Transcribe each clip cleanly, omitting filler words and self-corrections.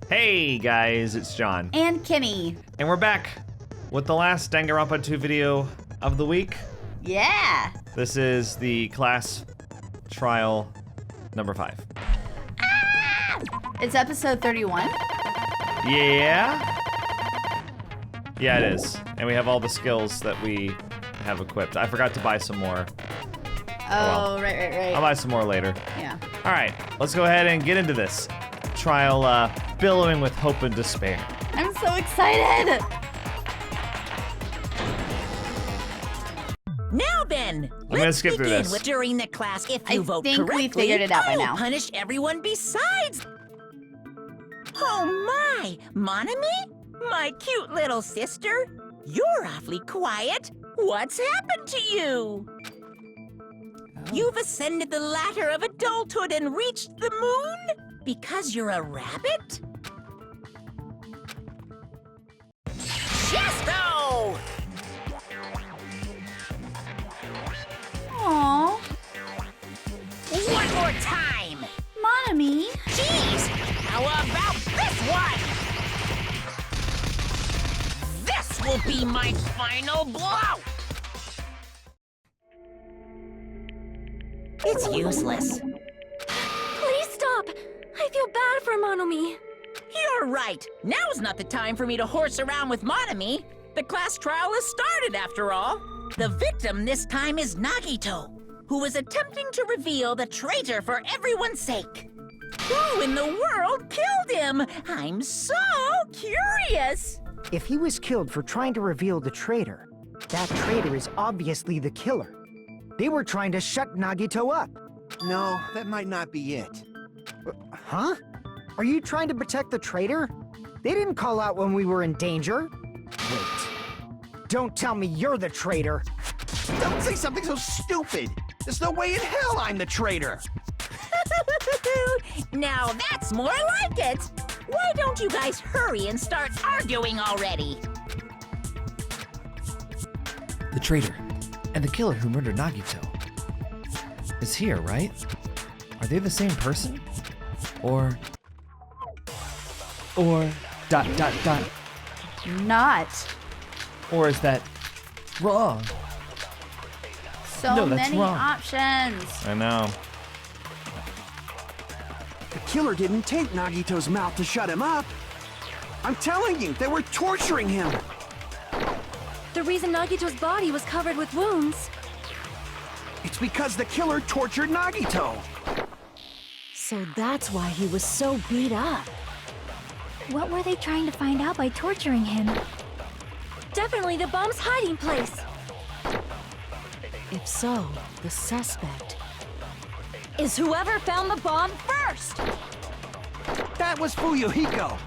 Hey guys, it's John. And Kimmy. And we're back with the last Danganronpa 2 video of the week. Yeah. This is the class trial number 5. It's episode 31. Yeah? Yeah, it is. And we have all the skills that we have equipped. I forgot to buy some more. Oh, well, right. I'll buy some more later. Yeah. All right, let's go ahead and get into this. Trial billowing with hope and despair. I'm so excited. Now then, gonna skip through begin this. with during the class. If you vote think correctly, we figured it out by I'll now. punish everyone besides. Oh my, Monami? My cute little sister? You're awfully quiet. What's happened to you? You've ascended the ladder of adulthood and reached the moon? Because you're a rabbit? Chesto! Aww. One more time! Monami. Jeez! How about this one? This will be my final blow! It's useless. Please stop! I feel bad for Monomi. You're right. Now's not the time for me to horse around with Monami. The class trial has started, after all. The victim this time is Nagito, who is attempting to reveal the traitor for everyone's sake. Who in the world killed him? I'm so curious. If he was killed for trying to reveal the traitor, that traitor is obviously the killer. They were trying to shut Nagito up. No, that might not be it. Huh? Are you trying to protect the traitor? They didn't call out when we were in danger. Wait. Don't tell me you're the traitor. Don't say something so stupid! There's no way in hell I'm the traitor! Now that's more like it. Why don't you guys hurry and start arguing already? The traitor and the killer who murdered Nagito is here, right? Are they the same person? Or... dot. Not. Or is that wrong? So No, that's many wrong. options. I know. The killer didn't take Nagito's mouth to shut him up. I'm telling you, they were torturing him. The reason Nagito's body was covered with wounds. It's because the killer tortured Nagito. So that's why he was so beat up. What were they trying to find out by torturing him? Definitely the bomb's hiding place. If so, the suspect is whoever found the bomb first. That was Fuyuhiko.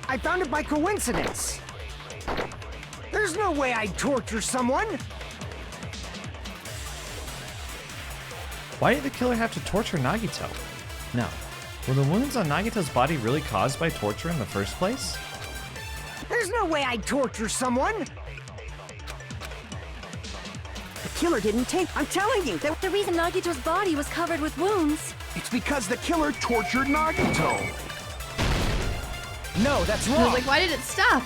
I found it by coincidence. There's no way I'd torture someone. Why did the killer have to torture Nagito? No. Were the wounds on Nagito's body really caused by torture in the first place? There's no way I'd torture someone. The killer didn't take... I'm telling you, The reason Nagito's body was covered with wounds. it's because the killer tortured Nagito. No, that's I was wrong. like, why did it stop?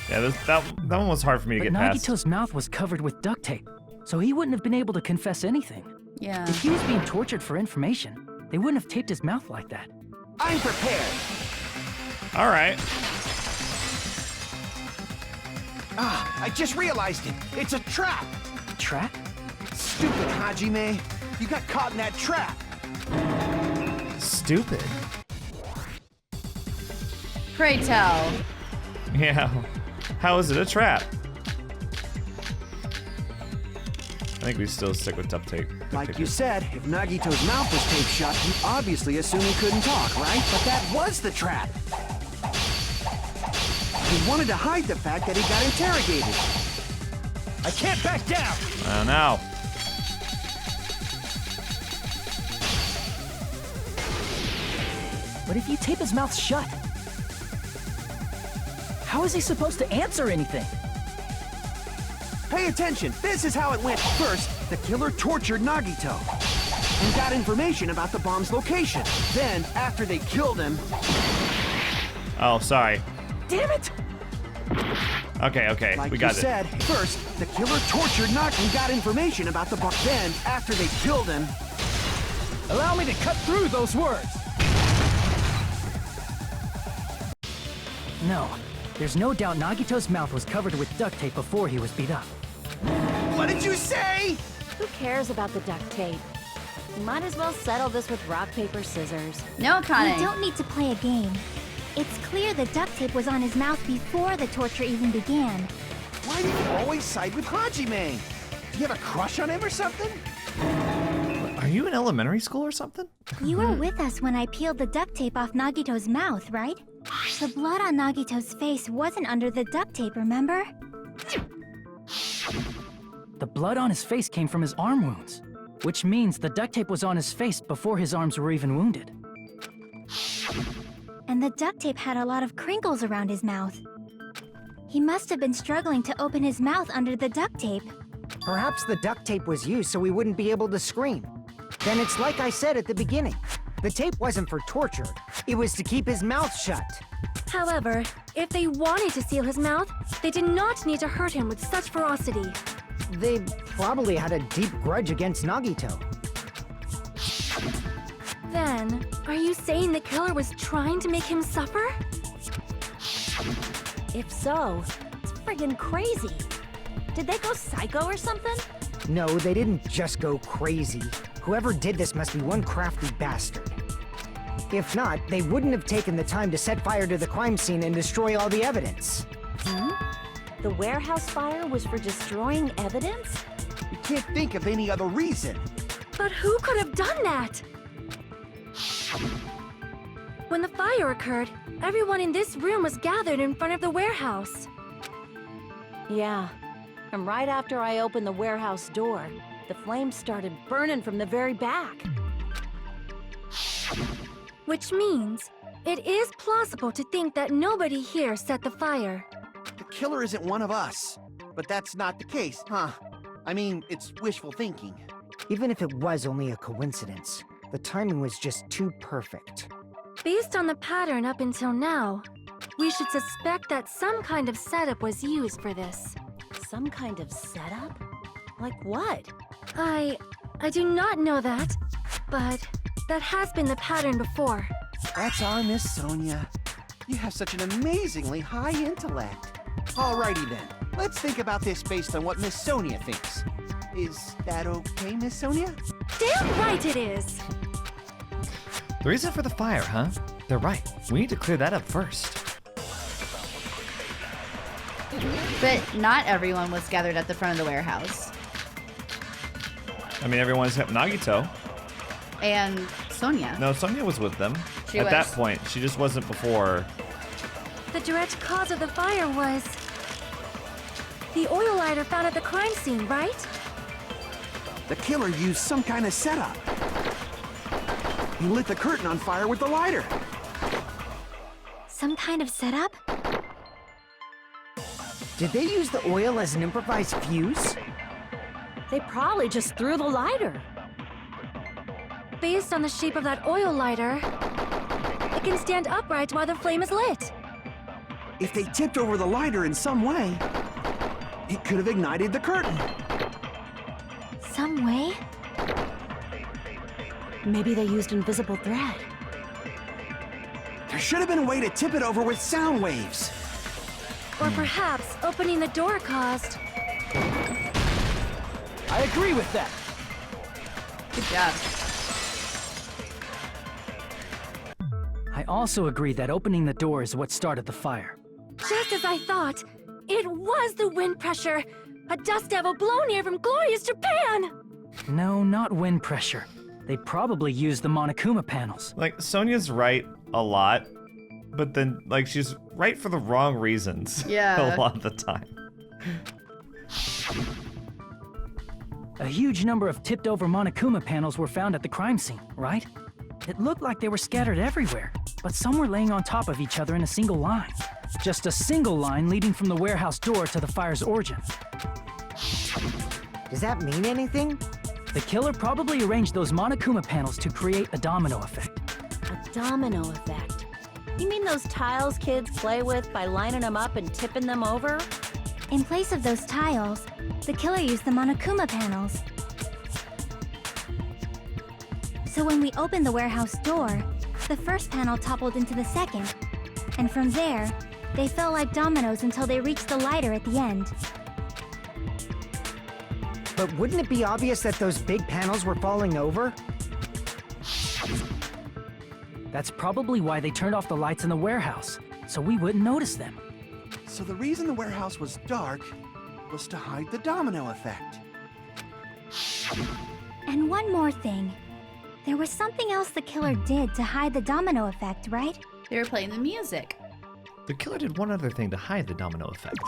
Yeah, that one was hard for me to But get past. Nagito's mouth was covered with duct tape, so he wouldn't have been able to confess anything. Yeah. If he was being tortured for information, they wouldn't have taped his mouth like that. I'm prepared. All right. Ah, I just realized it. It's a trap. Trap? Stupid Hajime. You got caught in that trap. Stupid. Pray tell. Yeah. How is it a trap? I think we still stick with duct tape. Like you said, if Nagito's mouth was taped shut, you obviously assume he couldn't talk, right? But that was the trap. He wanted to hide the fact that he got interrogated. I can't back down! Oh no. But if you tape his mouth shut, how is he supposed to answer anything? Pay attention. This is how it went. First, the killer tortured Nagito. and got information about the bomb's location. Then, after they killed him... Oh, sorry. Damn it! Okay, Like we got you it. said, first, the killer tortured Nagi and got information about the bomb. Then, after they killed him... Allow me to cut through those words! No, there's no doubt Nagito's mouth was covered with duct tape before he was beat up. What did you say? Who cares about the duct tape? We might as well settle this with rock, paper, scissors. No, We Connie. don't need to play a game. It's clear the duct tape was on his mouth before the torture even began. Why do you always side with Hajime? Do you have a crush on him or something? Are you in elementary school or something? You were with us when I peeled the duct tape off Nagito's mouth, right? The blood on Nagito's face wasn't under the duct tape, remember? The blood on his face came from his arm wounds, which means the duct tape was on his face before his arms were even wounded. And the duct tape had a lot of crinkles around his mouth. He must have been struggling to open his mouth under the duct tape. Perhaps the duct tape was used so he wouldn't be able to scream. Then it's like I said at the beginning. The tape wasn't for torture. It was to keep his mouth shut. However, if they wanted to seal his mouth, they did not need to hurt him with such ferocity. They probably had a deep grudge against Nagito. Then, are you saying the killer was trying to make him suffer? If so, it's friggin' crazy. Did they go psycho or something? No, they didn't just go crazy. Whoever did this must be one crafty bastard. If not, they wouldn't have taken the time to set fire to the crime scene and destroy all the evidence. The warehouse fire was for destroying evidence? You can't think of any other reason. But who could have done that? When the fire occurred, everyone in this room was gathered in front of the warehouse. Yeah, and right after I opened the warehouse door, the flames started burning from the very back. Which means, it is plausible to think that nobody here set the fire. The killer isn't one of us. But that's not the case, huh? I mean, it's wishful thinking. Even if it was only a coincidence, the timing was just too perfect. Based on the pattern up until now, we should suspect that some kind of setup was used for this. Some kind of setup? Like what? I do not know that, but that has been the pattern before. That's our Miss Sonia. You have such an amazingly high intellect. Alrighty then, let's think about this based on what Miss Sonia thinks. Is that okay, Miss Sonia? Damn right it is! The reason for the fire, huh? They're right. We need to clear that up first. But not everyone was gathered at the front of the warehouse. I mean, everyone except Nagito. And Sonia. No, Sonia was with them. She At was. that point, she just wasn't before. The direct cause of the fire was... the oil lighter found at the crime scene, right? The killer used some kind of setup. He lit the curtain on fire with the lighter. Some kind of setup? Did they use the oil as an improvised fuse? They probably just threw the lighter. Based on the shape of that oil lighter, it can stand upright while the flame is lit. If they tipped over the lighter in some way, it could have ignited the curtain. Some way? Maybe they used invisible thread. There should have been a way to tip it over with sound waves. Or perhaps opening the door caused... I agree with that. Good job. I also agree that opening the door is what started the fire. Just as I thought, it was the wind pressure! A dust devil blown here from glorious Japan! No, not wind pressure. They probably used the Monokuma panels. Like, Sonia's right a lot, but then, like, she's right for the wrong reasons. Yeah. A lot of the time. A huge number of tipped-over Monokuma panels were found at the crime scene, right? It looked like they were scattered everywhere, but some were laying on top of each other in a single line. Just a single line leading from the warehouse door to the fire's origin. Does that mean anything? The killer probably arranged those Monokuma panels to create a domino effect. A domino effect. You mean those tiles kids play with by lining them up and tipping them over? In place of those tiles, the killer used the Monokuma panels. So when we opened the warehouse door, the first panel toppled into the second, and from there, they fell like dominoes until they reached the lighter at the end. But wouldn't it be obvious that those big panels were falling over? That's probably why they turned off the lights in the warehouse, so we wouldn't notice them. So the reason the warehouse was dark was to hide the domino effect. And one more thing. There was something else the killer did to hide the domino effect, right? They were playing the music. The killer did one other thing to hide the domino effect.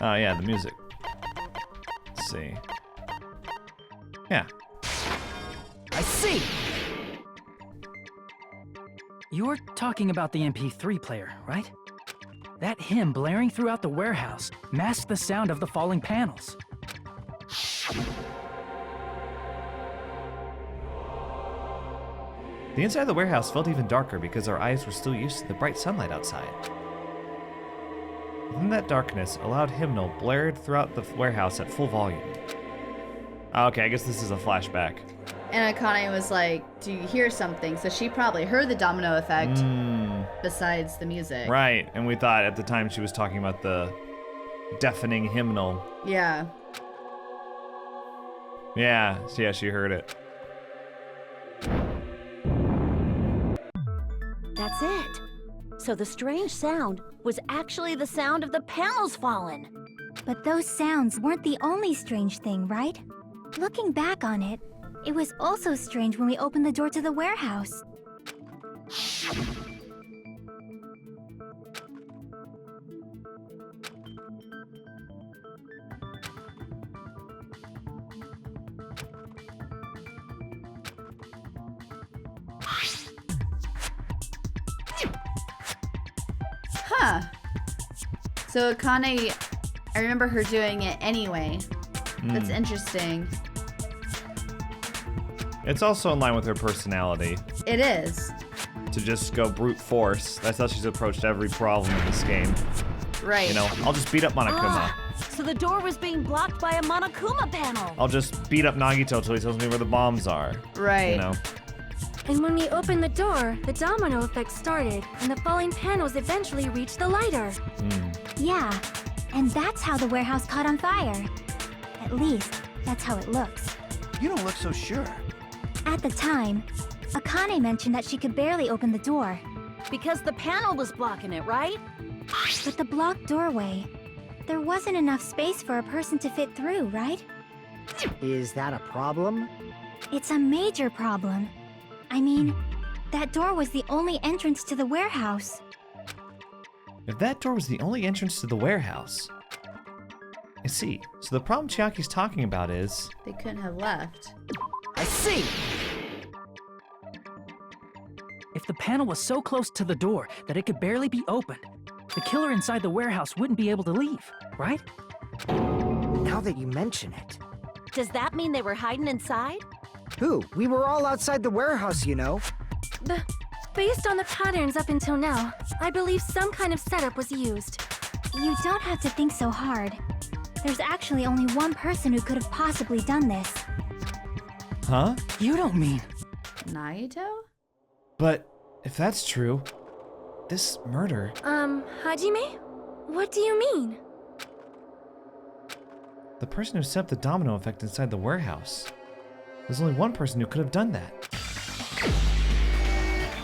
Oh, yeah, the music. Let's see. Yeah. I see! You're talking about the MP3 player, right? That hymn blaring throughout the warehouse masked the sound of the falling panels. The inside of the warehouse felt even darker because our eyes were still used to the bright sunlight outside. Within that darkness, a loud hymnal blared throughout the warehouse at full volume. Okay, I guess this is a flashback. And Akane was like, do you hear something? So she probably heard the domino effect besides the music. Right, and we thought at the time she was talking about the deafening hymnal. Yeah. Yeah, she heard it. That's it. So the strange sound was actually the sound of the panels falling. But those sounds weren't the only strange thing, right? Looking back on it, it was also strange when we opened the door to the warehouse. Huh. So Akane, I remember her doing it anyway. That's interesting. It's also in line with her personality. It is. To just go brute force. That's how she's approached every problem in this game. Right. You know, I'll just beat up Monokuma. So the door was being blocked by a Monokuma panel. I'll just beat up Nagito till he tells me where the bombs are. Right. You know. And when we opened the door, the domino effect started, and the falling panels eventually reached the lighter. Yeah, and that's how the warehouse caught on fire. At least, that's how it looks. You don't look so sure. At the time, Akane mentioned that she could barely open the door. Because the panel was blocking it, right? But the blocked doorway, there wasn't enough space for a person to fit through, right? Is that a problem? It's a major problem. I mean, that door was the only entrance to the warehouse. If that door was the only entrance to the warehouse. I see. So the problem Chiaki's talking about is... They couldn't have left. I see! If the panel was so close to the door that it could barely be opened, the killer inside the warehouse wouldn't be able to leave, right? Now that you mention it. Does that mean they were hiding inside? Who? We were all outside the warehouse, you know. Based on the patterns up until now, I believe some kind of setup was used. You don't have to think so hard. There's actually only one person who could have possibly done this. Huh? You don't mean... Nagito? But if that's true, this murder... Hajime? What do you mean? The person who set up the domino effect inside the warehouse. There's only one person who could have done that.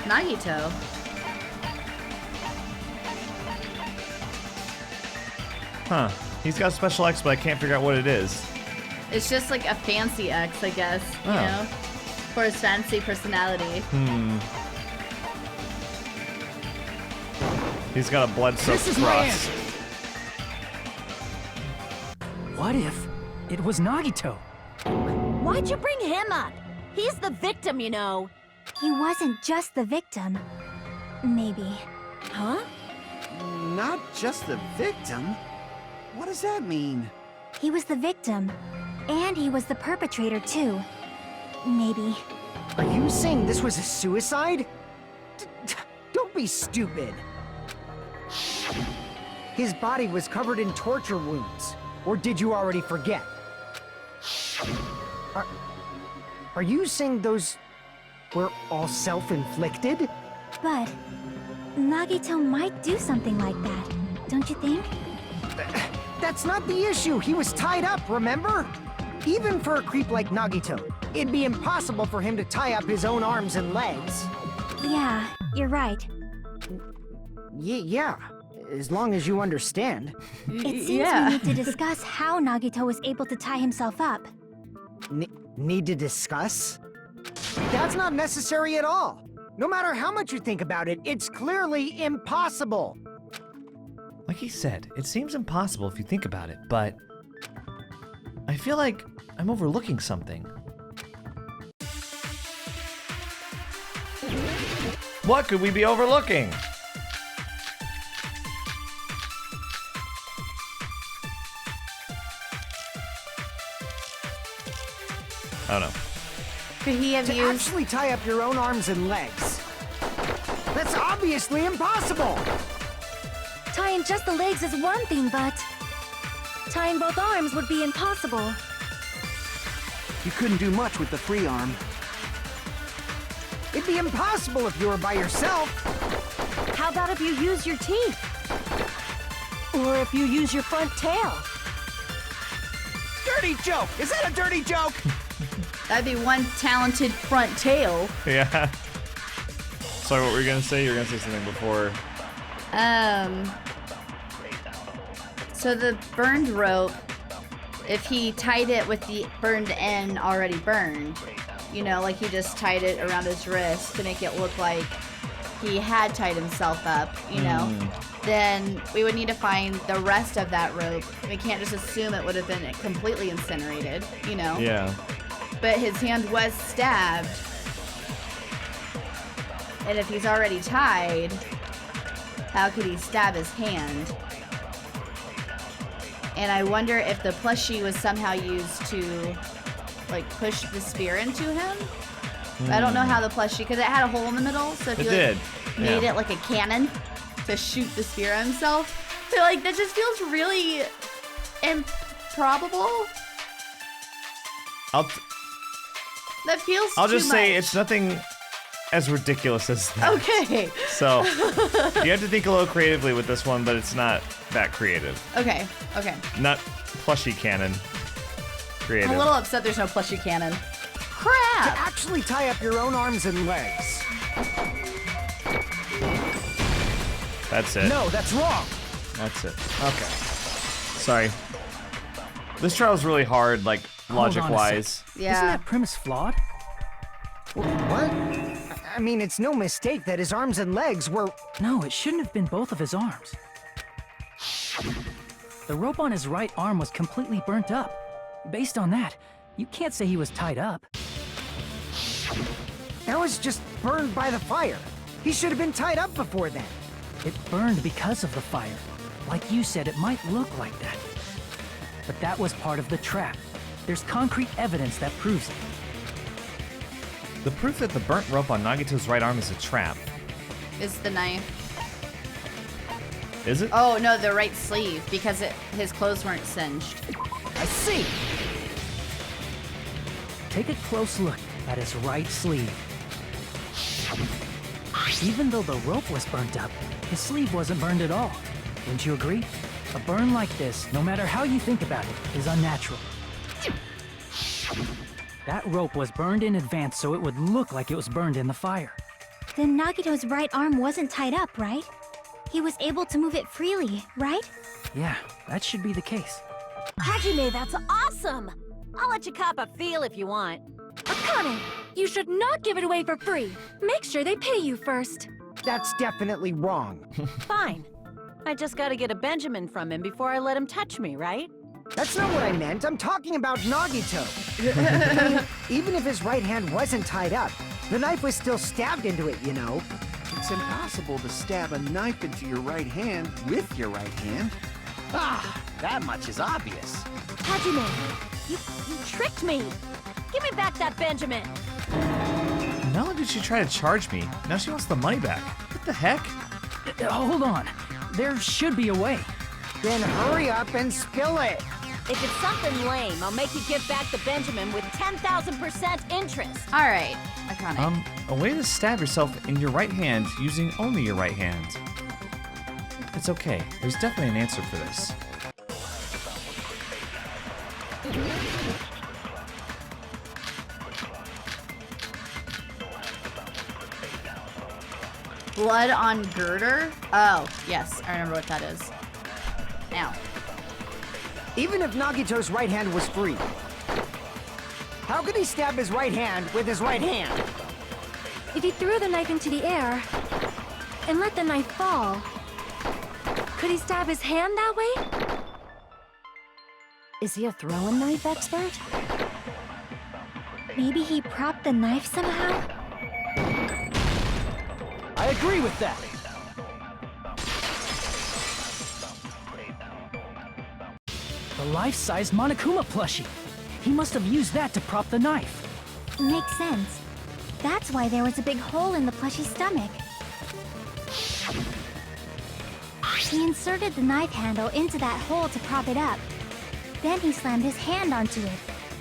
Nagito. Huh. He's got a special X, but I can't figure out what it is. It's just like a fancy X, I guess, you Oh. know? For his fancy personality. He's got a blood-soaked This is my cross. answer. What if it was Nagito? Why'd you bring him up? He's the victim, you know. He wasn't just the victim. Maybe. Huh? Not just the victim? What does that mean? He was the victim, And he was the perpetrator, too. Maybe. Are you saying this was a suicide? Don't be stupid. His body was covered in torture wounds. Or did you already forget? Are you saying those were all self-inflicted? But Nagito might do something like that, don't you think? That's not the issue. He was tied up, remember? Even for a creep like Nagito, it'd be impossible for him to tie up his own arms and legs. Yeah, you're right. Yeah, as long as you understand. It seems we need to discuss how Nagito was able to tie himself up. Need to discuss? That's not necessary at all. No matter how much you think about it, it's clearly impossible. Like he said, it seems impossible if you think about it, but I feel like I'm overlooking something. What could we be overlooking? Oh no. Could he have To used... actually tie up your own arms and legs. That's obviously impossible! Tying just the legs is one thing, but tying both arms would be impossible. You couldn't do much with the free arm. It'd be impossible if you were by yourself. How about if you use your teeth? Or if you use your front tail? Dirty joke! Is that a dirty joke? That'd be one talented front tail. Yeah. Sorry, what were you gonna say? You were gonna say something before. So the burned rope, if he tied it with the burned end already burned, you know, like he just tied it around his wrist to make it look like he had tied himself up, you know, then we would need to find the rest of that rope. We can't just assume it would have been completely incinerated, you know? Yeah. But his hand was stabbed. And if he's already tied, how could he stab his hand? And I wonder if the plushie was somehow used to, like, push the spear into him. I don't know how the plushie, because it had a hole in the middle, so if It you did. like, made it like a cannon to shoot the spear at himself. So, like, that just feels really improbable. That feels I'll just too say much. it's nothing as ridiculous as that. Okay. So you have to think a little creatively with this one, but it's not that creative. Okay. Not plushie cannon creative. I'm a little upset there's no plushie cannon. To Crap! actually tie up your own arms and legs. That's it. No, that's wrong. That's it. Okay. Sorry. This trial's really hard, like, Hold on a logic-wise. Yeah. Isn't that premise flawed? What? I mean, it's no mistake that his arms and legs were... No, it shouldn't have been both of his arms. The rope on his right arm was completely burnt up. Based on that, you can't say he was tied up. That was just burned by the fire. He should have been tied up before then. It burned because of the fire. Like you said, it might look like that. But that was part of the trap. There's concrete evidence that proves it. The proof that the burnt rope on Nagito's right arm is a trap. Is the knife. Is it? Oh, no, the right sleeve, because his clothes weren't singed. I see. Take a close look at his right sleeve. Even though the rope was burnt up, his sleeve wasn't burned at all. Wouldn't you agree? A burn like this, no matter how you think about it, is unnatural. That rope was burned in advance so it would look like it was burned in the fire. Then Nagito's right arm wasn't tied up, right? He was able to move it freely, right? Yeah, that should be the case. Hajime, that's awesome! I'll let you cop a feel if you want. Akane, you should not give it away for free. Make sure they pay you first. That's definitely wrong. Fine. I just gotta get a Benjamin from him before I let him touch me, right? That's not what I meant. I'm talking about Nagito. I mean, even if his right hand wasn't tied up, the knife was still stabbed into it, you know? It's impossible to stab a knife into your right hand with your right hand. Ah, that much is obvious. Hajime, You tricked me! Give me back that Benjamin! Not only did she try to charge me, now she wants the money back. What the heck? Hold on. There should be a way. Then hurry up and spill it. If it's something lame, I'll make you give back the Benjamin with 10,000% interest. All right, iconic. A way to stab yourself in your right hand using only your right hand. It's okay. There's definitely an answer for this. Blood on girder? Oh, yes, I remember what that is. Now. Even if Nagito's right hand was free, how could he stab his right hand with his right hand? If he threw the knife into the air and let the knife fall, could he stab his hand that way? Is he a throwing knife expert? Maybe he propped the knife somehow? I agree with that. The life-sized Monokuma plushie. He must have used that to prop the knife. Makes sense. That's why there was a big hole in the plushie's stomach. He inserted the knife handle into that hole to prop it up. Then he slammed his hand onto it.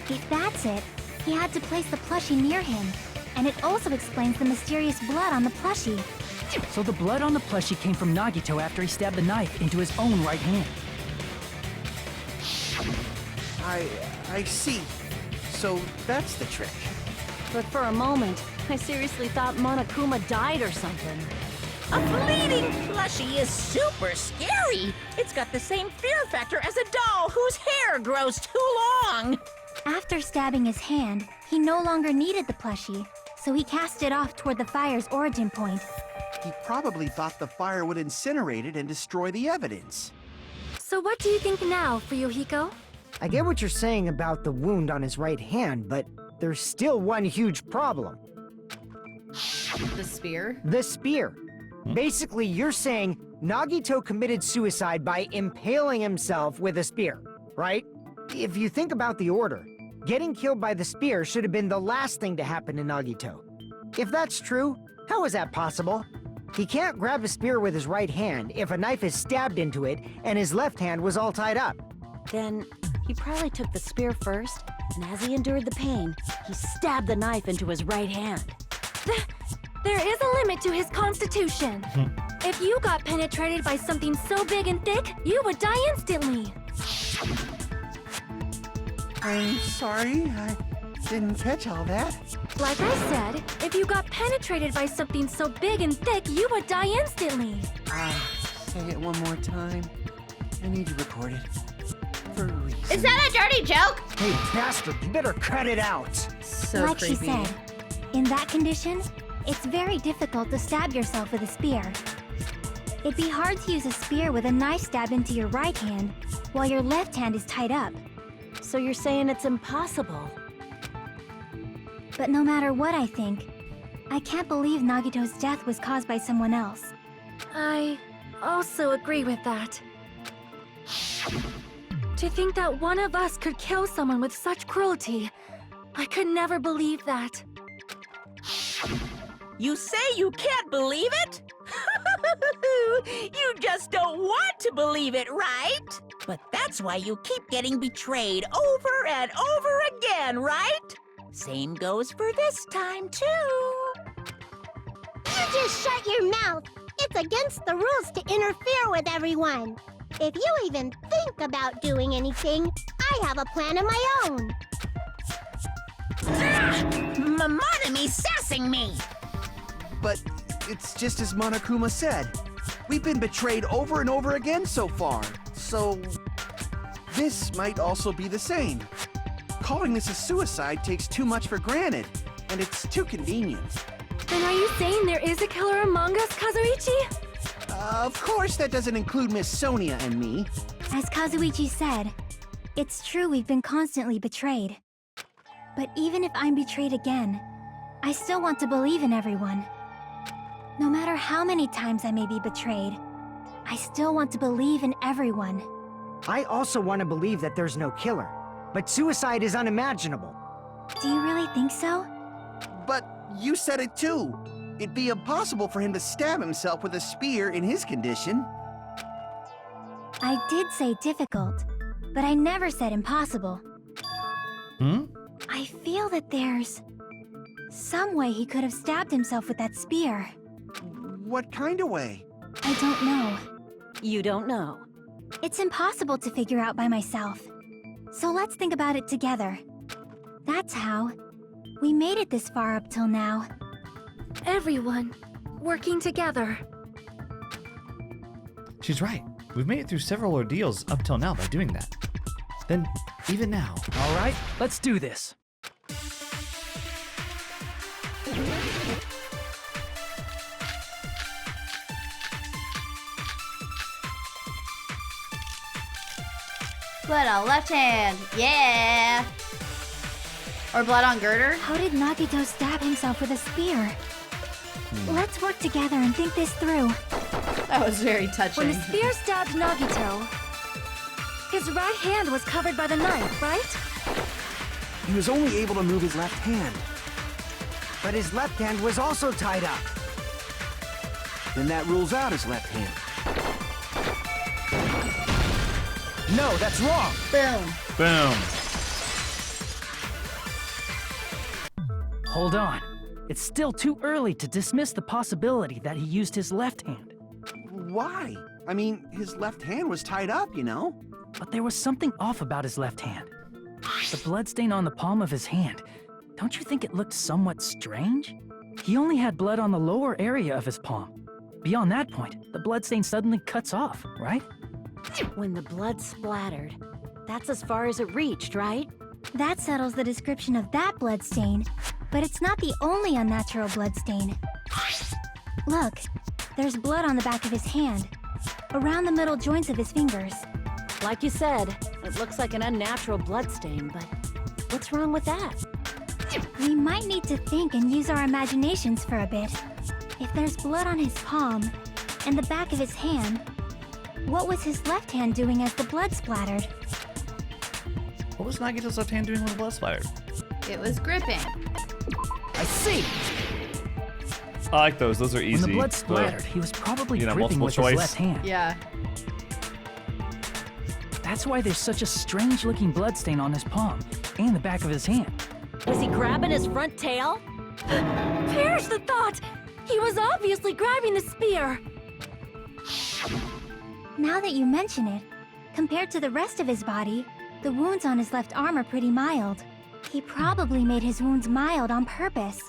If that's it, he had to place the plushie near him. And it also explains the mysterious blood on the plushie. So the blood on the plushie came from Nagito after he stabbed the knife into his own right hand. I see. So that's the trick. But for a moment, I seriously thought Monokuma died or something. A fleeting plushie is super scary. It's got the same fear factor as a doll whose hair grows too long. After stabbing his hand, he no longer needed the plushie, so he cast it off toward the fire's origin point. He probably thought the fire would incinerate it and destroy the evidence. So what do you think now, Fuyuhiko? I get what you're saying about the wound on his right hand, but there's still one huge problem. The spear? The spear. Basically, you're saying Nagito committed suicide by impaling himself with a spear, right? If you think about the order, getting killed by the spear should have been the last thing to happen to Nagito. If that's true, how is that possible? He can't grab a spear with his right hand if a knife is stabbed into it and his left hand was all tied up. Then he probably took the spear first, and as he endured the pain, he stabbed the knife into his right hand. There is a limit to his constitution. If you got penetrated by something so big and thick, you would die instantly. I'm sorry, I didn't catch all that. Like I said, if you got penetrated by something so big and thick, you would die instantly. Say it one more time. I need you recorded. For a reason. Is that a dirty joke? Hey, bastard, you better cut it out. So Like creepy. she said, in that condition, it's very difficult to stab yourself with a spear. It'd be hard to use a spear with a knife stabbed into your right hand while your left hand is tied up. So you're saying it's impossible? But no matter what I think, I can't believe Nagito's death was caused by someone else. I also agree with that. To think that one of us could kill someone with such cruelty, I could never believe that. You say you can't believe it? You just don't want to believe it, right? But that's why you keep getting betrayed over and over again, right? Same goes for this time, too. You just shut your mouth. It's against the rules to interfere with everyone. If you even think about doing anything, I have a plan of my own. Monome's sassing me. But it's just as Monokuma said. We've been betrayed over and over again so far. So this might also be the same. Calling this a suicide takes too much for granted, and it's too convenient. Then are you saying there is a killer among us, Kazuichi? Of course that doesn't include Miss Sonia and me. As Kazuichi said, it's true we've been constantly betrayed. But even if I'm betrayed again, I still want to believe in everyone. No matter how many times I may be betrayed, I still want to believe in everyone. I also want to believe that there's no killer. but suicide is unimaginable. Do you really think so? But you said it too. It'd be impossible for him to stab himself with a spear in his condition. I did say difficult, but I never said impossible. I feel that there's some way he could have stabbed himself with that spear. What kind of way? I don't know. You don't know. It's impossible to figure out by myself. So let's think about it together. That's how we made it this far up till now. Everyone working together. She's right. We've made it through several ordeals up till now by doing that. Then, even now, All right, let's do this. Blood on left hand. Yeah. Or blood on girder. How did Nagito stab himself with a spear? Let's work together and think this through. That was very When touching. the spear stabbed Nagito, his right hand was covered by the knife, right? He was only able to move his left hand. But his left hand was also tied up. Then that rules out his left hand. No, that's wrong. Boom. boom. Hold on. It's still too early to dismiss the possibility that he used his left hand. Why? I mean, his left hand was tied up, you know? But there was something off about his left hand. The bloodstain on the palm of his hand. Don't you think it looked somewhat strange? He only had blood on the lower area of his palm. Beyond that point, the bloodstain suddenly cuts off, right? When the blood splattered, that's as far as it reached, right? That settles the description of that bloodstain, but it's not the only unnatural bloodstain. Look, there's blood on the back of his hand, around the middle joints of his fingers. Like you said, it looks like an unnatural bloodstain, but what's wrong with that? We might need to think and use our imaginations for a bit. If there's blood on his palm and the back of his hand, what was his left hand doing as the blood splattered? What was Nagito's left hand doing when the blood splattered? It was gripping. I see! I like those. Those are easy. When the blood splattered, he was probably You know, gripping multiple with choice. his left hand. Yeah. That's why there's such a strange-looking bloodstain on his palm and the back of his hand. Was he grabbing his front tail? Perish the thought! He was obviously grabbing the spear! Now that you mention it, compared to the rest of his body, the wounds on his left arm are pretty mild. He probably made his wounds mild on purpose,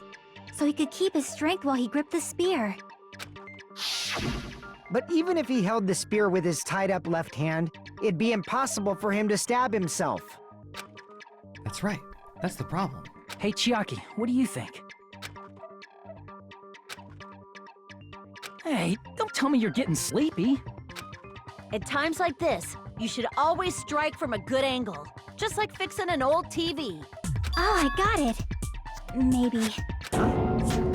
so he could keep his strength while he gripped the spear. But even if he held the spear with his tied-up left hand, it'd be impossible for him to stab himself. That's right. That's the problem. Hey, Chiaki, what do you think? Hey, don't tell me you're getting sleepy. At times like this, you should always strike from a good angle, just like fixing an old TV. Oh, I got it. Maybe.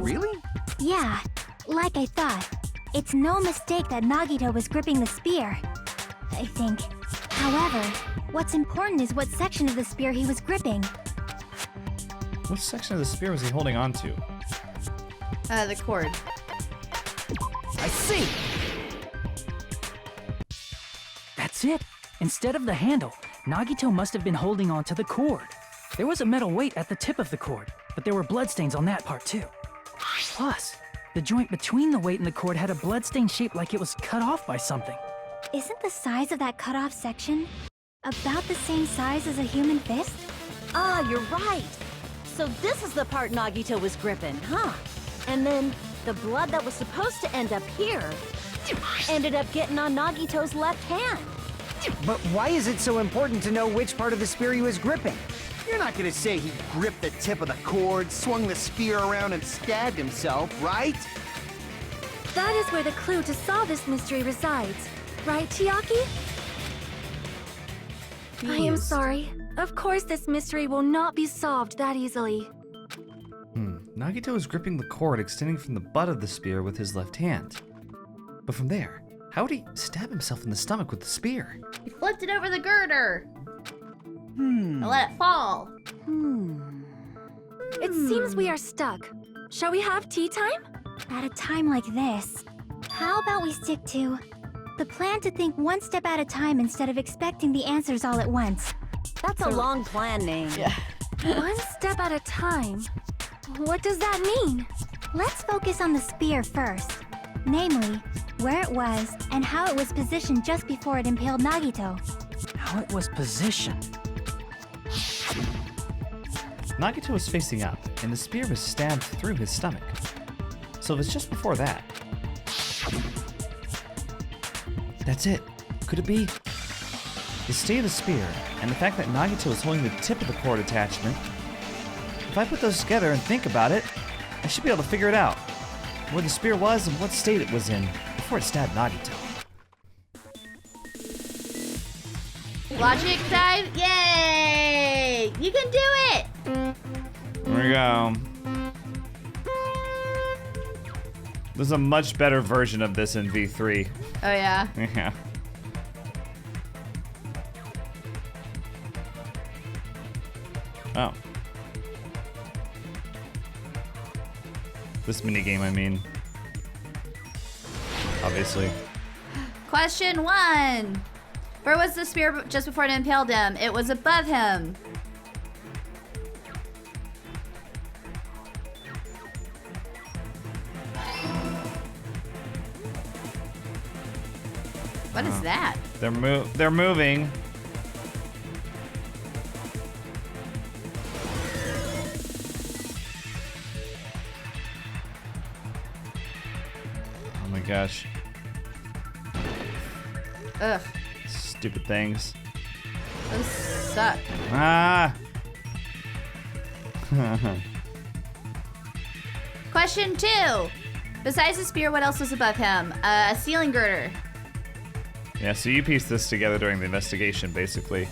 Really? Yeah, like I thought. It's no mistake that Nagito was gripping the spear, I think. However, what's important is what section of the spear he was gripping. Which section of the spear was he holding on to? The cord. I see! That's it. Instead of the handle, Nagito must have been holding on to the cord. There was a metal weight at the tip of the cord, but there were bloodstains on that part too. Plus, the joint between the weight and the cord had a bloodstain shaped like it was cut off by something. Isn't the size of that cut-off section about the same size as a human fist? Ah, you're right. So this is the part Nagito was gripping, huh? And then the blood that was supposed to end up here ended up getting on Nagito's left hand. But why is it so important to know which part of the spear he was gripping? You're not gonna say he gripped the tip of the cord, swung the spear around, and stabbed himself, right? That is where the clue to solve this mystery resides. Right, Chiaki? I am sorry. Of course this mystery will not be solved that easily. Nagito is gripping the cord extending from the butt of the spear with his left hand. But from there, how would he stab himself in the stomach with the spear? He flipped it over the girder. And let it fall. It seems we are stuck. Shall we have tea time? At a time like this, how about we stick to the plan to think one step at a time instead of expecting the answers all at once? That's a long plan name. Yeah. One step at a time. What does that mean? Let's focus on the spear first. Namely, where it was and how it was positioned just before it impaled Nagito. How it was positioned. Nagito was facing up, and the spear was stabbed through his stomach. So it was just before that. That's it. Could it be? The state of the spear, and the fact that Nagito was holding the tip of the cord attachment. If I put those together and think about it, I should be able to figure it out. Where the spear was and what state it was in before it stabbed Nagito. Logic dive? Yay! You can do it! There we go. There's a much better version of this in V3. Oh, yeah? Yeah. Oh. This minigame, I mean. Obviously. Question 1. Where was the spear just before it impaled him? It was above him. What is that? They're moving. Oh my gosh. Ugh. Stupid things. Those suck. Ah! Question 2. Besides the spear, what else was above him? A ceiling girder. Yeah, so you pieced this together during the investigation, basically.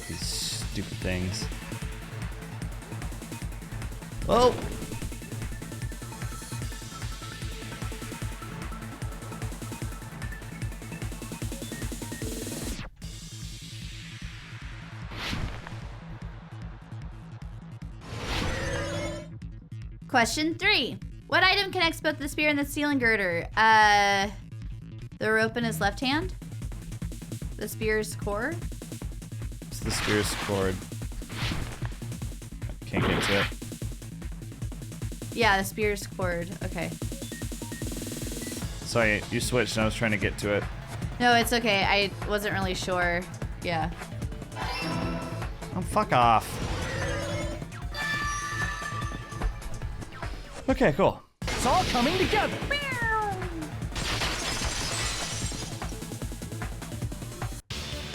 These stupid things. Oh! Question 3. What item connects both the spear and the ceiling girder? The rope in his left hand? The spear's cord? It's the spear's cord. Can't get to it. Yeah, the spear's cord. Okay. Sorry, you switched and I was trying to get to it. No, it's okay. I wasn't really sure. Yeah. Oh, fuck off. Okay, cool. It's all coming together.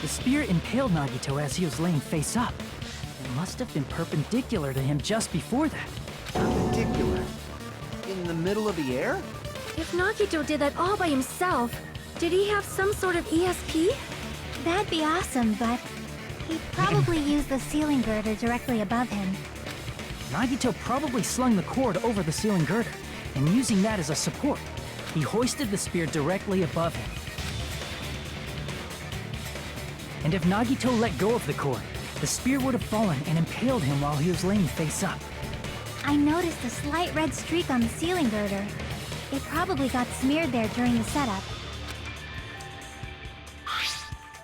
The spear impaled Nagito as he was laying face up. It must have been perpendicular to him just before that. Perpendicular? In the middle of the air? If Nagito did that all by himself, did he have some sort of ESP? That'd be awesome, but he'd probably use the ceiling girder directly above him. Nagito probably slung the cord over the ceiling girder, and using that as a support, he hoisted the spear directly above him. And if Nagito let go of the cord, the spear would have fallen and impaled him while he was laying face up. I noticed a slight red streak on the ceiling girder. It probably got smeared there during the setup.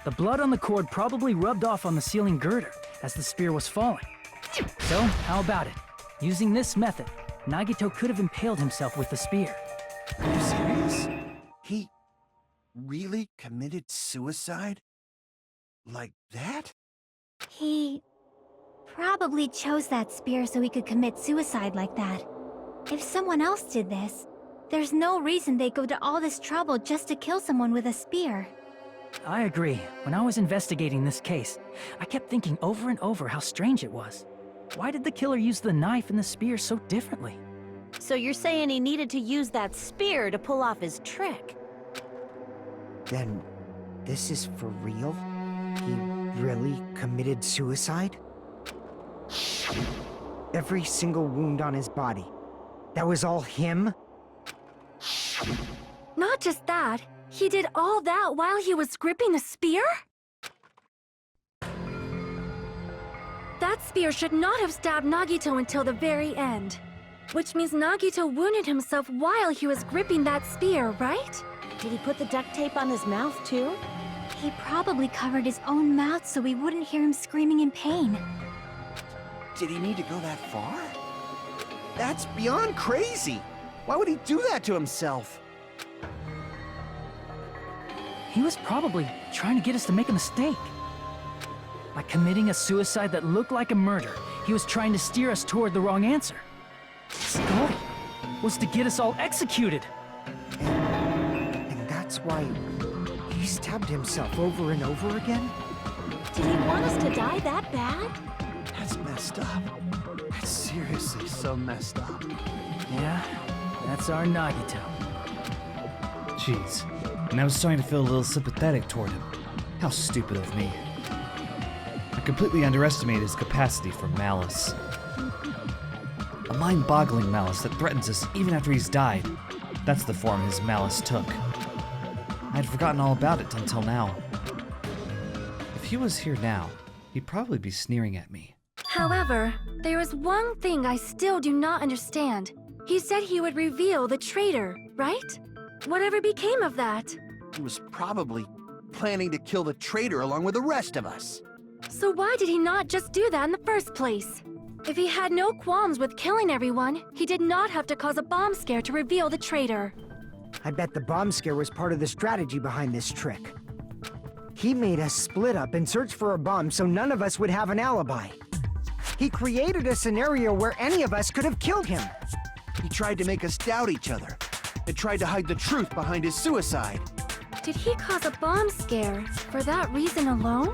The blood on the cord probably rubbed off on the ceiling girder as the spear was falling. So, how about it? Using this method, Nagito could have impaled himself with the spear. Are you serious? He really committed suicide? Like that? He probably chose that spear so he could commit suicide like that. If someone else did this, there's no reason they'd go to all this trouble just to kill someone with a spear. I agree. When I was investigating this case, I kept thinking over and over how strange it was. Why did the killer use the knife and the spear so differently? So you're saying he needed to use that spear to pull off his trick? Then, this is for real? He really committed suicide? Every single wound on his body. That was all him? Not just that, he did all that while he was gripping the spear? That spear should not have stabbed Nagito until the very end. Which means Nagito wounded himself while he was gripping that spear, right? Did he put the duct tape on his mouth, too? He probably covered his own mouth so we wouldn't hear him screaming in pain. Did he need to go that far? That's beyond crazy. Why would he do that to himself? He was probably trying to get us to make a mistake. By committing a suicide that looked like a murder, he was trying to steer us toward the wrong answer. His goal was to get us all executed. And that's why he stabbed himself over and over again? Did he want us to die that bad? That's messed up. That's seriously so messed up. Yeah, that's our Nagito. Jeez. And I was starting to feel a little sympathetic toward him. How stupid of me. I completely underestimated his capacity for malice. A mind-boggling malice that threatens us even after he's died. That's the form his malice took. I'd forgotten all about it until now. If he was here now, he'd probably be sneering at me. However, there is one thing I still do not understand. He said he would reveal the traitor, right? Whatever became of that? He was probably planning to kill the traitor along with the rest of us. So why did he not just do that in the first place? If he had no qualms with killing everyone, he did not have to cause a bomb scare to reveal the traitor. I bet the bomb scare was part of the strategy behind this trick. He made us split up and search for a bomb so none of us would have an alibi. He created a scenario where any of us could have killed him. He tried to make us doubt each other and tried to hide the truth behind his suicide. Did he cause a bomb scare for that reason alone?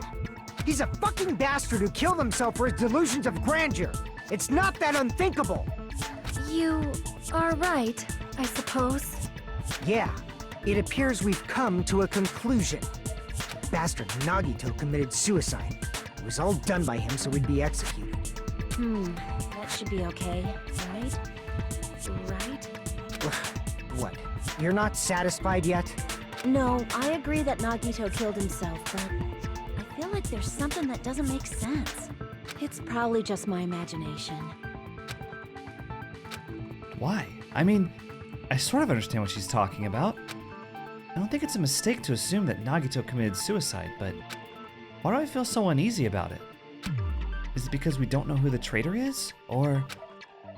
He's a fucking bastard who killed himself for his delusions of grandeur. It's not that unthinkable. You are right, I suppose. Yeah, it appears we've come to a conclusion. Bastard Nagito committed suicide. It was all done by him so he'd be executed. That should be okay, right? Right? What? You're not satisfied yet? No, I agree that Nagito killed himself, but I feel like there's something that doesn't make sense. It's probably just my imagination. Why? I mean, I sort of understand what she's talking about. I don't think it's a mistake to assume that Nagito committed suicide, but why do I feel so uneasy about it? Is it because we don't know who the traitor is? Or...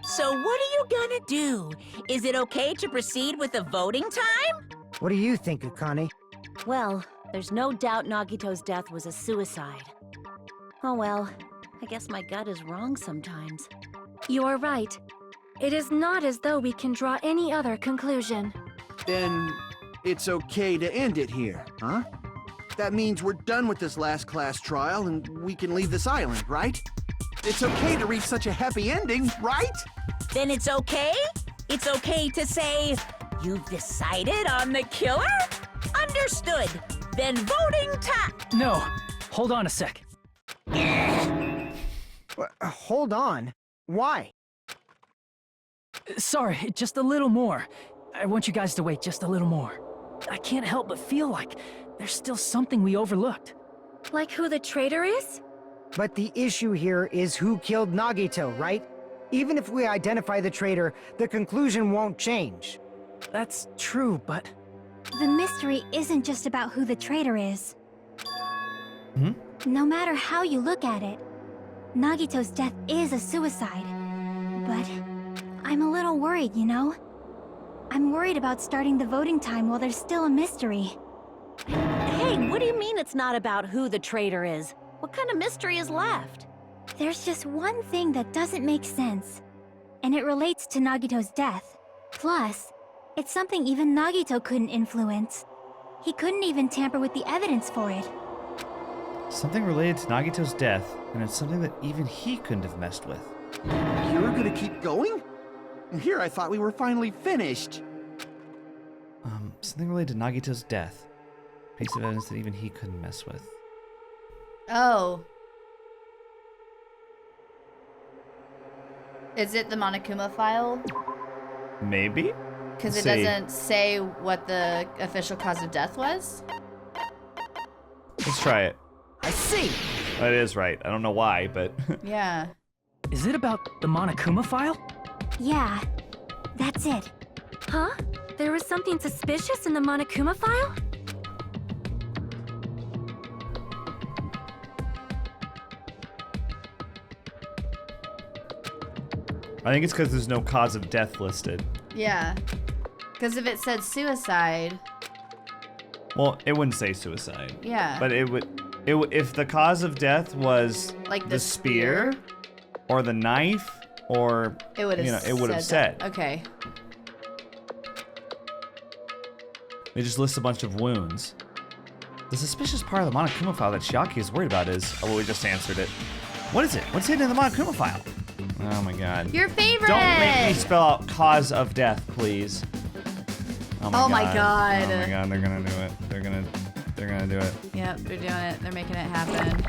So what are you gonna do? Is it okay to proceed with the voting time? What do you think, Akane? Well, there's no doubt Nagito's death was a suicide. Oh well, I guess my gut is wrong sometimes. You are right. It is not as though we can draw any other conclusion. Then it's okay to end it here, huh? That means we're done with this last class trial and we can leave this island, right? It's okay to reach such a happy ending, right? Then it's okay? It's okay to say, you've decided on the killer? Understood. Then voting time. No, hold on a sec. Hold on. Why? Sorry, just a little more. I want you guys to wait just a little more. I can't help but feel like there's still something we overlooked. Like who the traitor is? But the issue here is who killed Nagito, right? Even if we identify the traitor, the conclusion won't change. That's true, but... The mystery isn't just about who the traitor is. Hmm? No matter how you look at it, Nagito's death is a suicide. But I'm a little worried, you know? I'm worried about starting the voting time while there's still a mystery. Hey, what do you mean it's not about who the traitor is? What kind of mystery is left? There's just one thing that doesn't make sense, and it relates to Nagito's death. Plus, it's something even Nagito couldn't influence. He couldn't even tamper with the evidence for it. Something related to Nagito's death, and it's something that even he couldn't have messed with. You're gonna keep going? Here I thought we were finally finished. Something related to Nagito's death. Piece of evidence that even he couldn't mess with. Oh. Is it the Monokuma file? Maybe? Because it Let's see. doesn't say what the official cause of death was? Let's try it. I see. That is right. I don't know why, but... Yeah. Is it about the Monokuma file? Yeah, that's it. Huh? There was something suspicious in the Monokuma file? I think it's because there's no cause of death listed. Yeah. Because if it said suicide... Well, it wouldn't say suicide. Yeah. But it would... if the cause of death was... Like the spear? Or the knife? Or... It would have it would have said. Okay. They just list a bunch of wounds. The suspicious part of the Monokuma file that Shiaki is worried about is... Oh, well, we just answered it. What is it? What's hidden in the Monokuma file? Oh my god. Your favorite! Don't make me spell out cause of death, please. Oh my god. Oh my god, they're gonna do it. They're gonna do it. Yep, they're doing it. They're making it happen.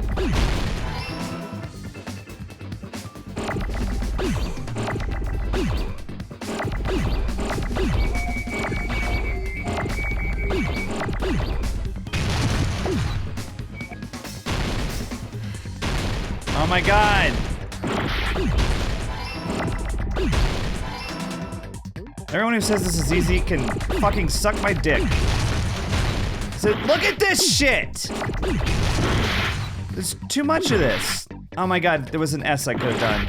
Oh my god! Everyone who says this is easy can fucking suck my dick. So look at this shit! There's too much of this. Oh my god, there was an S I could have done.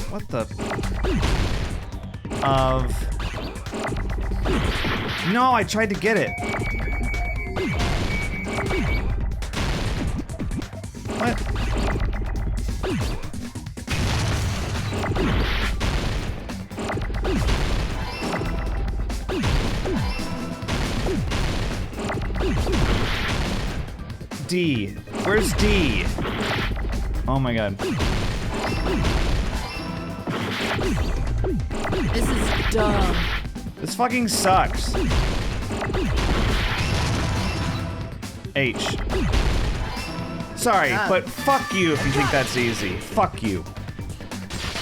What the? No, I tried to get it. What? D. Where's D? Oh my god. This is dumb. This fucking sucks. H. Sorry, but fuck you if you think that's easy. Fuck you.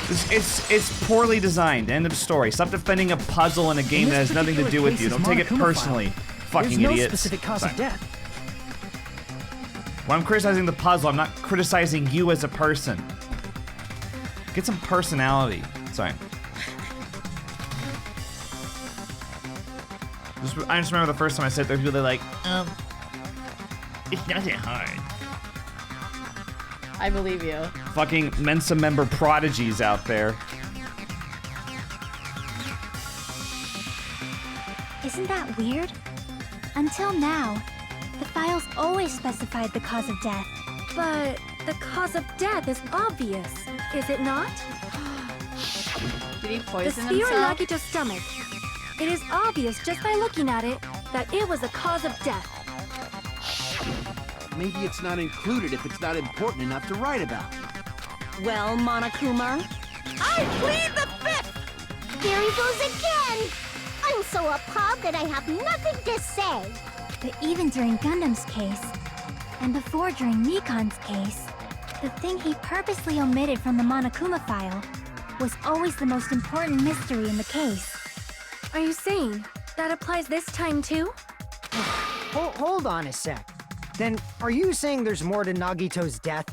It's poorly designed. End of story. Stop defending a puzzle in a game that has nothing to do with you. Don't take it personally. Fucking There's no idiots. specific cause of death. When I'm criticizing the puzzle, I'm not criticizing you as a person. Get some personality. Sorry. I just remember the first time I said it, there were people that like, it's not that hard. I believe you. Fucking Mensa member prodigies out there. Isn't that weird? Until now, the files always specified the cause of death. But the cause of death is obvious, is it not? Did he The poison spear in himself? Nagito's stomach. It is obvious just by looking at it that it was the cause of death. Maybe it's not included if it's not important enough to write about. Well, Monokuma, I plead the fifth! There he goes again! I'm so appalled that I have nothing to say. But even during Gundam's case, and before during Nikon's case, the thing he purposely omitted from the Monokuma file was always the most important mystery in the case. Are you saying that applies this time too? Hold on a sec. Then, are you saying there's more to Nagito's death?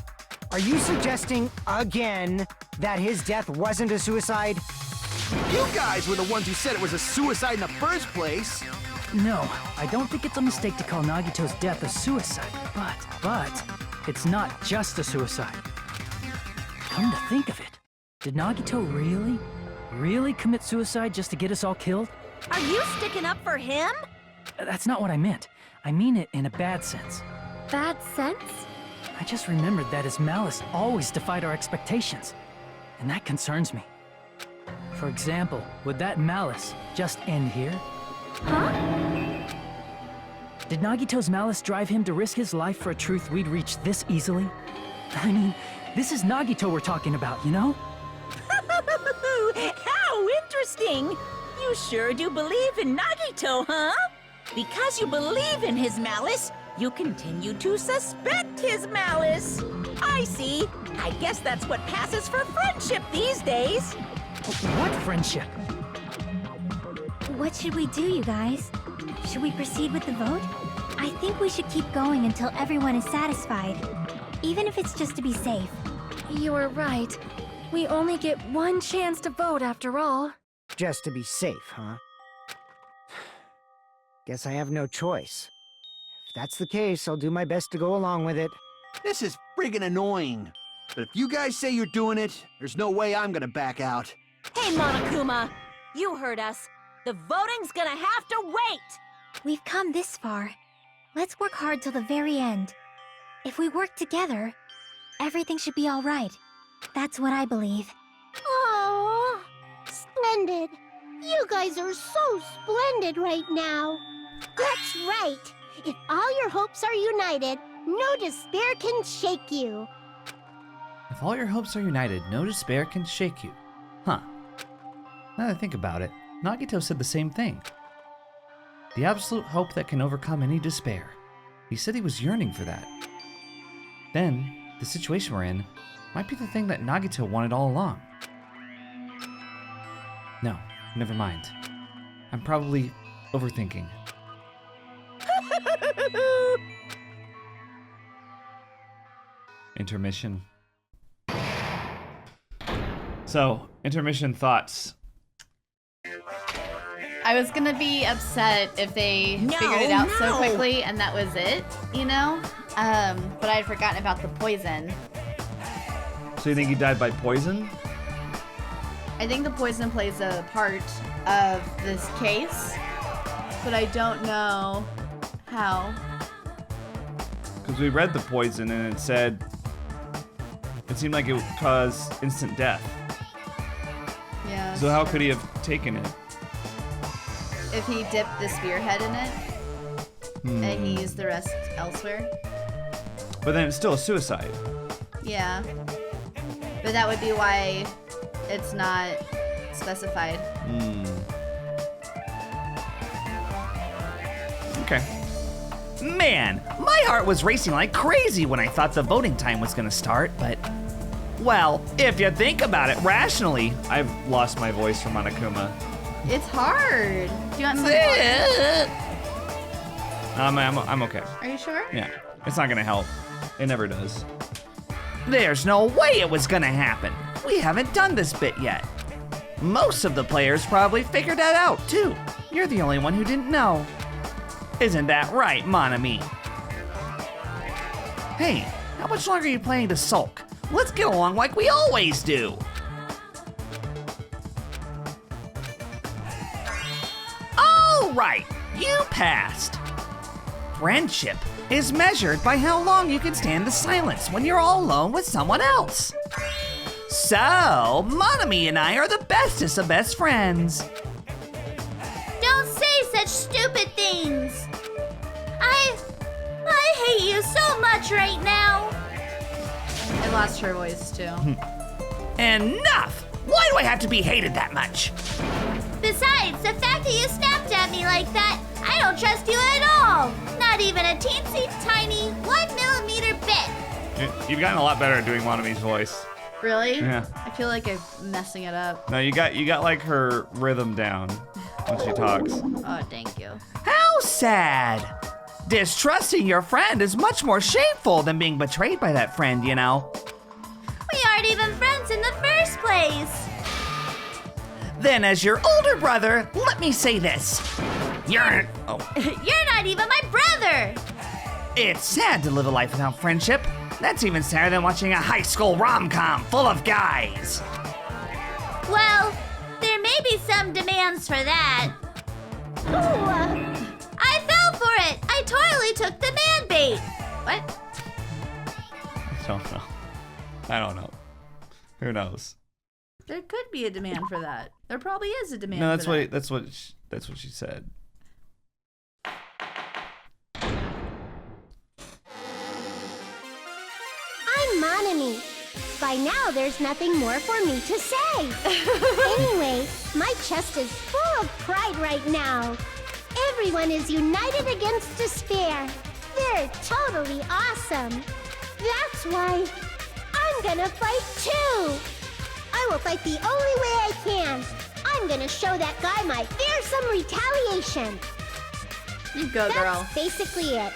Are you suggesting, again, that his death wasn't a suicide? You guys were the ones who said it was a suicide in the first place. No, I don't think it's a mistake to call Nagito's death a suicide. But, it's not just a suicide. Come to think of it, did Nagito really commit suicide just to get us all killed? are you sticking up for him? That's not what I meant. I mean it in a bad sense. Bad sense? I just remembered that his malice always defied our expectations, and that concerns me. For example, would that malice just end here? Huh? Did Nagito's malice drive him to risk his life for a truth we'd reach this easily? I mean, this is Nagito we're talking about, you know? How interesting! You sure do believe in Nagito, huh? Because you believe in his malice, you continue to suspect his malice. I see. I guess that's what passes for friendship these days. What friendship? What should we do, you guys? Should we proceed with the vote? I think we should keep going until everyone is satisfied, even if it's just to be safe. You are right. We only get one chance to vote after all. Just to be safe, huh? Guess I have no choice. If that's the case, I'll do my best to go along with it. This is friggin' annoying. But if you guys say you're doing it, there's no way I'm gonna back out. Hey, Monokuma! You heard us. The voting's gonna have to wait! We've come this far. Let's work hard till the very end. If we work together, everything should be all right. That's what I believe. Oh, splendid. You guys are so splendid right now. That's right. If all your hopes are united, no despair can shake you. If all your hopes are united, no despair can shake you. Huh. Now that I think about it, Nagito said the same thing. The absolute hope that can overcome any despair. He said he was yearning for that. Then, the situation we're in might be the thing that Nagito wanted all along. No, never mind. I'm probably overthinking. Intermission. So, intermission thoughts. I was gonna be upset if they figured it out so quickly and that was it, you know? But I had forgotten about the poison. So you think he died by poison? I think the poison plays a part of this case, but I don't know how. Because we read the poison and it said it seemed like it would cause instant death. Yeah. So how could he have taken it? If he dipped the spearhead in it and he used the rest elsewhere. But then it's still a suicide. Yeah. But that would be why it's not specified. Okay. Man, my heart was racing like crazy when I thought the voting time was gonna start, but... Well, if you think about it rationally... I've lost my voice from Monokuma. It's hard. Do you want some water? I'm okay. Are you sure? Yeah, it's not gonna help. It never does. There's no way it was gonna happen. We haven't done this bit yet. Most of the players probably figured that out, too. You're the only one who didn't know. Isn't that right, Monami? Hey, how much longer are you planning to sulk? Let's get along like we always do. All right, you passed. Friendship is measured by how long you can stand the silence when you're all alone with someone else. So, Monami and I are the bestest of best friends. Don't say such stupid things. I hate you so much right now. I lost her voice too. Enough! Why do I have to be hated that much? Besides, the fact that you snapped at me like that, I don't trust you at all. Not even a teensy tiny 1mm bit. You've gotten a lot better at doing Monami's voice. Really? Yeah. I feel like I'm messing it up. No, you got like her rhythm down when she talks. Oh, thank you. How sad! Distrusting your friend is much more shameful than being betrayed by that friend, you know. We aren't even friends in the first place. Then as your older brother, let me say this. You're You're not even my brother. It's sad to live a life without friendship. That's even sadder than watching a high school rom-com full of guys. Well, there may be some demands for that. Ooh, I fell for it. I totally took the man bait. What? I don't know. Who knows? There could be a demand for that. There probably is a demand. No, that's for that. that's what she said. I'm Monami. By now, there's nothing more for me to say. Anyway, my chest is full of pride right now. Everyone is united against despair. They're totally awesome. That's why I'm gonna fight too. I will fight the only way I can. I'm gonna show that guy my fearsome retaliation. You go, girl. That's basically it.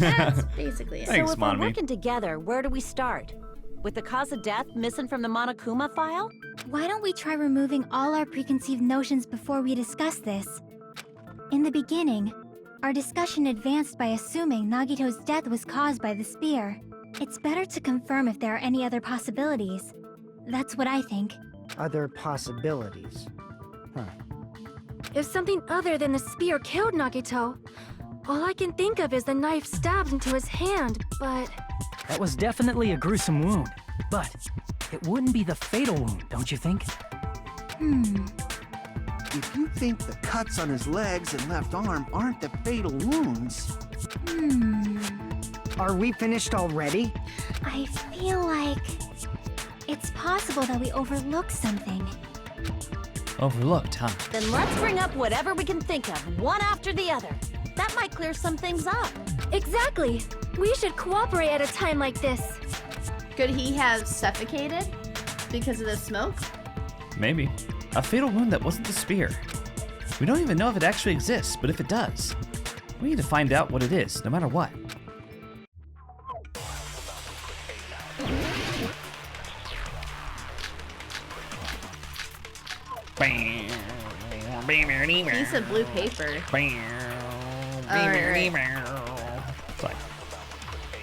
That's basically it. Thanks, So if we're Monomi. working together, where do we start? With the cause of death missing from the Monokuma file? Why don't we try removing all our preconceived notions before we discuss this? In the beginning, our discussion advanced by assuming Nagito's death was caused by the spear. It's better to confirm if there are any other possibilities. That's what I think. Other possibilities. If something other than the spear killed Nagito, all I can think of is the knife stabbed into his hand, but... That was definitely a gruesome wound, but it wouldn't be the fatal wound, don't you think? If you think the cuts on his legs and left arm aren't the fatal wounds... Are we finished already? I feel like it's possible that we overlooked something. Overlooked, huh? Then let's bring up whatever we can think of, one after the other. That might clear some things up. Exactly! We should cooperate at a time like this. Could he have suffocated because of the smoke? Maybe. A fatal wound that wasn't the spear. We don't even know if it actually exists, but if it does, we need to find out what it is, no matter what. Piece of blue paper. Alright. Sorry.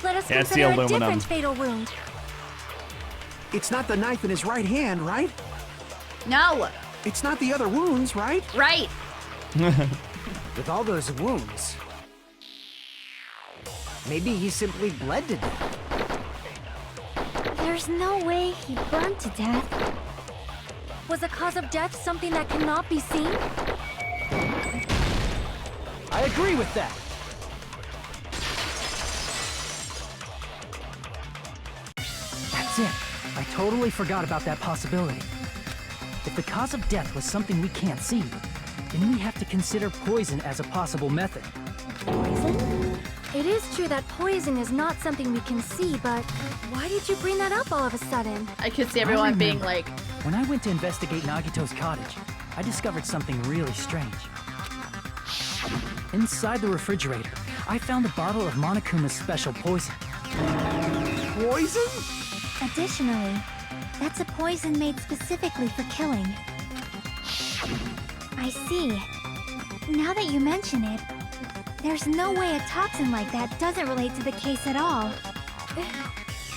Let us Yeah, it's the consider a aluminum. different fatal wound. It's not the knife in his right hand, right? No! It's not the other wounds, right? Right! With all those wounds, maybe he simply bled to death. There's no way he burned to death. Was the cause of death something that cannot be seen? I agree with that. That's it. I totally forgot about that possibility. If the cause of death was something we can't see, then we have to consider poison as a possible method. Poison? It is true that poison is not something we can see, but why did you bring that up all of a sudden? I could see everyone being remember. like, When I went to investigate Nagito's cottage, I discovered something really strange. Inside the refrigerator, I found a bottle of Monokuma's special poison. Poison? Additionally, that's a poison made specifically for killing. I see. Now that you mention it, there's no way a toxin like that doesn't relate to the case at all.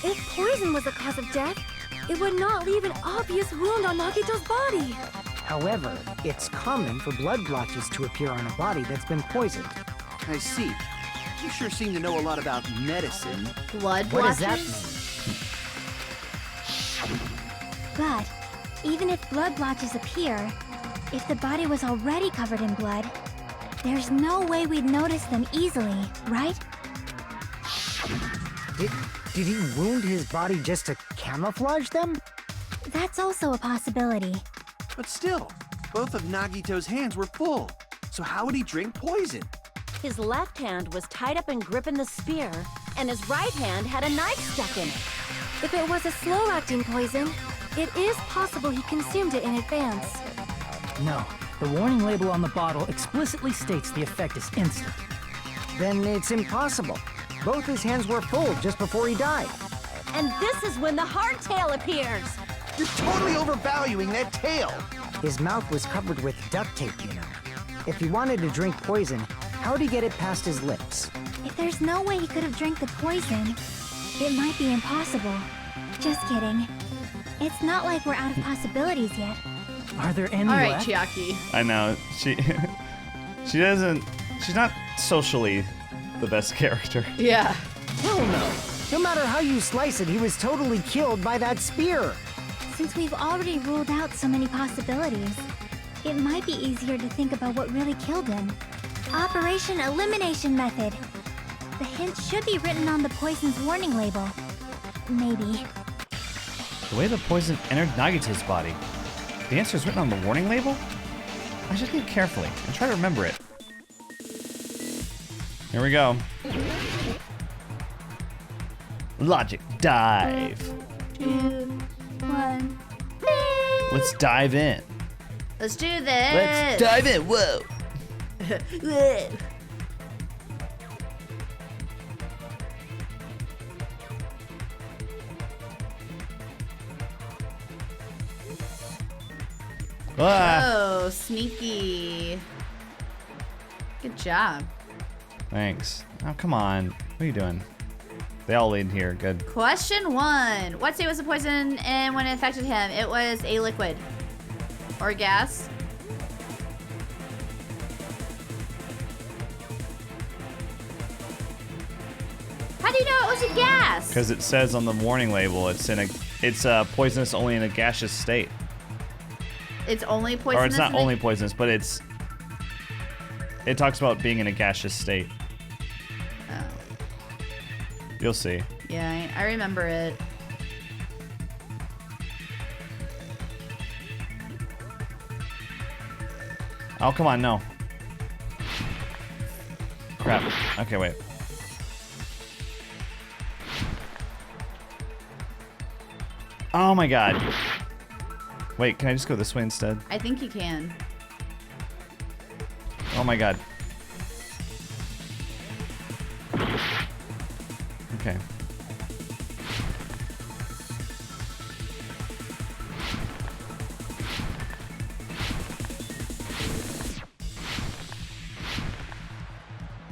If poison was the cause of death, it would not leave an obvious wound on Nagito's body. However, it's common for blood blotches to appear on a body that's been poisoned. I see. You sure seem to know a lot about medicine. blood What does that blotches? mean? But even if blood blotches appear, if the body was already covered in blood, there's no way we'd notice them easily, right? Did he wound his body just to camouflage them? That's also a possibility. But still, both of Nagito's hands were full. So how would he drink poison? His left hand was tied up and gripping the spear, and his right hand had a knife stuck in it. If it was a slow-acting poison, it is possible he consumed it in advance. No, the warning label on the bottle explicitly states the effect is instant. Then it's impossible. Both his hands were full just before he died. And this is when the hardtail appears. You're totally overvaluing that tail. His mouth was covered with duct tape, you know. If he wanted to drink poison, how'd he get it past his lips? If there's no way he could have drank the poison, it might be impossible. Just kidding. It's not like we're out of possibilities yet. Are there any Alright, left? Chiaki. I know. She's not socially the best character. Yeah. Hell no. No matter how you slice it, he was totally killed by that spear. Since we've already ruled out so many possibilities, it might be easier to think about what really killed him. Operation Elimination Method. The hint should be written on the poison's warning label. Maybe. The way the poison entered Nagito's body. The answer is written on the warning label? I should think carefully and try to remember it. Here we go. Logic dive. 2, 1. Let's dive in. Let's do this. Let's dive in. Whoa. Ah. Oh, sneaky. Good job. Thanks. Oh, come on. What are you doing? They all lead here. Good. Question 1. What state was the poison in when it affected him? It was a liquid. Or gas. How do you know it was a gas? Because it says on the warning label it's poisonous only in a gaseous state. It's only poisonous. Or it's not only poisonous, but it talks about being in a gaseous state. Oh. You'll see. Yeah, I remember it. Oh, come on, no. Crap. Okay, wait. Oh my god. Wait, can I just go this way instead? I think you can. Oh my god. Okay.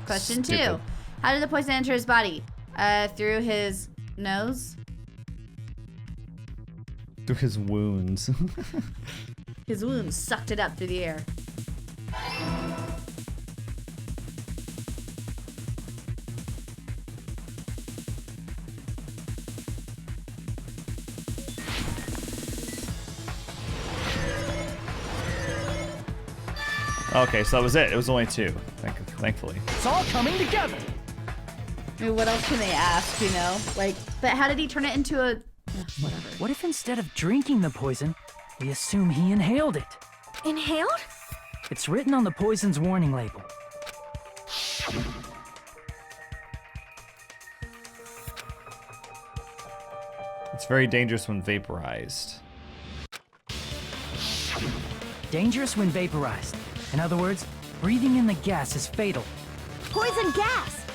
Question Stupid. 2. How did the poison enter his body? Through his nose? Through his wounds. His wounds sucked it up through the air. Okay, so that was it. It was only 2. Thankfully. It's all coming together. I mean, what else can they ask, you know? Like, but how did he turn it into a... whatever. What if instead of drinking the poison, we assume he inhaled it? Inhaled? It's written on the poison's warning label. It's very dangerous when vaporized. Dangerous when vaporized. In other words, breathing in the gas is fatal. Poison gas!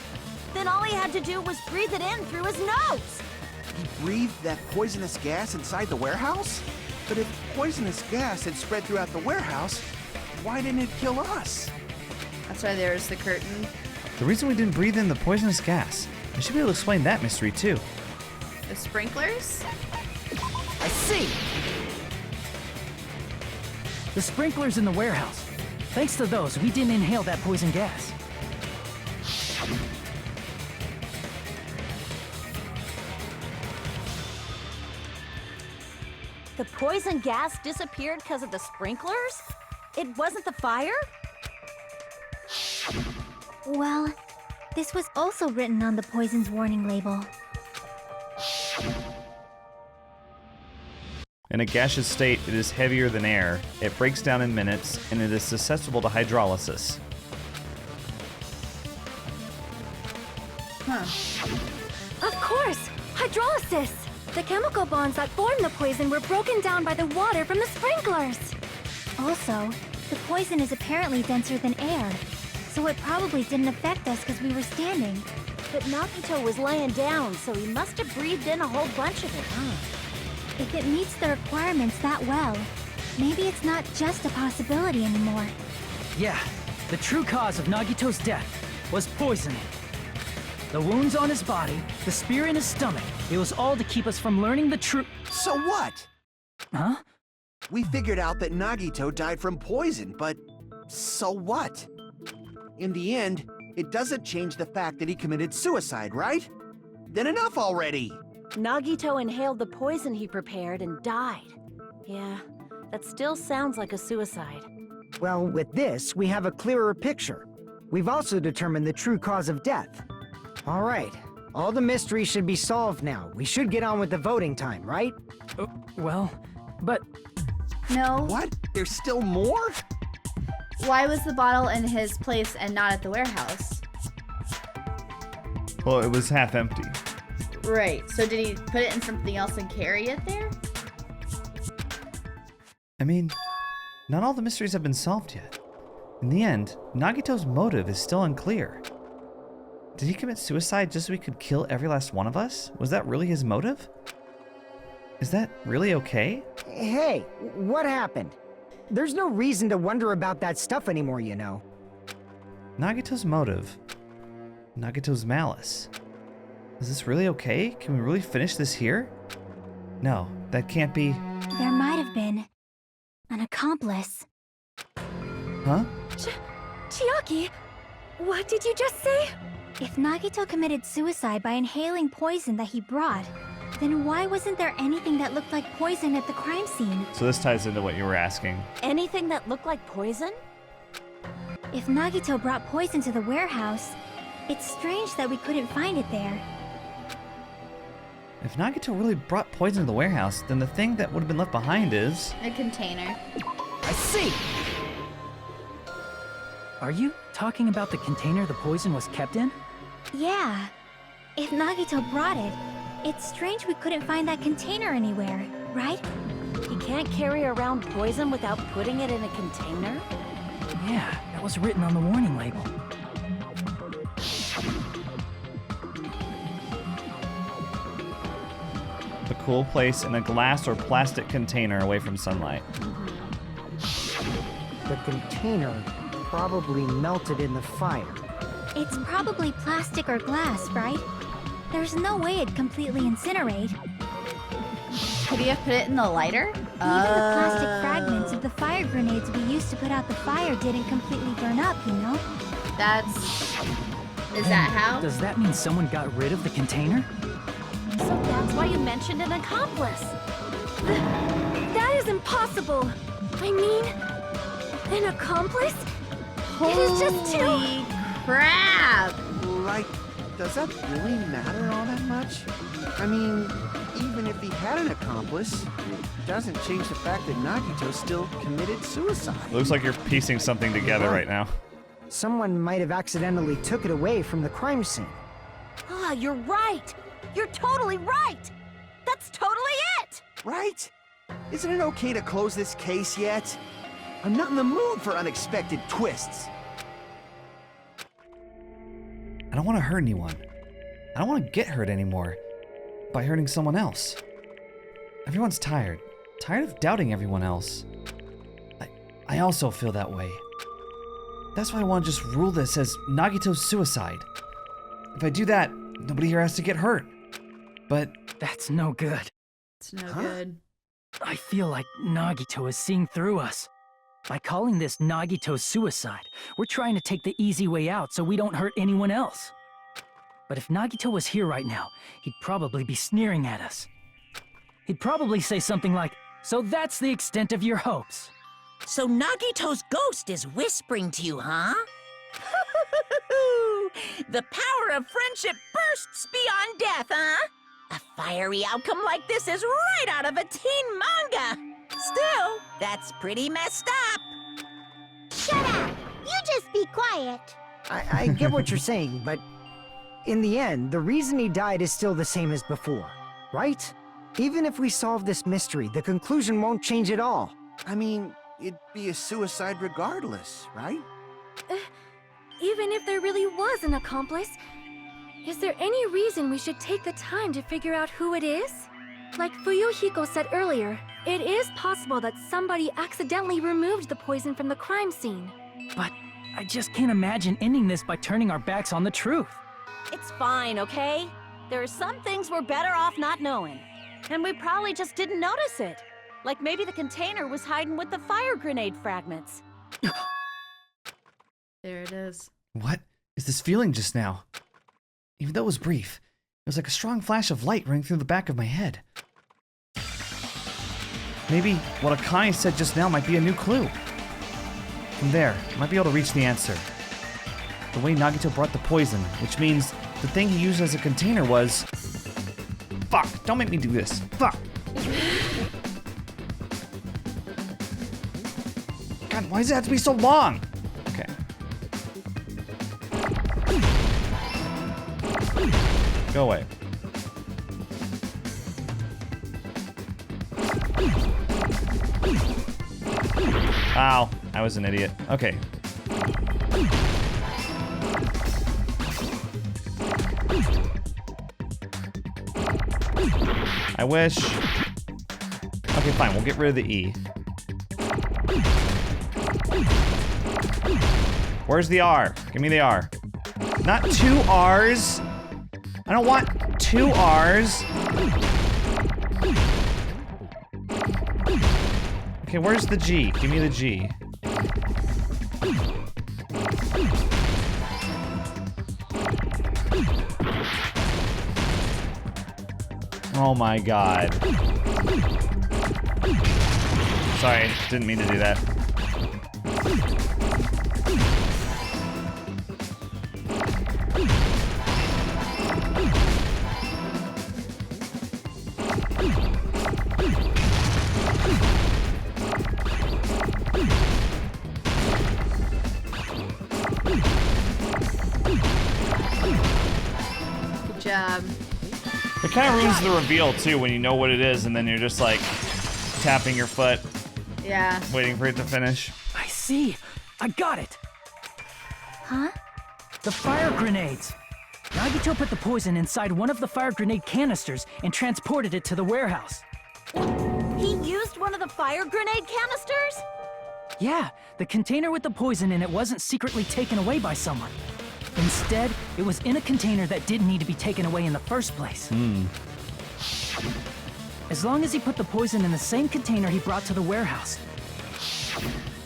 Then all he had to do was breathe it in through his nose! He breathed that poisonous gas inside the warehouse? But if poisonous gas had spread throughout the warehouse, why didn't it kill us? That's why there's the curtain. The reason we didn't breathe in the poisonous gas. I should be able to explain that mystery too. The sprinklers? I see! The sprinklers in the warehouse. Thanks to those, we didn't inhale that poison gas. The poison gas disappeared because of the sprinklers? It wasn't the fire? Well, this was also written on the poison's warning label. In a gaseous state, it is heavier than air. It breaks down in minutes, and it is susceptible to hydrolysis. Of course! Hydrolysis! The chemical bonds that form the poison were broken down by the water from the sprinklers. Also, the poison is apparently denser than air, so it probably didn't affect us because we were standing. But Nagito was laying down, so he must have breathed in a whole bunch of it, huh? If it meets the requirements that well, maybe it's not just a possibility anymore. Yeah, the true cause of Nagito's death was poisoning. The wounds on his body, the spear in his stomach, it was all to keep us from learning the truth. So what? Huh? We figured out that Nagito died from poison, but so what? In the end, it doesn't change the fact that he committed suicide, right? Then enough already! Nagito inhaled the poison he prepared and died. Yeah, that still sounds like a suicide. Well, with this, we have a clearer picture. We've also determined the true cause of death. All right, all the mysteries should be solved now. We should get on with the voting time, right? Well, but No. What? There's still more? Why was the bottle in his place and not at the warehouse? Well, it was half empty. Right. So did he put it in something else and carry it there? I mean, not all the mysteries have been solved yet. In the end, Nagito's motive is still unclear. Did he commit suicide just so he could kill every last one of us? Was that really his motive? Is that really okay? Hey, what happened? There's no reason to wonder about that stuff anymore, you know. Nagito's motive. Nagito's malice. Is this really okay? Can we really finish this here? No, that can't be... There might have been an accomplice. Huh? Chiaki, what did you just say? If Nagito committed suicide by inhaling poison that he brought, then why wasn't there anything that looked like poison at the crime scene? So this ties into what you were asking. Anything that looked like poison? If Nagito brought poison to the warehouse, it's strange that we couldn't find it there. If Nagito really brought poison to the warehouse, then the thing that would have been left behind is... A container. I see! Are you talking about the container the poison was kept in? Yeah. If Nagito brought it, it's strange we couldn't find that container anywhere, right? He can't carry around poison without putting it in a container? Yeah, that was written on the warning label. a cool place in a glass or plastic container away from sunlight. The container probably melted in the fire. It's probably plastic or glass, right? There's no way it'd completely incinerate. Could he have put it in the lighter? Even the plastic fragments of the fire grenades we used to put out the fire didn't completely burn up, you know? Is that how? Does that mean someone got rid of the container? So that's why you mentioned an accomplice. That is impossible. I mean, an accomplice? Holy It is just too... crap! Like, does that really matter all that much? I mean, even if he had an accomplice, it doesn't change the fact that Nagito still committed suicide. Looks like you're piecing something together right now. Someone might have accidentally took it away from the crime scene. Ah, you're right. You're totally right. That's totally it. Right? Isn't it okay to close this case yet? I'm not in the mood for unexpected twists. I don't want to hurt anyone. I don't want to get hurt anymore by hurting someone else. Everyone's tired. Tired of doubting everyone else. I also feel that way. That's why I want to just rule this as Nagito's suicide. If I do that, nobody here has to get hurt. But That's no good. It's no good. I feel like Nagito is seeing through us. By calling this Nagito's suicide, we're trying to take the easy way out so we don't hurt anyone else. But if Nagito was here right now, he'd probably be sneering at us. He'd probably say something like, "So that's the extent of your hopes." So Nagito's ghost is whispering to you, huh? The power of friendship bursts beyond death, huh? A fiery outcome like this is right out of a teen manga. Still, that's pretty messed up. Shut up! You just be quiet. I get what you're saying, but in the end, the reason he died is still the same as before, right? Even if we solve this mystery, the conclusion won't change at all. I mean, it'd be a suicide regardless, right? Even if there really was an accomplice, is there any reason we should take the time to figure out who it is? Like Fuyuhiko said earlier, it is possible that somebody accidentally removed the poison from the crime scene. But I just can't imagine ending this by turning our backs on the truth. It's fine, okay? There are some things we're better off not knowing. And we probably just didn't notice it. Like maybe the container was hiding with the fire grenade fragments. There it is. what is this feeling just now? Even though it was brief, it was like a strong flash of light running through the back of my head. Maybe what Akai said just now might be a new clue. From there, I might be able to reach the answer. The way Nagito brought the poison, which means the thing he used as a container was... Fuck, don't make me do this. Fuck. God, why does it have to be so long? Okay. Go away. Ow. I was an idiot. Okay. I wish. Okay, fine. We'll get rid of the E. Where's the R? Give me the R. Not 2 R's. I don't want 2 R's. Okay, where's the G? Give me the G. Oh my god. Sorry, didn't mean to do that. Good job. It kind of ruins the reveal too when you know what it is and then you're just like tapping your foot, Yeah. waiting for it to finish. I see. I got it. Huh? The fire grenades. Nagito put the poison inside one of the fire grenade canisters and transported it to the warehouse. He used one of the fire grenade canisters? Yeah, the container with the poison in it wasn't secretly taken away by someone. Instead, it was in a container that didn't need to be taken away in the first place. As long as he put the poison in the same container he brought to the warehouse,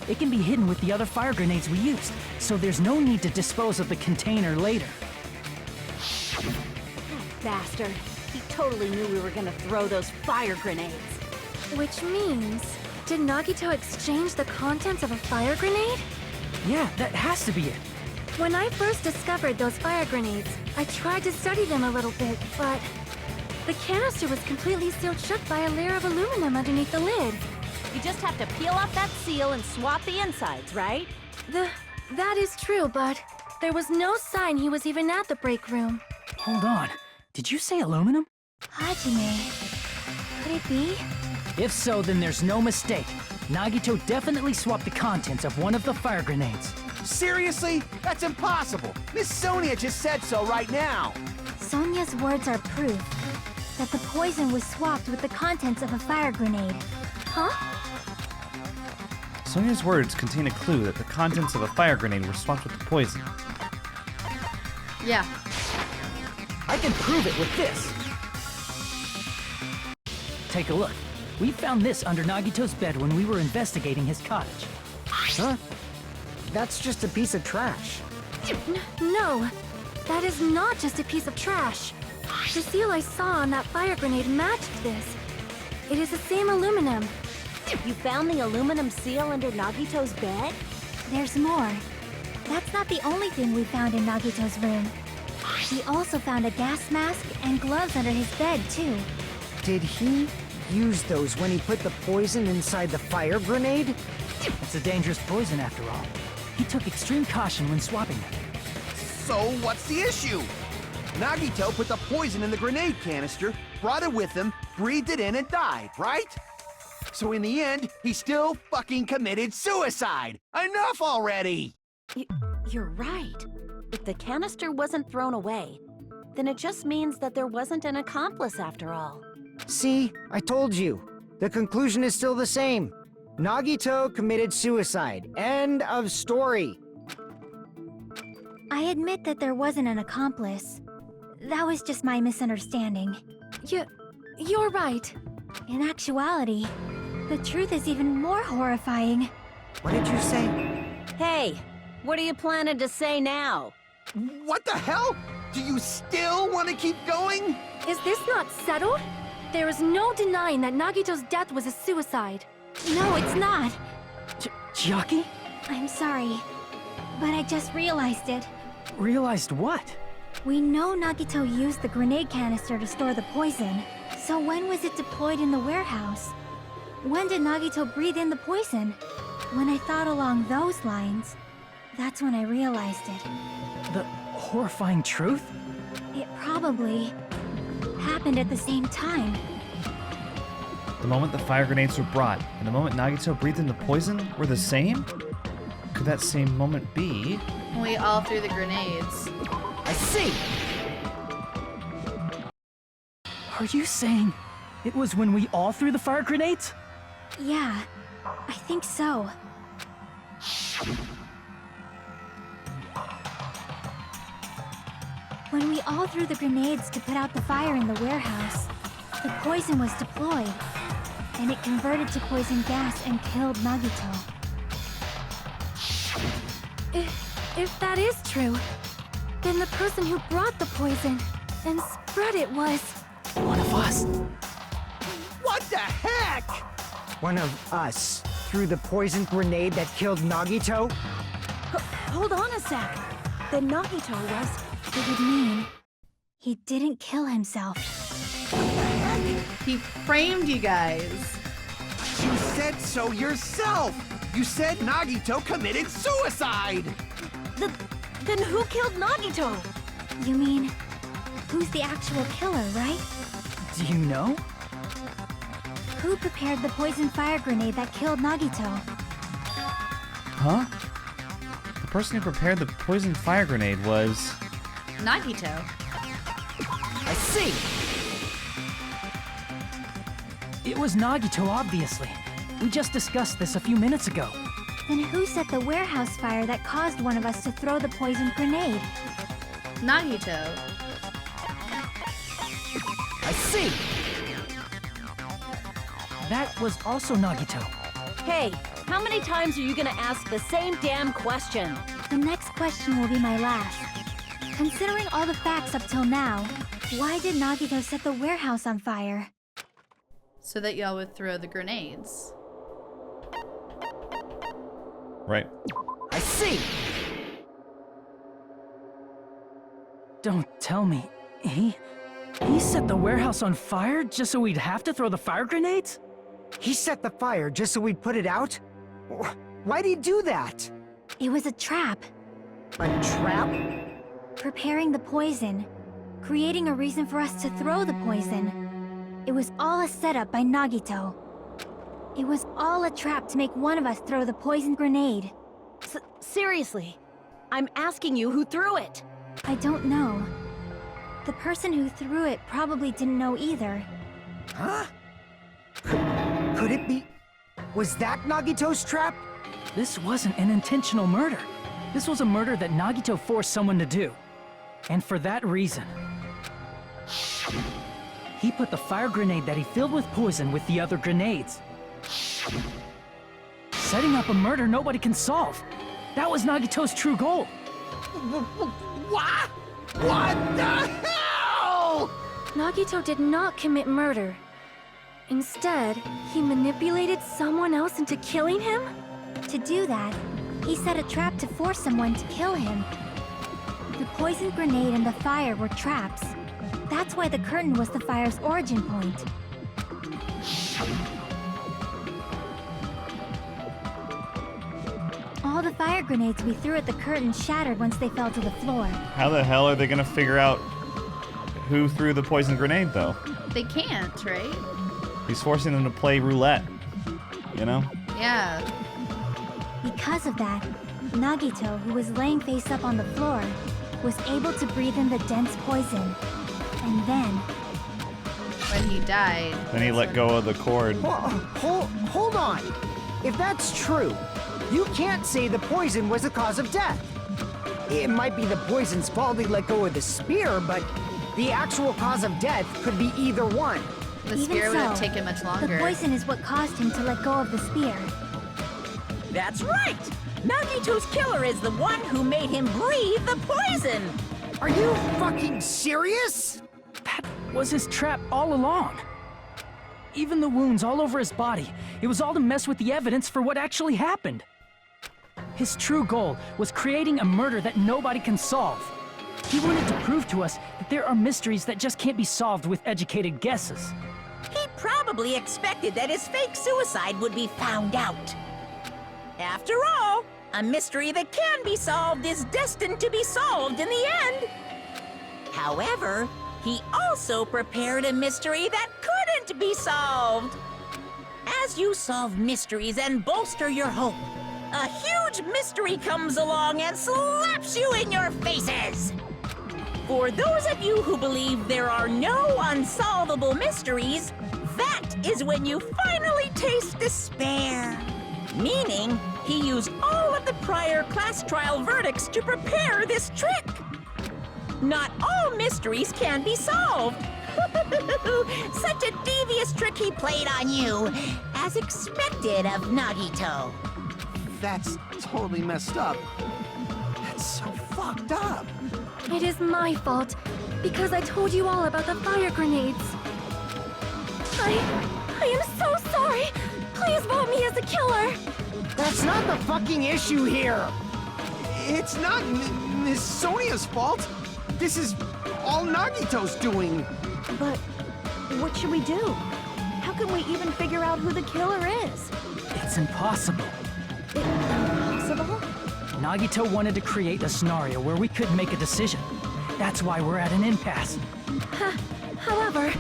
it can be hidden with the other fire grenades we used, so there's no need to dispose of the container later. That bastard. He totally knew we were gonna throw those fire grenades. Which means, did Nagito exchange the contents of a fire grenade? Yeah, that has to be it. When I first discovered those fire grenades, I tried to study them a little bit, but the canister was completely sealed shut by a layer of aluminum underneath the lid. You just have to peel off that seal and swap the insides, right? That is true, but there was no sign he was even at the break room. Hold on. Did you say aluminum? Hajime. Could it be? If so, then there's no mistake. Nagito definitely swapped the contents of one of the fire grenades. Seriously? That's impossible. Miss Sonia just said so right now. Sonia's words are proof that the poison was swapped with the contents of a fire grenade. Huh? Sonia's words contain a clue that the contents of a fire grenade were swapped with the poison. Yeah. I can prove it with this. Take a look. We found this under Nagito's bed when we were investigating his cottage. Huh? That's just a piece of trash. No, that is not just a piece of trash. The seal I saw on that fire grenade matched this. It is the same aluminum. You found the aluminum seal under Nagito's bed? There's more. That's not the only thing we found in Nagito's room. We also found a gas mask and gloves under his bed, too. Did he use those when he put the poison inside the fire grenade? It's a dangerous poison after all. He took extreme caution when swapping them. So what's the issue? Nagito put the poison in the grenade canister, brought it with him, breathed it in, and died, right? So in the end, he still fucking committed suicide! Enough already! You're right. If the canister wasn't thrown away, then it just means that there wasn't an accomplice after all. See, I told you. The conclusion is still the same. Nagito committed suicide. End of story. I admit that there wasn't an accomplice. That was just my misunderstanding. You're right. In actuality, the truth is even more horrifying. What did you say? Hey, what are you planning to say now? What the hell? Do you still want to keep going? Is this not settled? There is no denying that Nagito's death was a suicide. No, it's not. Chiaki? I'm sorry, but I just realized it. Realized what? We know Nagito used the grenade canister to store the poison. So when was it deployed in the warehouse? When did Nagito breathe in the poison? When I thought along those lines, that's when I realized it. The horrifying truth? It probably happened at the same time. The moment the fire grenades were brought and the moment Nagito breathed in the poison were the same? Could that same moment be? When we all threw the grenades. I see! Are you saying it was when we all threw the fire grenades? Yeah, I think so. When we all threw the grenades to put out the fire in the warehouse, the poison was deployed, and it converted to poison gas and killed Nagito. If that is true, then the person who brought the poison and spread it was... One of us. What the heck? One of us threw the poison grenade that killed Nagito? Hold on a sec. Then Nagito was... It would mean he didn't kill himself. He framed you guys. You said so yourself! You said Nagito committed suicide! Then who killed Nagito? You mean, who's the actual killer, right? Do you know? Who prepared the poison fire grenade that killed Nagito? Huh? The person who prepared the poison fire grenade was... Nagito. I see! It was Nagito, obviously. We just discussed this a few minutes ago. Then who set the warehouse fire that caused one of us to throw the poison grenade? Nagito. I see! That was also Nagito. Hey, how many times are you gonna ask the same damn question? The next question will be my last. Considering all the facts up till now, why did Nagito set the warehouse on fire? So that y'all would throw the grenades. Right. I see! Don't tell me. He set the warehouse on fire just so we'd have to throw the fire grenades? He set the fire just so we'd put it out? Why'd he do that? It was a trap. A trap? Preparing the poison. Creating a reason for us to throw the poison. It was all a setup by Nagito. It was all a trap to make one of us throw the poison grenade. Seriously, I'm asking you who threw it. I don't know. The person who threw it probably didn't know either. Huh? Could it be... Was that Nagito's trap? This wasn't an intentional murder. This was a murder that Nagito forced someone to do. And for that reason, he put the fire grenade that he filled with poison with the other grenades. Setting up a murder nobody can solve. That was Nagito's true goal. What? What the hell? Nagito did not commit murder. Instead, he manipulated someone else into killing him? To do that, he set a trap to force someone to kill him. The poison grenade and the fire were traps. That's why the curtain was the fire's origin point. All the fire grenades we threw at the curtain shattered once they fell to the floor. How the hell are they gonna figure out who threw the poison grenade, though? They can't, right? He's forcing them to play roulette, you know? Yeah. Because of that, Nagito, who was laying face up on the floor, was able to breathe in the dense poison. And then... When he died... Then he let go of the cord. Hold on! If that's true, you can't say the poison was the cause of death. It might be the poison's fault he let go of the spear, but the actual cause of death could be either one. The Even spear would have so, taken much longer. The poison is what caused him to let go of the spear. That's right! Nagito's killer is the one who made him breathe the poison! Are you fucking serious? That was his trap all along. Even the wounds all over his body, it was all to mess with the evidence for what actually happened. His true goal was creating a murder that nobody can solve. He wanted to prove to us that there are mysteries that just can't be solved with educated guesses. He probably expected that his fake suicide would be found out. After all, a mystery that can be solved is destined to be solved in the end. However, he also prepared a mystery that couldn't be solved. As you solve mysteries and bolster your hope, a huge mystery comes along and slaps you in your faces. For those of you who believe there are no unsolvable mysteries, that is when you finally taste despair. Meaning, he used all of the prior class trial verdicts to prepare this trick. Not all mysteries can be solved. Such a devious trick he played on you, as expected of Nagito. That's totally messed up. That's so fucked up. It is my fault, because I told you all about the fire grenades. I am so sorry. Please vote me as the killer. That's not the fucking issue here. It's not Miss Sonia's fault. This is all Nagito's doing. But what should we do? How can we even figure out who the killer is? It's impossible. Impossible? Nagito wanted to create a scenario where we couldn't make a decision. That's why we're at an impasse. However,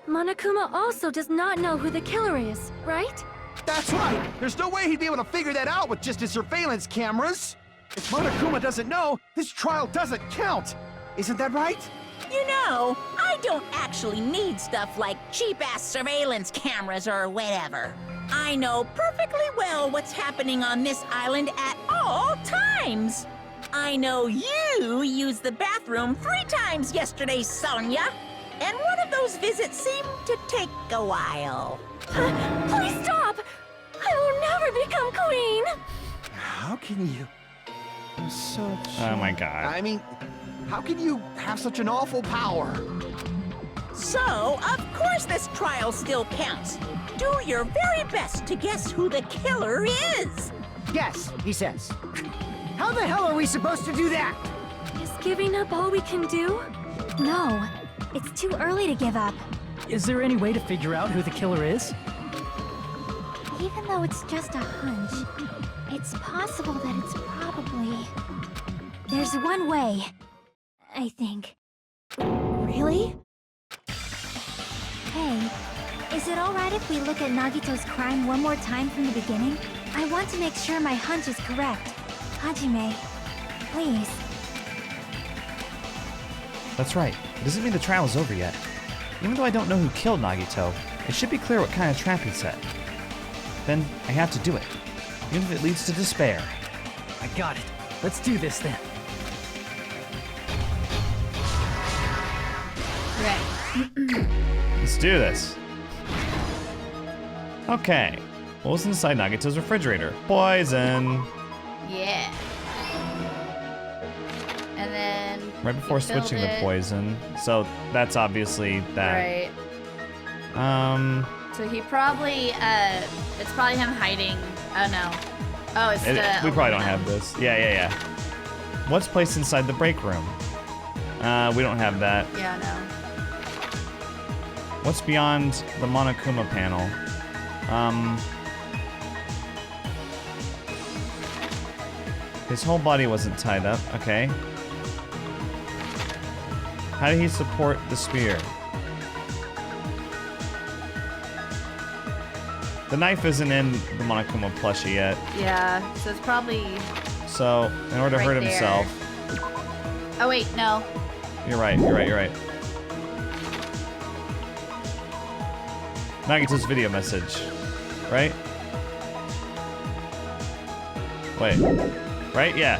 Monokuma also does not know who the killer is, right? That's right. There's no way he'd be able to figure that out with just his surveillance cameras. If Monokuma doesn't know, this trial doesn't count. Isn't that right? You know, I don't actually need stuff like cheap-ass surveillance cameras or whatever. I know perfectly well what's happening on this island at all times. I know you used the bathroom 3 times yesterday, Sonia. And one of those visits seemed to take a while. Please stop! I will never become queen! How can you? I'm so. Oh my god. I mean, how can you have such an awful power? So, of course this trial still counts. Do your very best to guess who the killer is. Yes, he says. How the hell are we supposed to do that? Is giving up all we can do? No, it's too early to give up. Is there any way to figure out who the killer is? Even though it's just a hunch, it's possible that it's probably... There's one way, I think. Really? Hey, is it alright if we look at Nagito's crime one more time from the beginning? I want to make sure my hunch is correct. Hajime, please. That's right. It doesn't mean the trial is over yet. Even though I don't know who killed Nagito, it should be clear what kind of trap he set. Then I have to do it, even if it leads to despair. I got it. Let's do this then. Right. Let's do this. Okay. What was inside Nagito's refrigerator? Poison. Yeah. And then... Right before he filled switching the it. poison. So that's obviously that. Right. So he probably, it's probably him hiding. Oh no. Oh, it's We probably don't have this. Yeah. What's placed inside the break room? We don't have that. Yeah, no. What's beyond the Monokuma panel? His whole body wasn't tied up. Okay. How did he support the spear? The knife isn't in the Monokuma plushie yet. Yeah, so it's probably... So, in order to Right hurt there. himself... Oh wait, no. You're right. Nagito's video message. Right? Wait. Right? Yeah.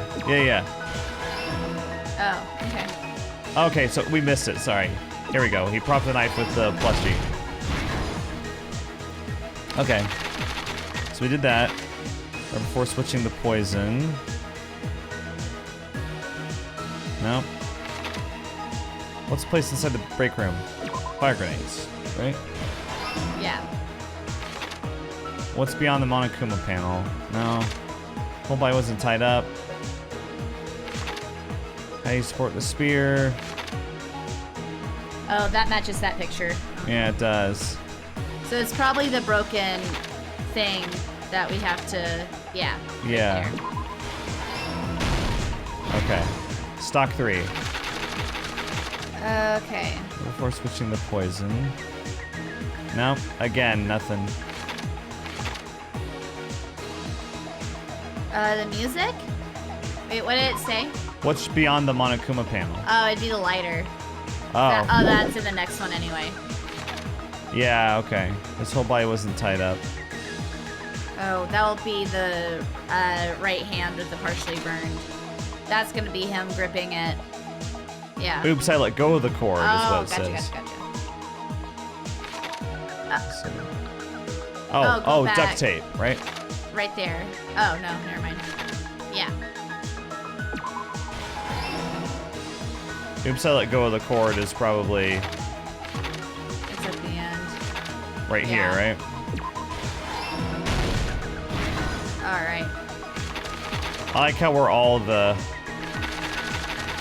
Oh, okay. Okay, so we missed it. Sorry. Here we go. He propped the knife with the plushie. Okay. So we did that. Right before switching the poison. No. What's placed inside the break room? Fire grenades, right? Yeah. What's beyond the Monokuma panel? No. Whole body wasn't tied up. How do you support the spear? Oh, that matches that picture. Yeah, it does. So it's probably the broken thing that we have to, yeah. Yeah. Okay. Stock 3. Okay. Before switching the poison. Nope. Again, nothing. The music? Wait, what did it say? What's beyond the Monokuma panel? Oh, it'd be the lighter. Oh. That's in the next one anyway. Yeah, okay. His whole body wasn't tied up. Oh, that will be the right hand with the partially burned. That's gonna be him gripping it. Yeah. Oops, I let go of the cord, is what it gotcha, says. gotcha. Oh, go duct back. tape, right? Right there. Oh, no, never mind. Yeah. Oops, I let go of the cord is probably It's at the end. right here, right? Alright. I like how we're all the...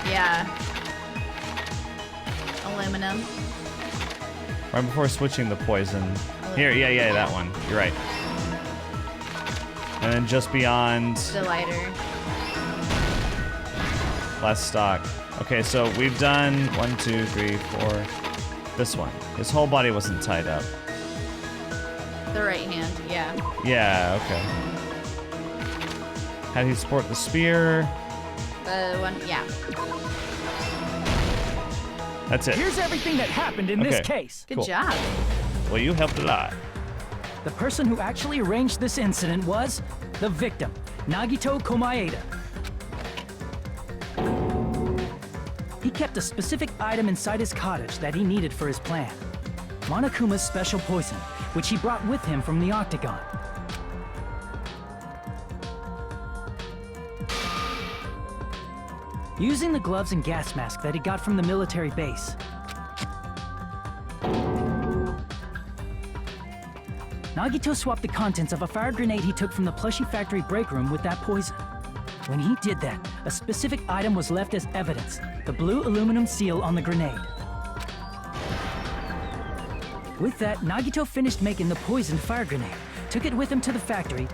Yeah. Aluminum. Right before switching the poison. Here, yeah, that one. You're right. And then just beyond... The lighter. Last stock. Okay, so we've done 1, 2, 3, 4. This one. His whole body wasn't tied up. The right hand, yeah. Yeah, okay. How do you support the spear? The one, yeah. That's it. Here's everything that happened in this case. Good job. Well, you helped a lot. The person who actually arranged this incident was the victim, Nagito Komaeda. He kept a specific item inside his cottage that he needed for his plan. Monokuma's special poison, which he brought with him from the Octagon. Using the gloves and gas mask that he got from the military base, Nagito swapped the contents of a fire grenade he took from the plushie factory break room with that poison. When he did that, a specific item was left as evidence, the blue aluminum seal on the grenade. With that, Nagito finished making the poisoned fire grenade, took it with him to the factory,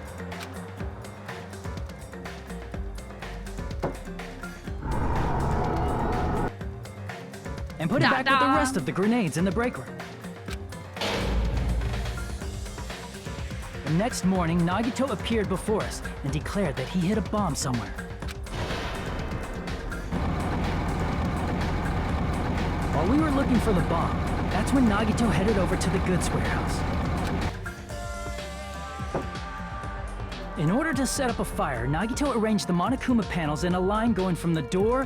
and put it back with the rest of the grenades in the break room. The next morning, Nagito appeared before us and declared that he hid a bomb somewhere. While we were looking for the bomb, that's when Nagito headed over to the goods warehouse. In order to set up a fire, Nagito arranged the Monokuma panels in a line going from the door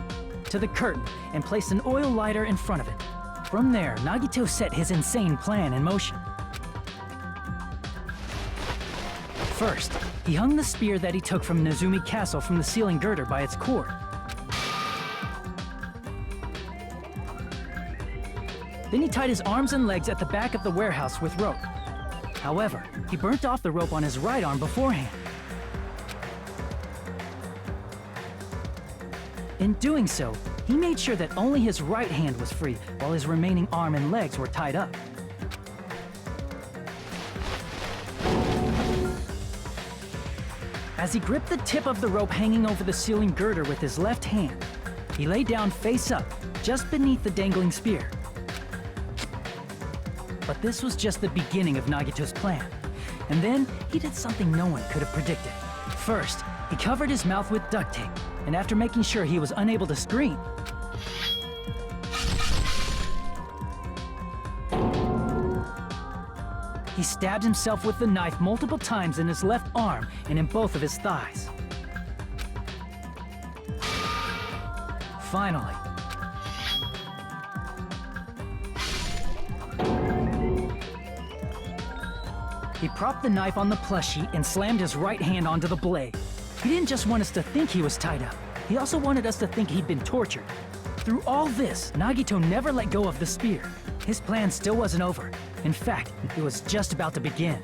to the curtain and placed an oil lighter in front of it. From there, Nagito set his insane plan in motion. First, he hung the spear that he took from Nezumi Castle from the ceiling girder by its cord. Then he tied his arms and legs at the back of the warehouse with rope. However, he burnt off the rope on his right arm beforehand. In doing so, he made sure that only his right hand was free, while his remaining arm and legs were tied up. As he gripped the tip of the rope hanging over the ceiling girder with his left hand, he lay down face up, just beneath the dangling spear. But this was just the beginning of Nagito's plan. And then, he did something no one could have predicted. First, he covered his mouth with duct tape, and after making sure he was unable to scream, he stabbed himself with the knife multiple times in his left arm and in both of his thighs. Finally, he propped the knife on the plushie and slammed his right hand onto the blade. He didn't just want us to think he was tied up. He also wanted us to think he'd been tortured. Through all this, Nagito never let go of the spear. His plan still wasn't over. In fact, it was just about to begin.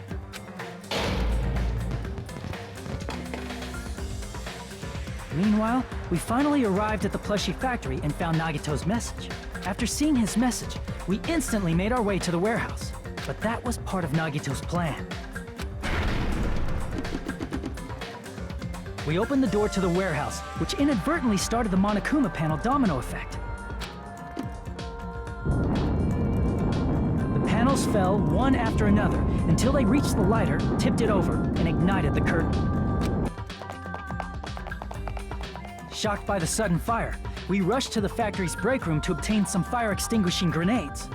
Meanwhile, we finally arrived at the plushie factory and found Nagito's message. After seeing his message, we instantly made our way to the warehouse. But that was part of Nagito's plan. We opened the door to the warehouse, which inadvertently started the Monokuma panel domino effect. panels fell one after another until they reached the lighter, tipped it over, and ignited the curtain. Shocked by the sudden fire, we rushed to the factory's break room to obtain some fire-extinguishing grenades.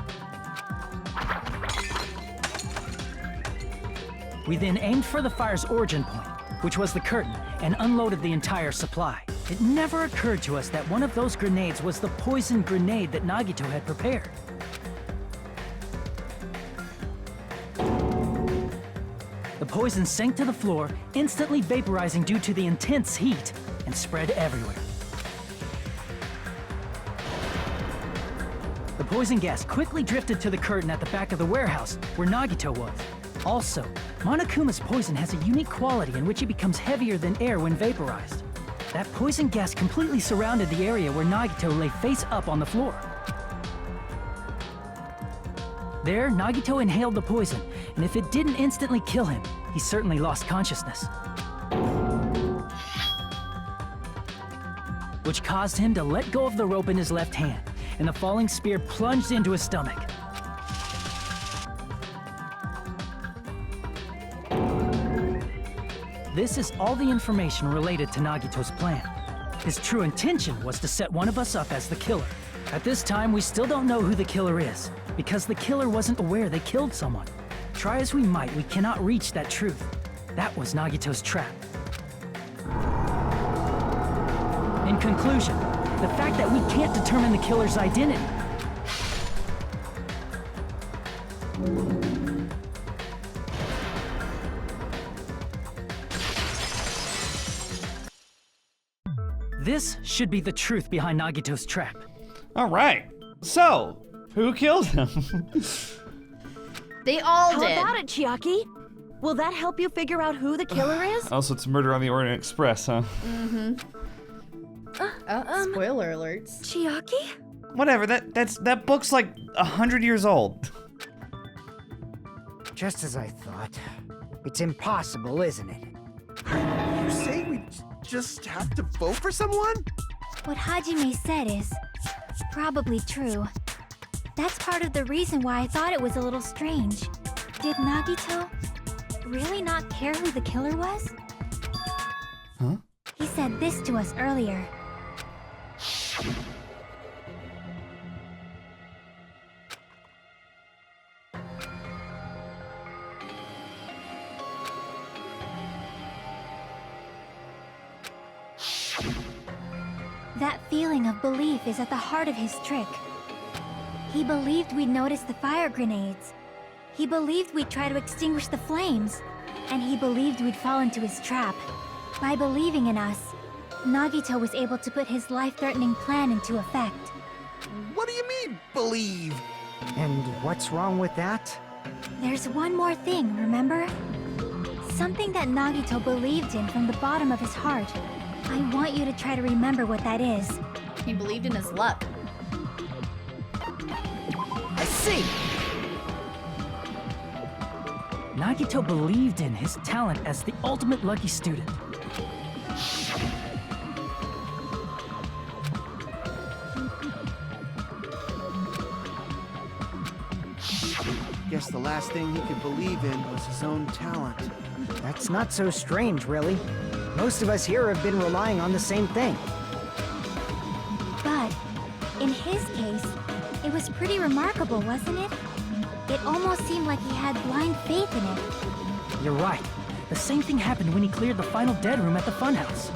We then aimed for the fire's origin point, which was the curtain, and unloaded the entire supply. It never occurred to us that one of those grenades was the poison grenade that Nagito had prepared. The poison sank to the floor, instantly vaporizing due to the intense heat, and spread everywhere. The poison gas quickly drifted to the curtain at the back of the warehouse, where Nagito was. Also, Monokuma's poison has a unique quality in which it becomes heavier than air when vaporized. That poison gas completely surrounded the area where Nagito lay face up on the floor. There, Nagito inhaled the poison, and if it didn't instantly kill him, he certainly lost consciousness. Which caused him to let go of the rope in his left hand, and the falling spear plunged into his stomach. This is all the information related to Nagito's plan. His true intention was to set one of us up as the killer. At this time, we still don't know who the killer is, because the killer wasn't aware they killed someone. Try as we might, we cannot reach that truth. That was Nagito's trap. In conclusion, the fact that we can't determine the killer's identity. This should be the truth behind Nagito's trap. All right. So, who killed him? They all How did. about it, Chiaki? Will that help you figure out who the killer is? Also, it's Murder on the Orient Express, huh? Spoiler alerts. Chiaki? Whatever. That book's like 100 years old. Just as I thought. It's impossible, isn't it? You say we just have to vote for someone? What Hajime said is probably true. That's part of the reason why I thought it was a little strange. Did Nagito really not care who the killer was? Huh? He said this to us earlier. That feeling of belief is at the heart of his trick. He believed we'd notice the fire grenades. He believed we'd try to extinguish the flames. And he believed we'd fall into his trap. By believing in us, Nagito was able to put his life-threatening plan into effect. What do you mean, believe? And what's wrong with that? There's one more thing, remember? Something that Nagito believed in from the bottom of his heart. I want you to try to remember what that is. He believed in his luck. I see! Nagito believed in his talent as the ultimate lucky student. Guess the last thing he could believe in was his own talent. That's not so strange, really. Most of us here have been relying on the same thing. But, in his case, it was pretty remarkable, wasn't it? It almost seemed like he had blind faith in it. You're right. The same thing happened when he cleared the final dead room at the funhouse.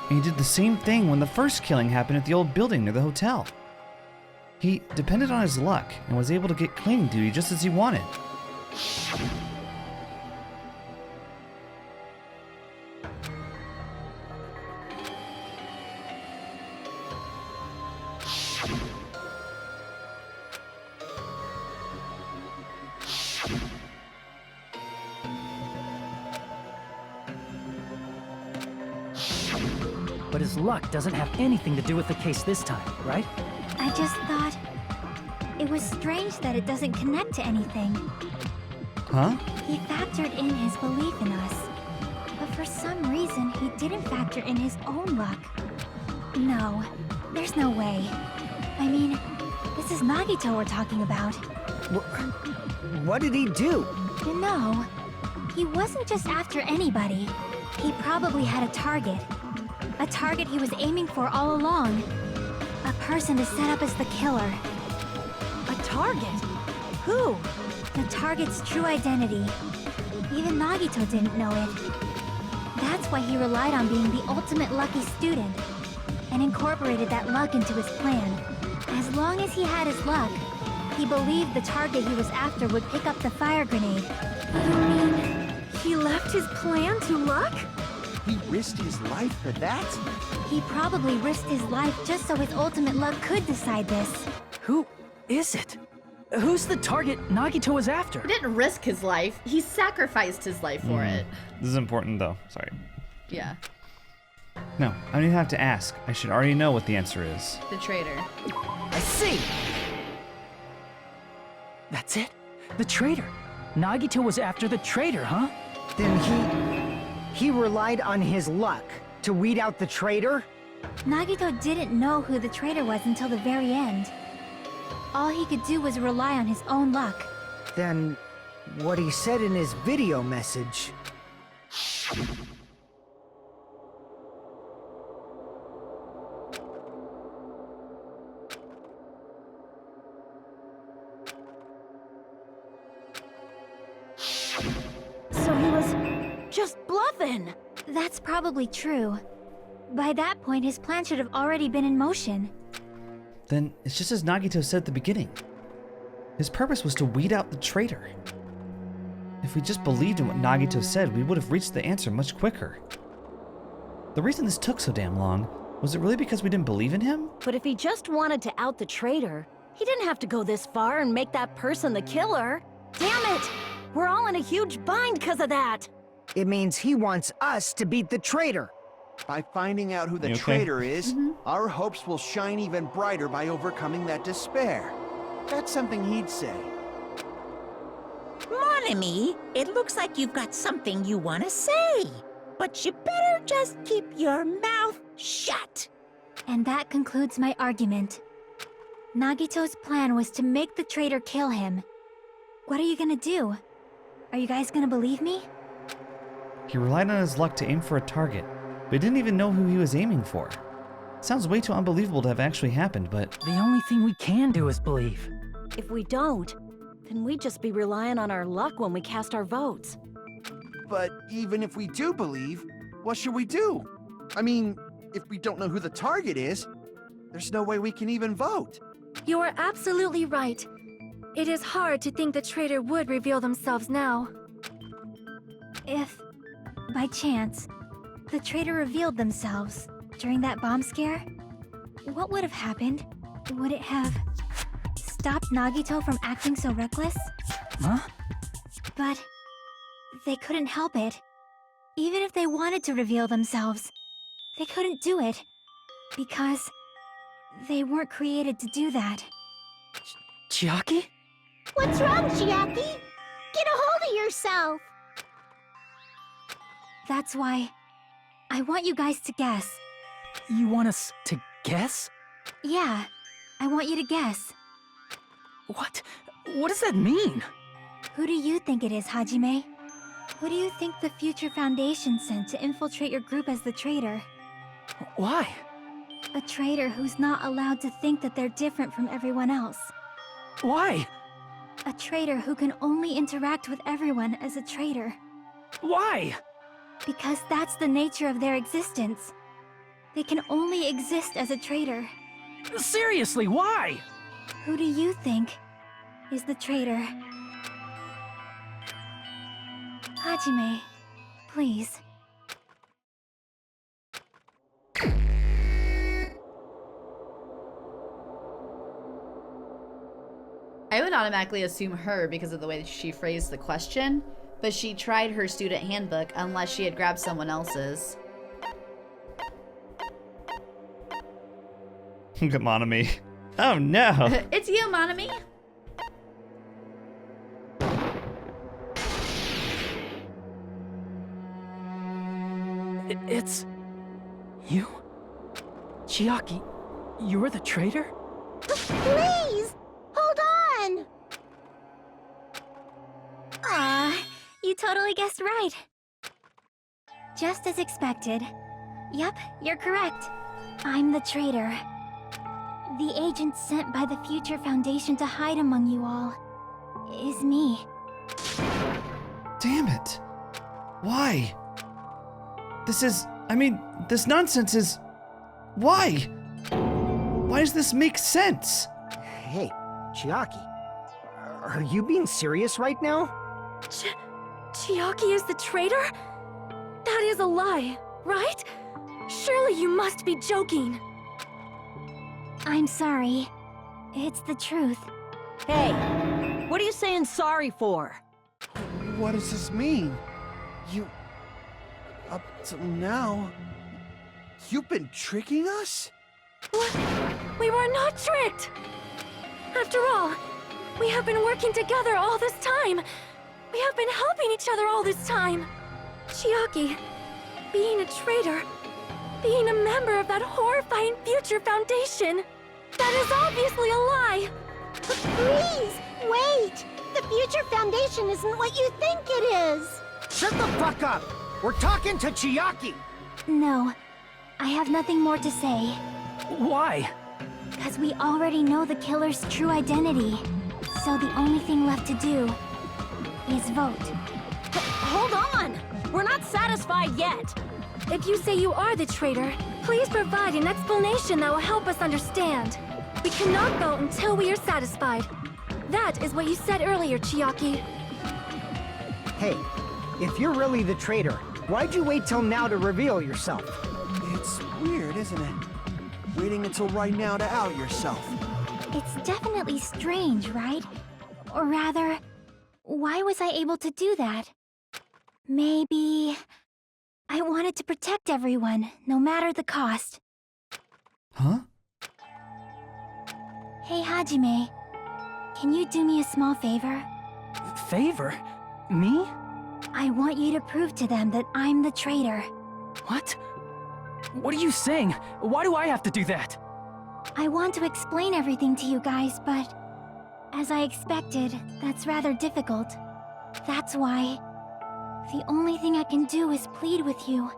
And he did the same thing when the first killing happened at the old building near the hotel. He depended on his luck and was able to get cleaning duty just as he wanted. But his luck doesn't have anything to do with the case this time, right? I just thought it was strange that it doesn't connect to anything. Huh? He factored in his belief in us. But for some reason, he didn't factor in his own luck. No, there's no way. I mean, this is Nagito we're talking about. What did he do? No, he wasn't just after anybody. He probably had a target. A target he was aiming for all along. A person to set up as the killer. A target? Who? The target's true identity. Even Nagito didn't know it. That's why he relied on being the ultimate lucky student, and incorporated that luck into his plan. As long as he had his luck, he believed the target he was after would pick up the fire grenade. You mean he left his plan to luck? He risked his life for that? He probably risked his life just so his ultimate luck could decide this. Who is it? Who's the target Nagito was after? He didn't risk his life. He sacrificed his life for it. This is important though. Sorry. Yeah. No, I don't even have to ask. I should already know what the answer is. The traitor. I see! That's it? The traitor. Nagito was after the traitor, huh? Then he relied on his luck to weed out the traitor? Nagito didn't know who the traitor was until the very end. All he could do was rely on his own luck. Then what he said in his video message. So he was just bluffing. That's probably true. By that point, his plan should have already been in motion. Then it's just as Nagito said at the beginning. His purpose was to weed out the traitor. If we just believed in what Nagito said, we would have reached the answer much quicker. The reason this took so damn long, was it really because we didn't believe in him? But if he just wanted to out the traitor, he didn't have to go this far and make that person the killer. Damn it! We're all in a huge bind because of that! It means he wants us to beat the traitor. By finding out who the You okay? traitor is, our hopes will shine even brighter by overcoming that despair. That's something he'd say. Mon ami, it looks like you've got something you want to say. But you better just keep your mouth shut. And that concludes my argument. Nagito's plan was to make the traitor kill him. What are you gonna do? Are you guys gonna believe me? He relied on his luck to aim for a target, but he didn't even know who he was aiming for. Sounds way too unbelievable to have actually happened, but The only thing we can do is believe. If we don't, then we'd just be relying on our luck when we cast our votes. But even if we do believe, what should we do? I mean, if we don't know who the target is, there's no way we can even vote. You are absolutely right. It is hard to think the traitor would reveal themselves now. If, by chance, the traitor revealed themselves during that bomb scare, what would have happened? Would it have stopped Nagito from acting so reckless? Huh? But they couldn't help it. Even if they wanted to reveal themselves, they couldn't do it. Because they weren't created to do that. Chiaki? What's wrong, Chiaki? Get a hold of yourself! That's why I want you guys to guess. You want us to guess? Yeah, I want you to guess. What? What does that mean? Who do you think it is, Hajime? Who do you think the future Foundation sent to infiltrate your group as the traitor? Why? A traitor who's not allowed to think that they're different from everyone else. Why? A traitor who can only interact with everyone as a traitor. Why? Because that's the nature of their existence. They can only exist as a traitor. Seriously, why? Who do you think is the traitor? Hajime, please. I would automatically assume her because of the way that she phrased the question, but she tried her student handbook unless she had grabbed someone else's. Come on to me. Oh no. It's you, Monami. It's... you? Chiaki, you're the traitor? Please! Hold on! Aw, you totally guessed right. Just as expected. Yep, you're correct. I'm the traitor. The agent sent by the Future Foundation to hide among you all is me. Damn it. Why? This nonsense is... Why? Why does this make sense? Hey, Chiaki, are you being serious right now? Chiaki is the traitor? That is a lie, right? Surely you must be joking. I'm sorry. It's the truth. Hey, what are you saying sorry for? What does this mean? You... Up till now... You've been tricking us? What? We were not tricked! After all, we have been working together all this time. We have been helping each other all this time. Chiaki, being a traitor, being a member of that horrifying Future Foundation, that is obviously a lie! Please, wait! The Future Foundation isn't what you think it is! Shut the fuck up! We're talking to Chiaki! No, I have nothing more to say. Why? Because we already know the killer's true identity. So the only thing left to do is vote. Hold on! We're not satisfied yet! If you say you are the traitor, please provide an explanation that will help us understand. We cannot vote until we are satisfied. That is what you said earlier, Chiaki. Hey, if you're really the traitor, why'd you wait till now to reveal yourself? It's weird, isn't it? Waiting until right now to out yourself. It's definitely strange, right? Or rather, why was I able to do that? Maybe... I wanted to protect everyone, no matter the cost. Huh? Hey, Hajime. Can you do me a small favor? Favor? Me? I want you to prove to them that I'm the traitor. What? What are you saying? Why do I have to do that? I want to explain everything to you guys, but... as I expected, that's rather difficult. That's why... the only thing I can do is plead with you.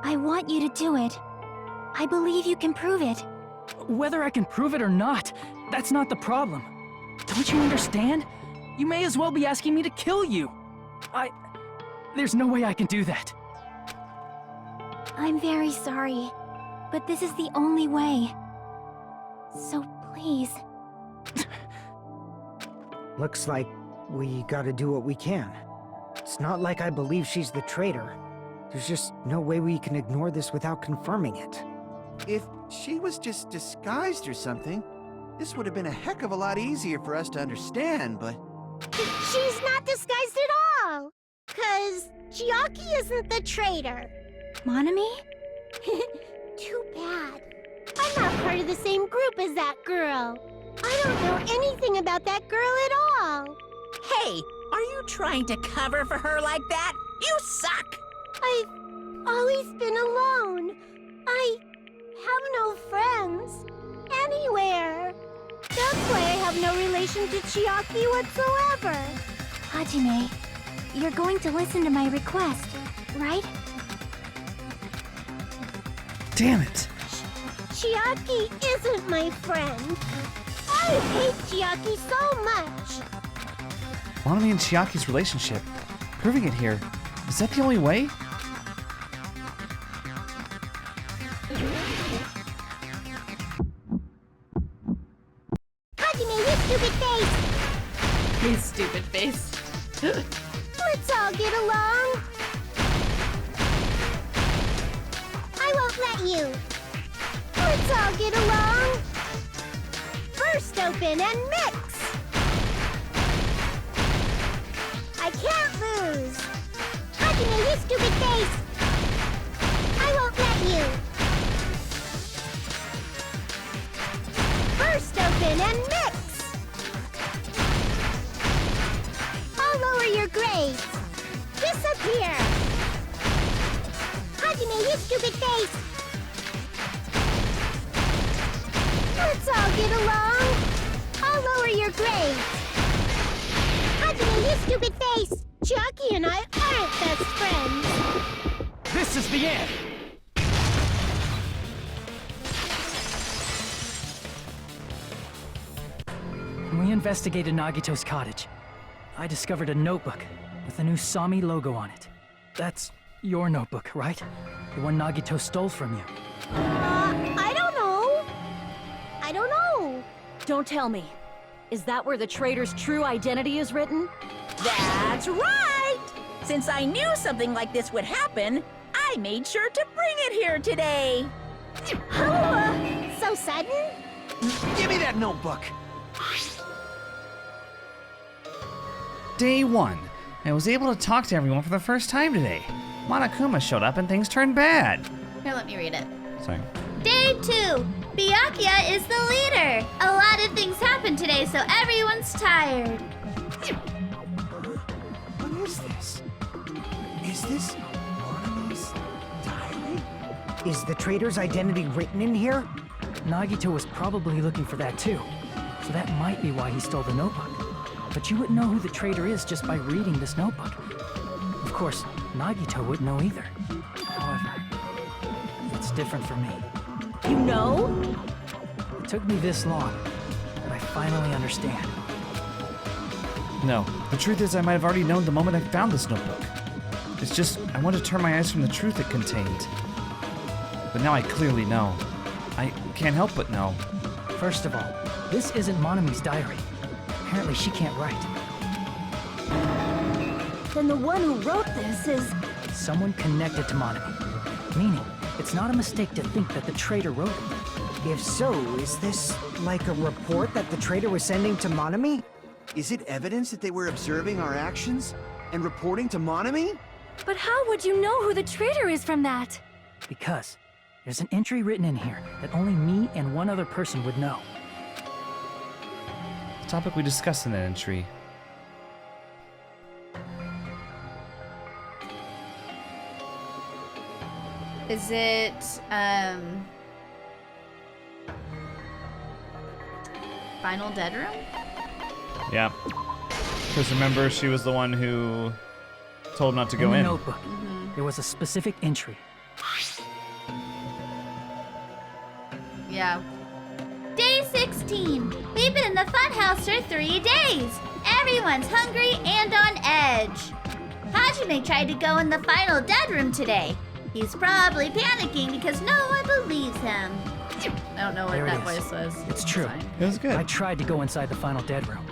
I want you to do it. I believe you can prove it. Whether I can prove it or not, that's not the problem. Don't you understand? You may as well be asking me to kill you. There's no way I can do that. I'm very sorry, but this is the only way. So please. Looks like we gotta do what we can. It's not like I believe she's the traitor. There's just no way we can ignore this without confirming it. If she was just disguised or something, this would have been a heck of a lot easier for us to understand, but... She's not disguised at all! 'Cause Chiaki isn't the traitor. Monami? Too bad. I'm not part of the same group as that girl. I don't know anything about that girl at all. Hey, are you trying to cover for her like that? You suck! I've always been alone. I have no friends. Anywhere. That's why I have no relation to Chiaki whatsoever. Hajime, you're going to listen to my request, right? Damn it. Chiaki isn't my friend. I hate Chiaki so much. Monami and Chiaki's relationship. Proving it here. Is that the only way? Hajime, you stupid face! His stupid face. Let's all get along. I won't let you. Let's all get along. First open and mix. I can't lose. Hajime, you stupid face. I won't let you. stupid face! Let's all get along. I'll lower your grade. Happening, you stupid face! Chucky and I aren't best friends. This is the end! When we investigated Nagito's cottage, I discovered a notebook with the new Sami logo on it. That's your notebook, right? The one Nagito stole from you. I don't know. I don't know. Don't tell me. Is that where the traitor's true identity is written? That's right! Since I knew something like this would happen, I made sure to bring it here today. So sudden? Give me that notebook! Day 1. I was able to talk to everyone for the first time today. Monokuma showed up and things turned bad. Here, let me read it. Sorry. Day 2. Byakuya is the leader. A lot of things happened today, so everyone's tired. What is this? Is this Monomi's diary? Is the traitor's identity written in here? Nagito was probably looking for that too, so that might be why he stole the notebook. But you wouldn't know who the traitor is just by reading this notebook. Of course, Nagito wouldn't know either. However, it's different for me. You know? It took me this long, but I finally understand. No, the truth is I might have already known the moment I found this notebook. It's just, I want to turn my eyes from the truth it contained. But now I clearly know. I can't help but know. First of all, this isn't Monomi's diary. Apparently she can't write. Then the one who wrote this is... Someone connected to Monomi. Meaning, it's not a mistake to think that the traitor wrote it. If so, is this like a report that the traitor was sending to Monomi? Is it evidence that they were observing our actions and reporting to Monomi? But how would you know who the traitor is from that? Because there's an entry written in here that only me and one other person would know. The topic we discussed in that entry. Is it, Final Dead Room? Yeah. Because remember, she was the one who told not to go in. in. The notebook, there was a specific entry. Yeah. Day 16. We've been in the funhouse for 3 days. Everyone's hungry and on edge. Hajime tried to go in the Final Dead Room today. He's probably panicking because no one believes him. I don't know what There it that is. voice was. It's true. It was good. I tried to go inside the Final Dead Room,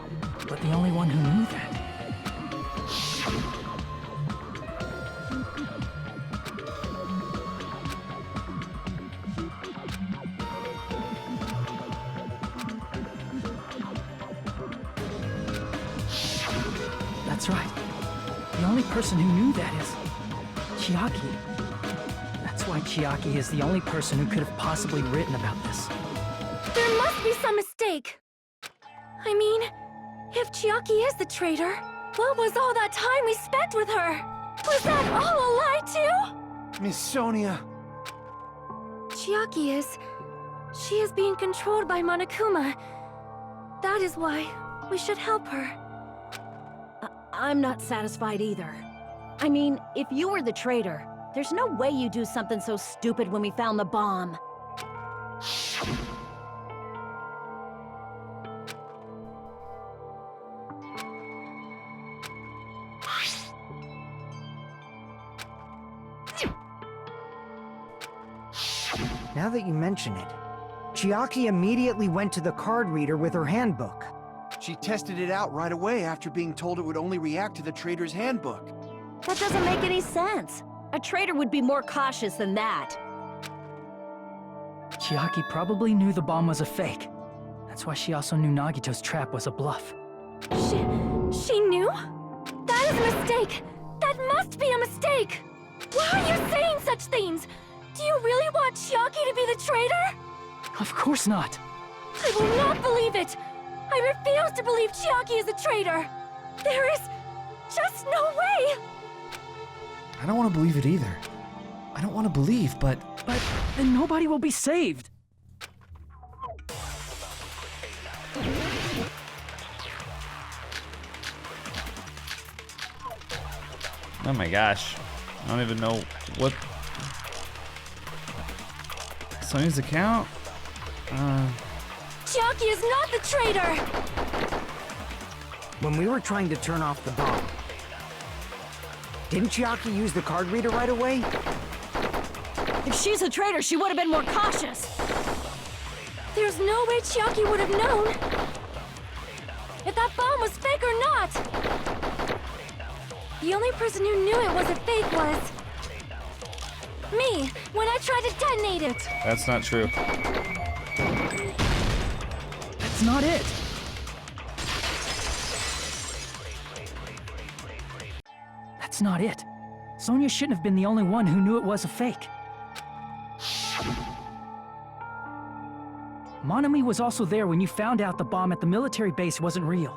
but the only one who knew that. That's right. The only person who knew that is Chiaki. That's why Chiaki is the only person who could have possibly written about this. There must be some mistake. I mean, if Chiaki is the traitor, what was all that time we spent with her? Was that all a lie too? Miss Sonia. Chiaki is... She is being controlled by Monokuma. That is why we should help her. I'm not satisfied either. I mean, if you were the traitor, there's no way you do something so stupid when we found the bomb. Now that you mention it, Chiaki immediately went to the card reader with her handbook. She tested it out right away after being told it would only react to the traitor's handbook. That doesn't make any sense. A traitor would be more cautious than that. Chiaki probably knew the bomb was a fake. That's why she also knew Nagito's trap was a bluff. She knew? That is a mistake! That must be a mistake! Why are you saying such things? Do you really want Chiaki to be the traitor? Of course not. I will not believe it! I refuse to believe Chiaki is a traitor! There is just no way! I don't want to believe it either. I don't want to believe, but... But then nobody will be saved. Oh my gosh. I don't even know what... Sonya's account? Chiaki is not the traitor! When we were trying to turn off the bomb, didn't Chiaki use the card reader right away? If she's a traitor, she would have been more cautious. There's no way Chiaki would have known if that bomb was fake or not. The only person who knew it was a fake was me, when I tried to detonate it. That's not true. That's not it. That's not it. Sonya shouldn't have been the only one who knew it was a fake. Monami was also there when you found out the bomb at the military base wasn't real.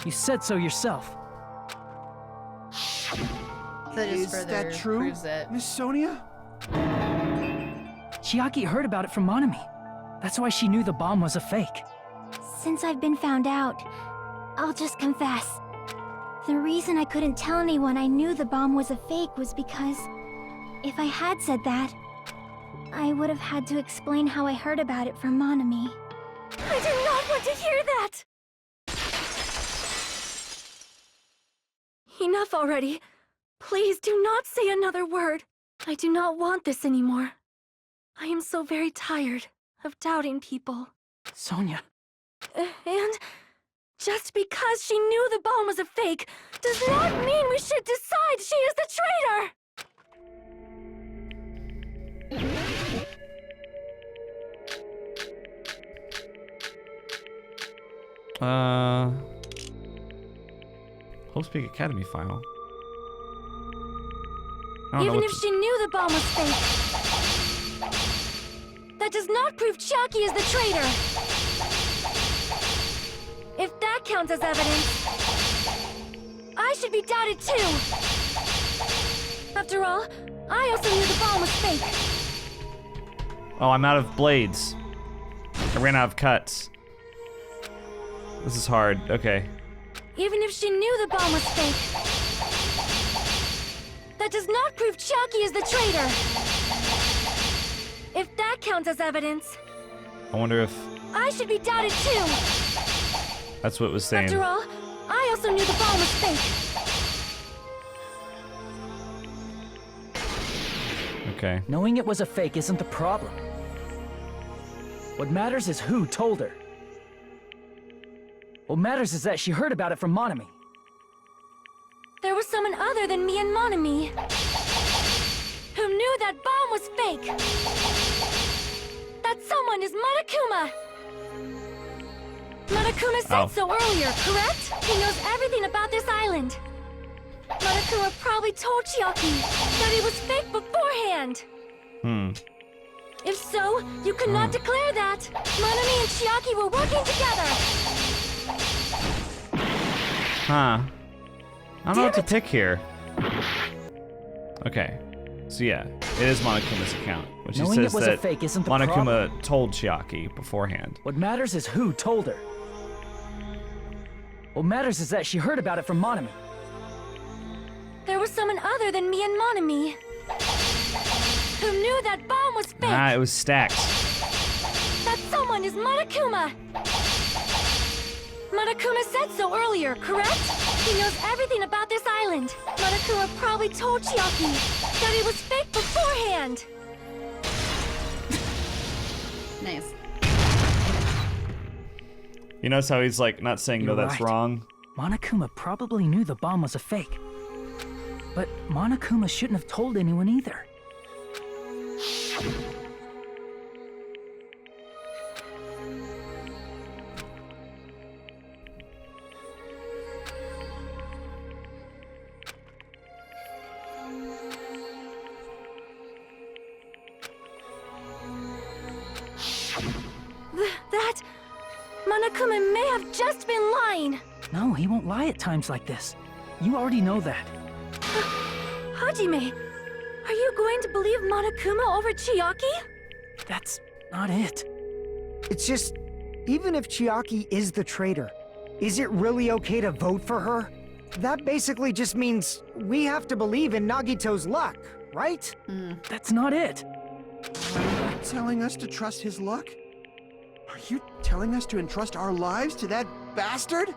You said so yourself. That just Is further that true, proves it. Miss Sonia? Chiaki heard about it from Monami. That's why she knew the bomb was a fake. Since I've been found out, I'll just confess. The reason I couldn't tell anyone I knew the bomb was a fake was because if I had said that, I would have had to explain how I heard about it from Monami. I do not want to hear that! Enough already. Please do not say another word. I do not want this anymore. I am so very tired of doubting people. Sonya. And just because she knew the bomb was a fake does not mean we should decide she is the traitor! Hope's Peak Academy file. I don't know Even what if to- she knew the bomb was fake, that does not prove Chiaki is the traitor. If that counts as evidence, I should be doubted too. After all, I also knew the bomb was fake. Oh, I'm out of blades. I ran out of cuts. This is hard. Okay. Even if she knew the bomb was fake, that does not prove Chiaki is the traitor. If that counts as evidence, I wonder if I should be doubted too. that's what it was saying. After all, I also knew the bomb was fake. Okay. Knowing it was a fake isn't the problem. What matters is who told her. What matters is that she heard about it from Monami. There was someone other than me and Monami who knew that bomb was fake. That someone is Monokuma. Monokuma said so earlier, correct? He knows everything about this island. Monokuma probably told Chiaki that it was fake beforehand. If so, you could not declare that. Monami and Chiaki were working together. Huh. I don't know what to pick here. Okay. So yeah, it is Monokuma's account, which he Knowing says it was that a fake isn't the Monokuma problem. told Chiaki beforehand. What matters is who told her. What matters is that she heard about it from Monami. There was someone other than me and Monami who knew that bomb was fake. Ah, it was stacked. That someone is Monokuma. Monokuma said so earlier, correct? He knows everything about this island. Monokuma probably told Chiaki that it was fake beforehand. Nice. You notice how he's like not saying no, You're that's right. wrong. Monokuma probably knew the bomb was a fake. But Monokuma shouldn't have told anyone either. That Monokuma may have just been lying. No, he won't lie at times like this. You already know that. Hajime, Are you going to believe Monokuma over Chiaki? That's not it. It's just, even if Chiaki is the traitor, is it really okay to vote for her? That basically just means we have to believe in Nagito's luck, right? That's not it. Are you telling us to trust his luck? Are you telling us to entrust our lives to that bastard?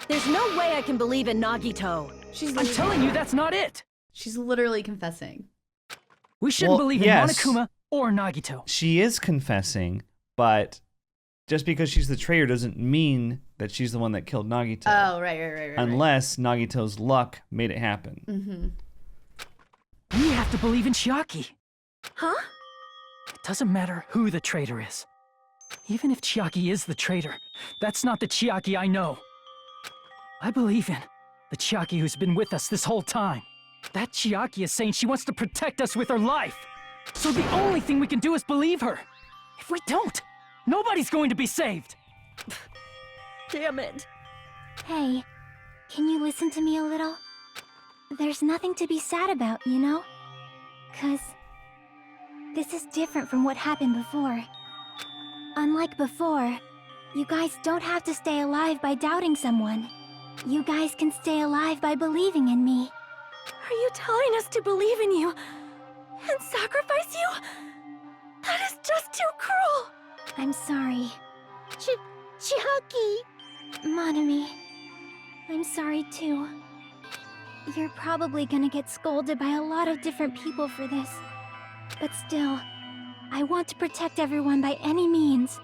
There's no way I can believe in Nagito. I'm telling you, that's not it. She's literally confessing. We shouldn't Well, believe yes. in Monokuma or Nagito. She is confessing, but just because she's the traitor doesn't mean that she's the one that killed Nagito. Oh, right. Unless Nagito's luck made it happen. We have to believe in Chiaki. Huh? It doesn't matter who the traitor is. Even if Chiaki is the traitor, that's not the Chiaki I know. I believe in the Chiaki who's been with us this whole time. That Chiaki is saying she wants to protect us with her life. So the only thing we can do is believe her. If we don't, nobody's going to be saved. Damn it. Hey, can you listen to me a little? There's nothing to be sad about, you know? 'Cause this is different from what happened before. Unlike before, you guys don't have to stay alive by doubting someone. You guys can stay alive by believing in me. Are you telling us to believe in you and sacrifice you? That is just too cruel. I'm sorry. Chiaki! Monami, I'm sorry too. You're probably gonna get scolded by a lot of different people for this. But still, I want to protect everyone by any means.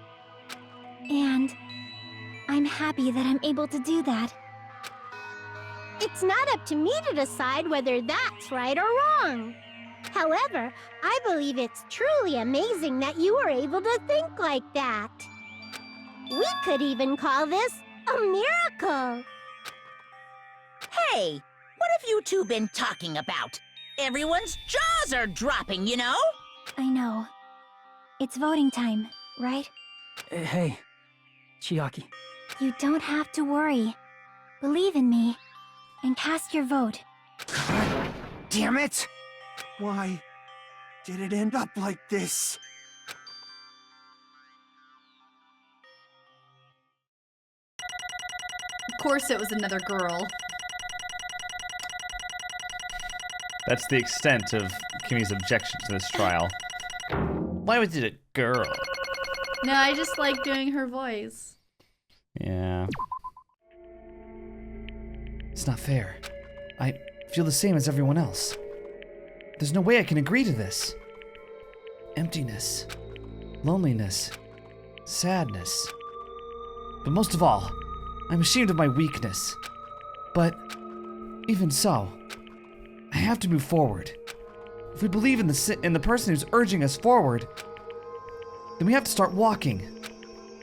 And I'm happy that I'm able to do that. It's not up to me to decide whether that's right or wrong. However, I believe it's truly amazing that you were able to think like that. We could even call this a miracle. Hey, what have you two been talking about? Everyone's jaws are dropping, you know? I know. It's voting time, right? Hey, Chiaki. You don't have to worry. Believe in me, and cast your vote. God damn it! Why did it end up like this? Of course it was another girl. That's the extent of Kimmy's objection to this trial. Why was it a girl? No, I just like doing her voice. Yeah. It's not fair. I feel the same as everyone else. There's no way I can agree to this. Emptiness, loneliness, sadness. But most of all, I'm ashamed of my weakness. But even so, I have to move forward. If we believe in the person who's urging us forward, then we have to start walking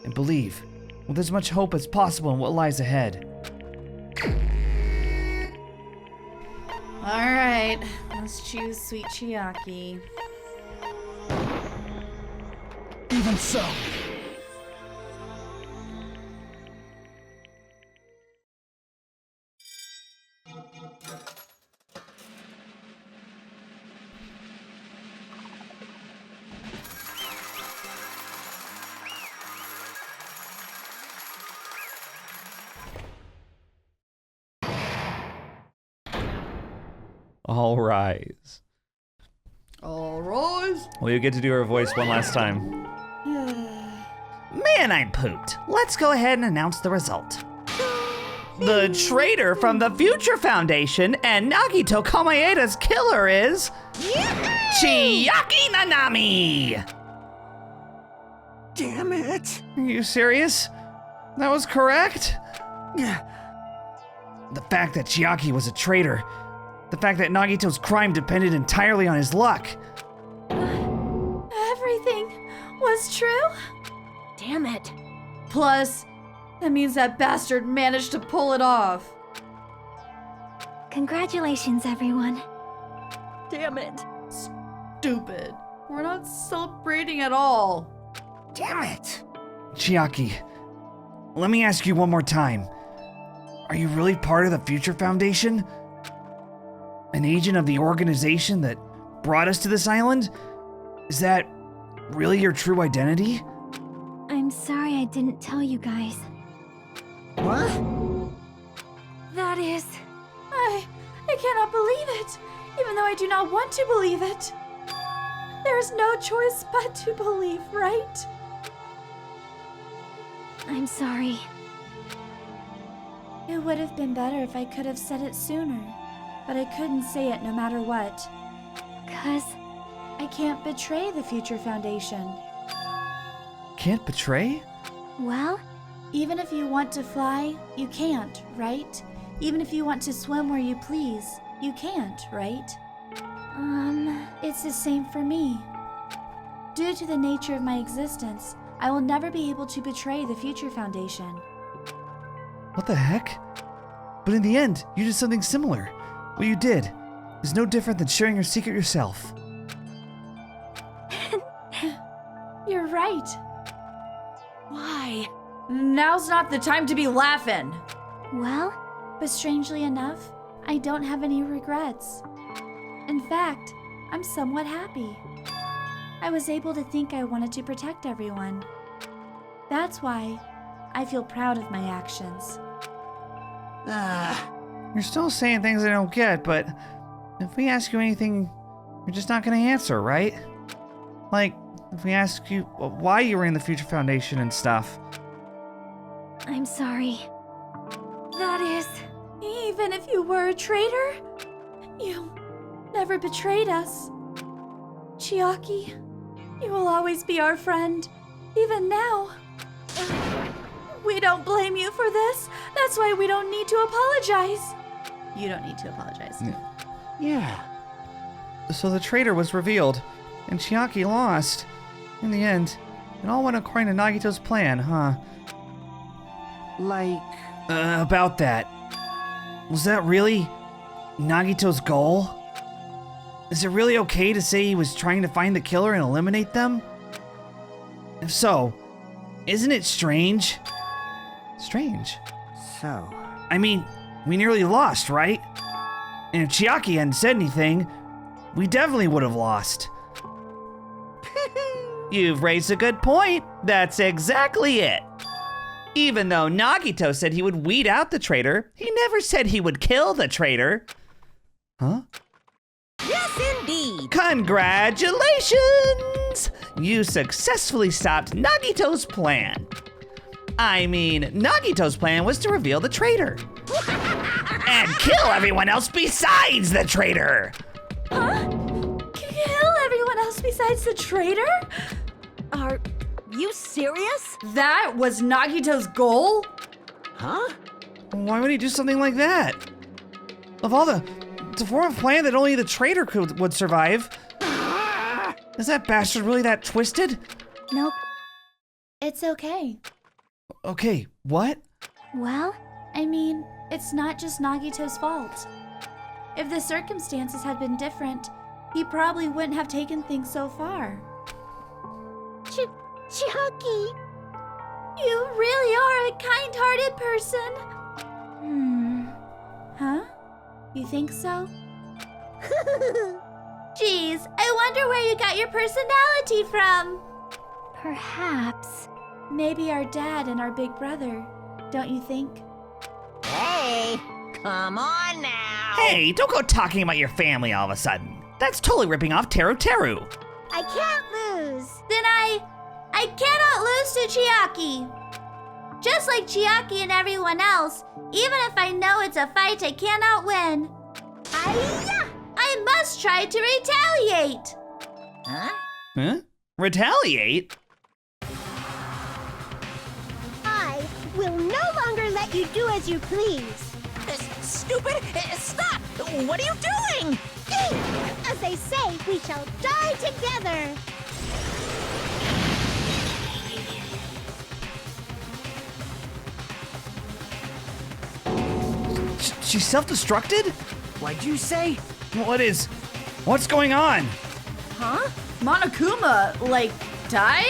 and believe with as much hope as possible in what lies ahead. Alright, let's choose Sweet Chiaki. Even so. All rise. All rise. Well, you get to do her voice one last time. Man, I pooped. Let's go ahead and announce the result. The traitor from the Future Foundation and Nagito Kamaeda's killer is... Chiaki Nanami! Damn it! Are you serious? That was correct? The fact that Chiaki was a traitor, the fact that Nagito's crime depended entirely on his luck. Everything was true? Damn it. Plus, that means that bastard managed to pull it off. Congratulations, everyone. Damn it. Stupid. We're not celebrating at all. Damn it! Chiaki, let me ask you one more time. Are you really part of the Future Foundation? An agent of the organization that brought us to this island? Is that really your true identity? I'm sorry I didn't tell you guys. What? That is... I cannot believe it, even though I do not want to believe it. There is no choice but to believe, right? I'm sorry. It would have been better if I could have said it sooner, but I couldn't say it no matter what. 'Cause I can't betray the Future Foundation. Can't betray? well, Even if you want to fly, you can't, right? Even if you want to swim where you please, you can't, right? It's the same for me. Due to the nature of my existence, I will never be able to betray the Future Foundation. What the heck? But in the end, you did something similar. What you did is no different than sharing your secret yourself. You're right. Why? Now's not the time to be laughing. well, But strangely enough, I don't have any regrets. In fact, I'm somewhat happy. I was able to think I wanted to protect everyone. That's why I feel proud of my actions. You're still saying things I don't get, but if we ask you anything, you're just not gonna answer, right? Like, if we ask you why you were in the Future Foundation and stuff. I'm sorry. That is... Even if you were a traitor, you never betrayed us. Chiaki, you will always be our friend, even now. We don't blame you for this. That's why we don't need to apologize. You don't need to apologize. Yeah. So the traitor was revealed, and Chiaki lost. In the end, it all went according to Nagito's plan, huh? Like... About that. Was that really Nagito's goal? Is it really okay to say he was trying to find the killer and eliminate them? If so, isn't it strange? Strange? So, I mean, we nearly lost, right? And if Chiaki hadn't said anything, we definitely would have lost. You've raised a good point. That's exactly it. Even though Nagito said he would weed out the traitor, he never said he would kill the traitor. Huh? Yes, indeed. Congratulations! You successfully stopped Nagito's plan. I mean, Nagito's plan was to reveal the traitor. And kill everyone else besides the traitor! Huh? Kill everyone else besides the traitor? Are you serious? That was Nagito's goal? Huh? Why would he do something like that? Of all to form a plan that only the traitor would survive. Is that bastard really that twisted? nope. It's okay. Okay, what? Well, I mean, it's not just Nagito's fault. If the circumstances had been different, he probably wouldn't have taken things so far. Chiaki, You really are a kind-hearted person. Huh? You think so? Geez, I wonder where you got your personality from. perhaps. Maybe our dad and our big brother, don't you think? Hey, come on now. Hey, don't go talking about your family all of a sudden. That's totally ripping off Teru Teru. I can't lose. Then I cannot lose to Chiaki. Just like Chiaki and everyone else, even if I know it's a fight I cannot win, I must try to retaliate. Huh? Huh? Retaliate? I will no longer let you do as you please. Stupid! Stop! What are you doing? As they say, we shall die together. She self-destructed? what'd you say? What's going on? Huh? Monokuma, like, die?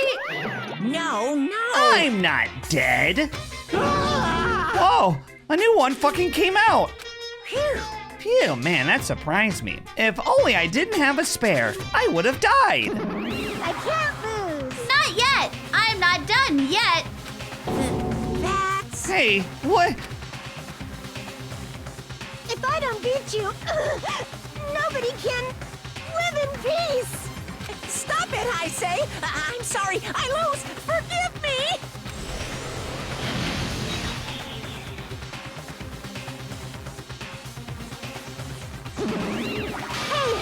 No. I'm not dead. Whoa, a new one fucking came out. Phew. Phew, man, that surprised me. If only I didn't have a spare, I would have died. I can't lose. Not yet! I'm not done yet! That's... Hey, what? If I don't beat you, nobody can live in peace. Stop it, I say! I'm sorry, I lose! Forgive me!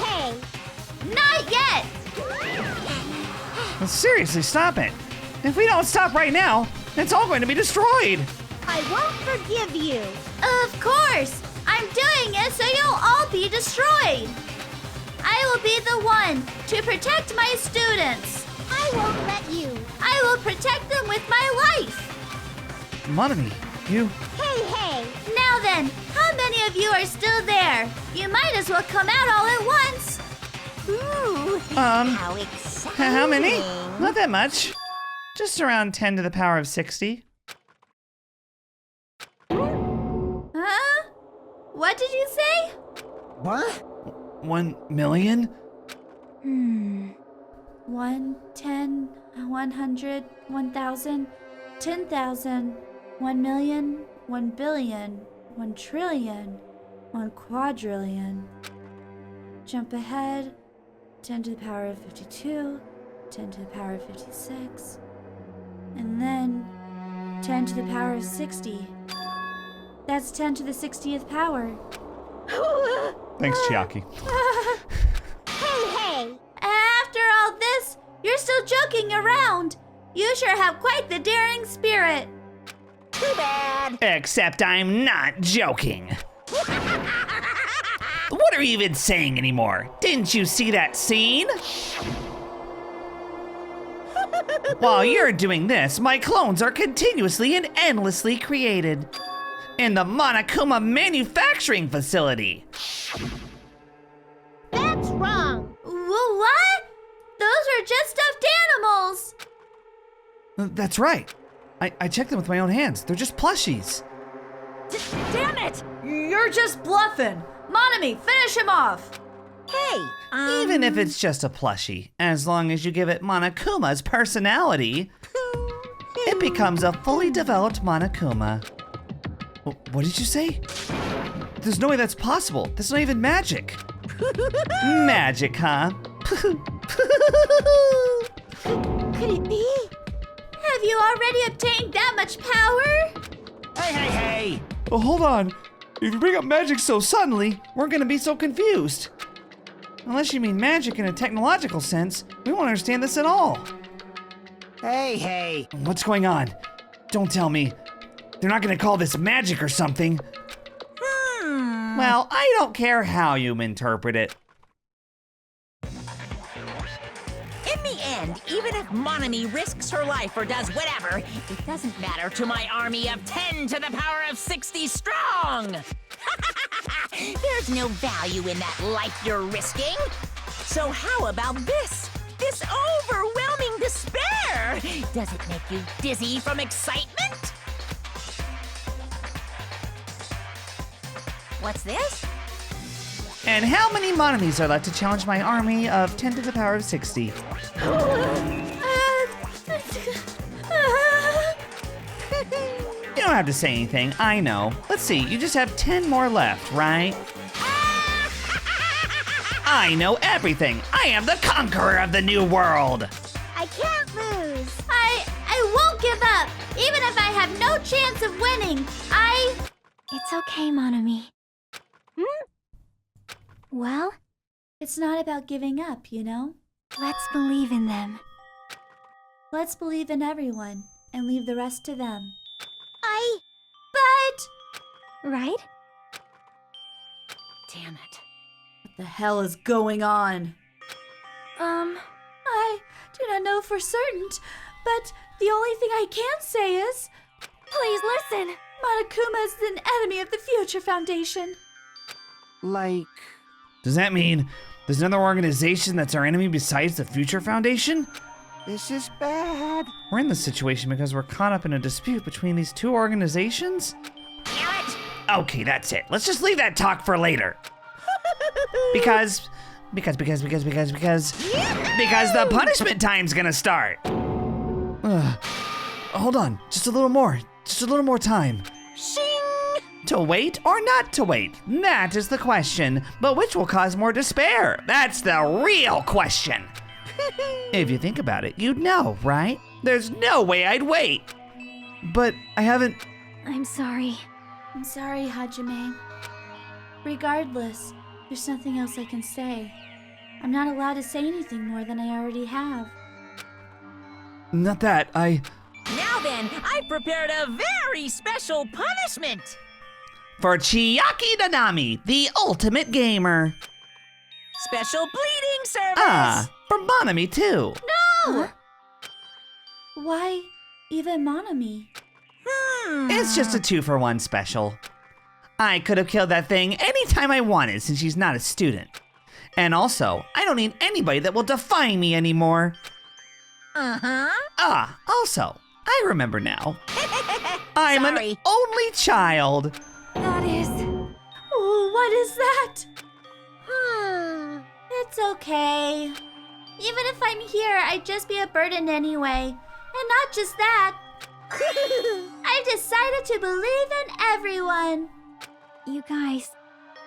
Hey! Not yet! Well, seriously, stop it. If we don't stop right now, it's all going to be destroyed. I won't forgive you. Of course! I'm doing it so you'll all be destroyed! I will be the one to protect my students! I won't let you. I will protect them with my life! Monami, you... Hey! Now then, how many of you are still there? You might as well come out all at once! Ooh, how exciting! How many? Not that much. Just around 10 to the power of 60. Huh? What did you say? What? 1 million? 1, 10, 100, 1,000, 10,000, 1 million, 1 billion, 1 trillion, 1 quadrillion. Jump ahead, 10 to the power of 52, 10 to the power of 56, and then 10 to the power of 60. That's 10 to the 60th power. Thanks, Chiaki. Hey! After all this, you're still joking around. You sure have quite the daring spirit. Too bad! Except I'm not joking. What are you even saying anymore? Didn't you see that scene? While you're doing this, my clones are continuously and endlessly created in the Monokuma manufacturing facility. That's wrong. What? Those are just stuffed animals. That's right. I checked them with my own hands. They're just plushies. Damn it! You're just bluffing. Monami, finish him off. Hey, Even if it's just a plushie, as long as you give it Monokuma's personality, it becomes a fully developed Monokuma. What did you say? There's no way that's possible. That's not even magic. Magic, huh? Could it be? Have you already obtained that much power? Hey! Well, hold on. If you bring up magic so suddenly, we're gonna be so confused. Unless you mean magic in a technological sense, we won't understand this at all. Hey! What's going on? Don't tell me. They're not gonna call this magic or something. Well, I don't care how you interpret it. in the end, even if Monami risks her life or does whatever, it doesn't matter to my army of 10 to the power of 60 strong! There's no value in that life you're risking. So how about this? This overwhelming despair! Does it make you dizzy from excitement? What's this? And how many Monamis are left to challenge my army of 10 to the power of 60? You don't have to say anything, I know. Let's see, you just have 10 more left, right? I know everything! I am the conqueror of the new world! I can't lose. I won't give up, even if I have no chance of winning. It's okay, Monami. Well, It's not about giving up, you know? let's believe in them. Let's believe in everyone and leave the rest to them. But Right? Damn it. what the hell is going on? I do not know for certain, but the only thing I can say is, Please listen. Monokuma is an enemy of the Future Foundation. Like... Does that mean there's another organization that's our enemy besides the Future Foundation? This is bad. We're in this situation because we're caught up in a dispute between these two organizations? Damn it! Okay, that's it. Let's just leave that talk for later. Because the punishment time's gonna start. Hold on, just a little more time. Shing! To wait or not to wait? That is the question. But which will cause more despair? That's the real question. If you think about it, you'd know, right? There's no way I'd wait. But I haven't... I'm sorry. I'm sorry, Hajime. Regardless, there's nothing else I can say. I'm not allowed to say anything more than I already have. Not that, Now then, I prepared a very special punishment. For Chiaki Nanami, the ultimate gamer. Special bleeding service. For Monami too. No! Why even Monami? It's just a 2-for-1 special. I could have killed that thing anytime I wanted since she's not a student. And also, I don't need anybody that will define me anymore. Also, I remember now. I'm an Sorry. only child. That is... Oh, what is that? It's okay. Even if I'm here, I'd just be a burden anyway. And not just that. I decided to believe in everyone. You guys,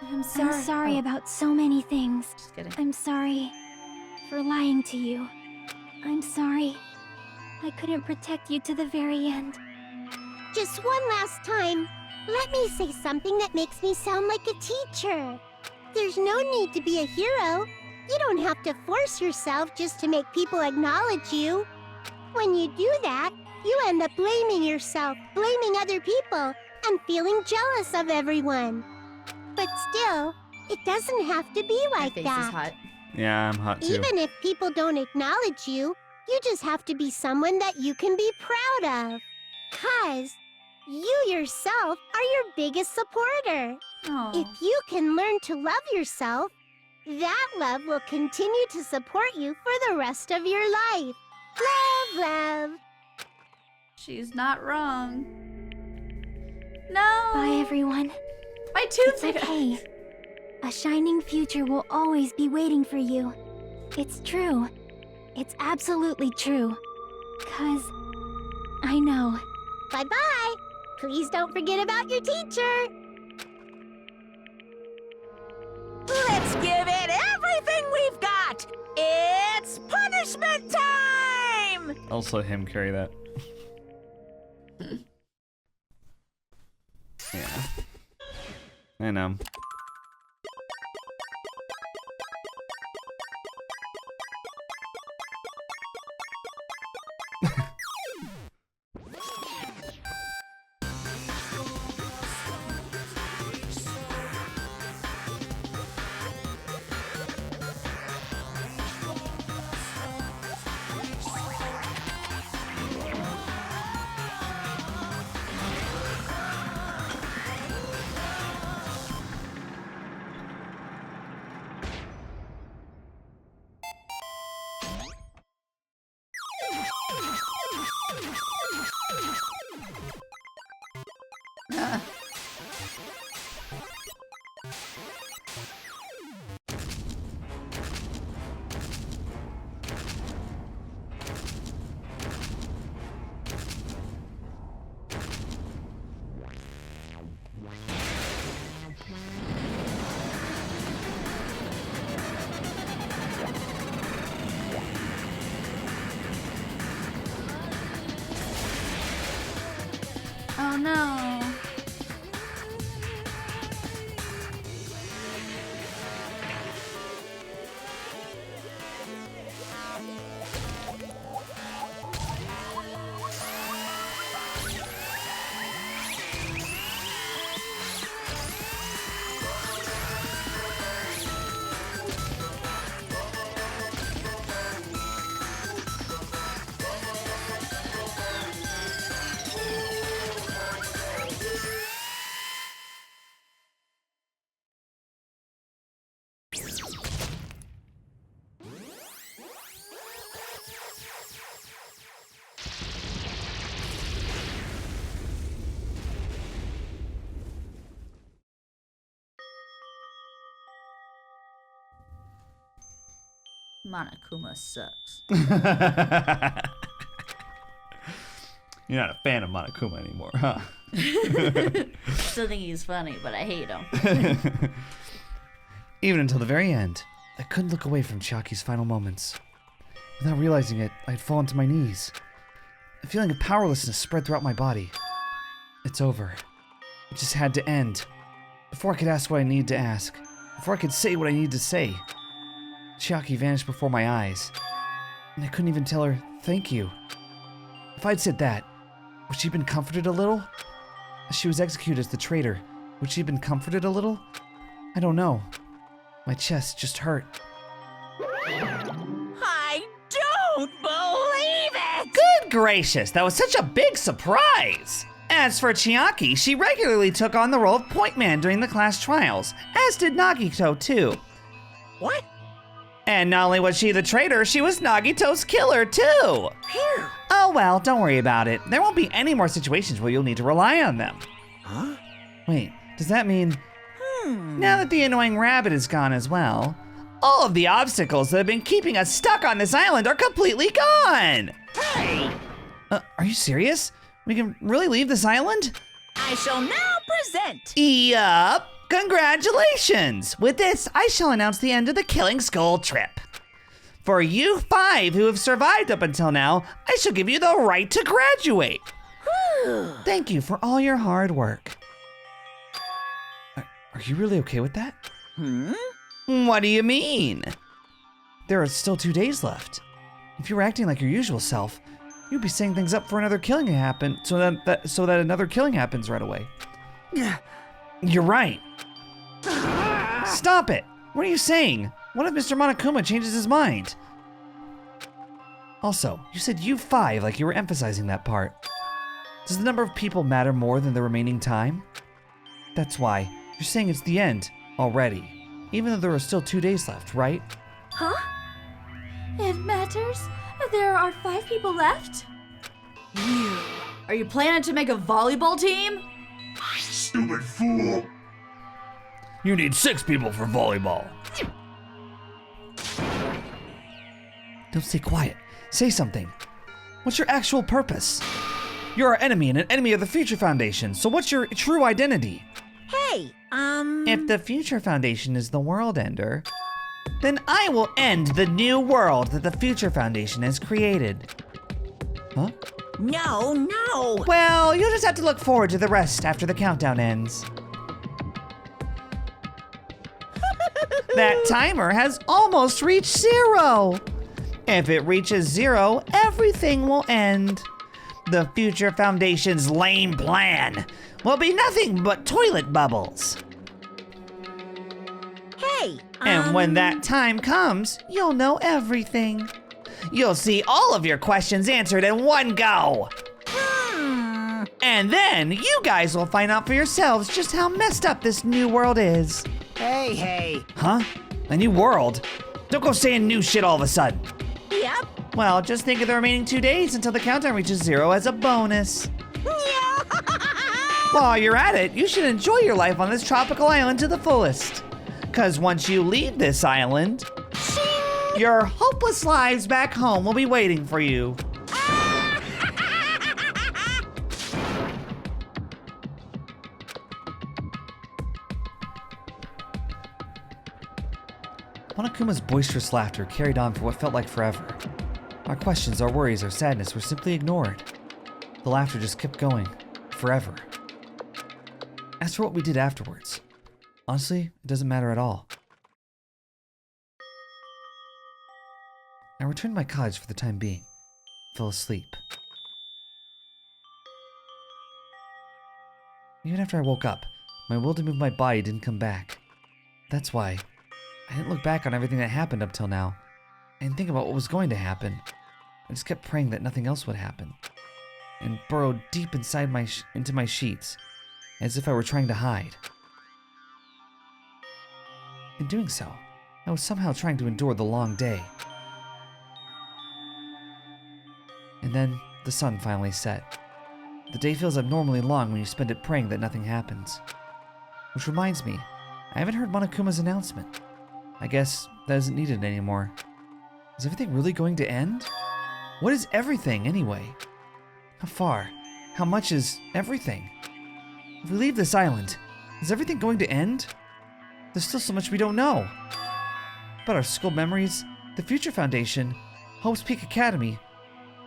I'm sorry. I'm sorry about so many things. Just kidding. I'm sorry for lying to you. I'm sorry. I couldn't protect you to the very end. Just one last time, let me say something that makes me sound like a teacher. There's no need to be a hero. You don't have to force yourself just to make people acknowledge you. When you do that, you end up blaming yourself, blaming other people, and feeling jealous of everyone. But still, it doesn't have to be My like face that. is hot. Yeah, I'm hot too. Even if people don't acknowledge you, you just have to be someone that you can be proud of. 'Cause you yourself are your biggest supporter. Oh. If you can learn to love yourself, that love will continue to support you for the rest of your life. Love, love. She's not wrong. No. Bye, everyone. My tooth. It's okay. A shining future will always be waiting for you. It's true. It's absolutely true. 'Cause I know. Bye-bye. Please don't forget about your teacher. Let's give it everything we've got. It's punishment time. Also him carry that. Yeah. I know. Oh no. Monokuma sucks. You're not a fan of Monokuma anymore, huh? Still think he's funny, but I hate him. Even until the very end, I couldn't look away from Chiaki's final moments. Without realizing it, I'd fallen to my knees. A feeling of powerlessness spread throughout my body. It's over. It just had to end. Before I could ask what I needed to ask. Before I could say what I needed to say. Chiaki vanished before my eyes. And I couldn't even tell her, thank you. If I'd said that, would she have been comforted a little? As she was executed as the traitor, would she have been comforted a little? I don't know. My chest just hurt. I don't believe it! Good gracious, that was such a big surprise! As for Chiaki, she regularly took on the role of point man during the class trials, as did Nagito too. What? And not only was she the traitor, she was Nagito's killer too! Phew. Oh well, don't worry about it. There won't be any more situations where you'll need to rely on them. Huh? Wait, does that mean... Now that the annoying rabbit is gone as well, all of the obstacles that have been keeping us stuck on this island are completely gone! Hey! Are you serious? We can really leave this island? I shall now present. Yup! Congratulations! With this, I shall announce the end of the Killing Skull trip. For you 5 who have survived up until now, I shall give you the right to graduate. Thank you for all your hard work. Are you really okay with that? What do you mean? There are still 2 days left. If you were acting like your usual self, you'd be setting things up for another killing to happen, so that another killing happens right away. You're right. Stop it! What are you saying? What if Mr. Monokuma changes his mind? Also, you said you 5 like you were emphasizing that part. Does the number of people matter more than the remaining time? That's why. You're saying it's the end already, even though there are still 2 days left, right? Huh? It matters? There are 5 people left? Are you planning to make a volleyball team? Stupid fool! You need 6 people for volleyball. Don't stay quiet. Say something. What's your actual purpose? You're our enemy and an enemy of the Future Foundation, so what's your true identity? Hey, If the Future Foundation is the world ender, then I will end the new world that the Future Foundation has created. Huh? No. Well, you'll just have to look forward to the rest after the countdown ends. That timer has almost reached 0. If it reaches 0, everything will end. The Future Foundation's lame plan will be nothing but toilet bubbles. Hey, And when that time comes, you'll know everything. You'll see all of your questions answered in one go. And then you guys will find out for yourselves just how messed up this new world is. Hey. Huh? A new world? Don't go saying new shit all of a sudden. Yep. Well, just think of the remaining 2 days until the countdown reaches 0 as a bonus. While you're at it, you should enjoy your life on this tropical island to the fullest. Cause once you leave this island, your hopeless lives back home will be waiting for you. Monokuma's boisterous laughter carried on for what felt like forever. Our questions, our worries, our sadness were simply ignored. The laughter just kept going, forever. As for what we did afterwards, honestly, it doesn't matter at all. I returned to my cottage for the time being, fell asleep. Even after I woke up, my will to move my body didn't come back. That's why I didn't look back on everything that happened up till now. I didn't think about what was going to happen. I just kept praying that nothing else would happen, and burrowed deep inside into my sheets, as if I were trying to hide. In doing so, I was somehow trying to endure the long day. And then the sun finally set. The day feels abnormally long when you spend it praying that nothing happens. Which reminds me, I haven't heard Monokuma's announcement. I guess that isn't needed anymore. Is everything really going to end? What is everything, anyway? How far? How much is everything? If we leave this island, is everything going to end? There's still so much we don't know. About our school memories, the Future Foundation, Hope's Peak Academy,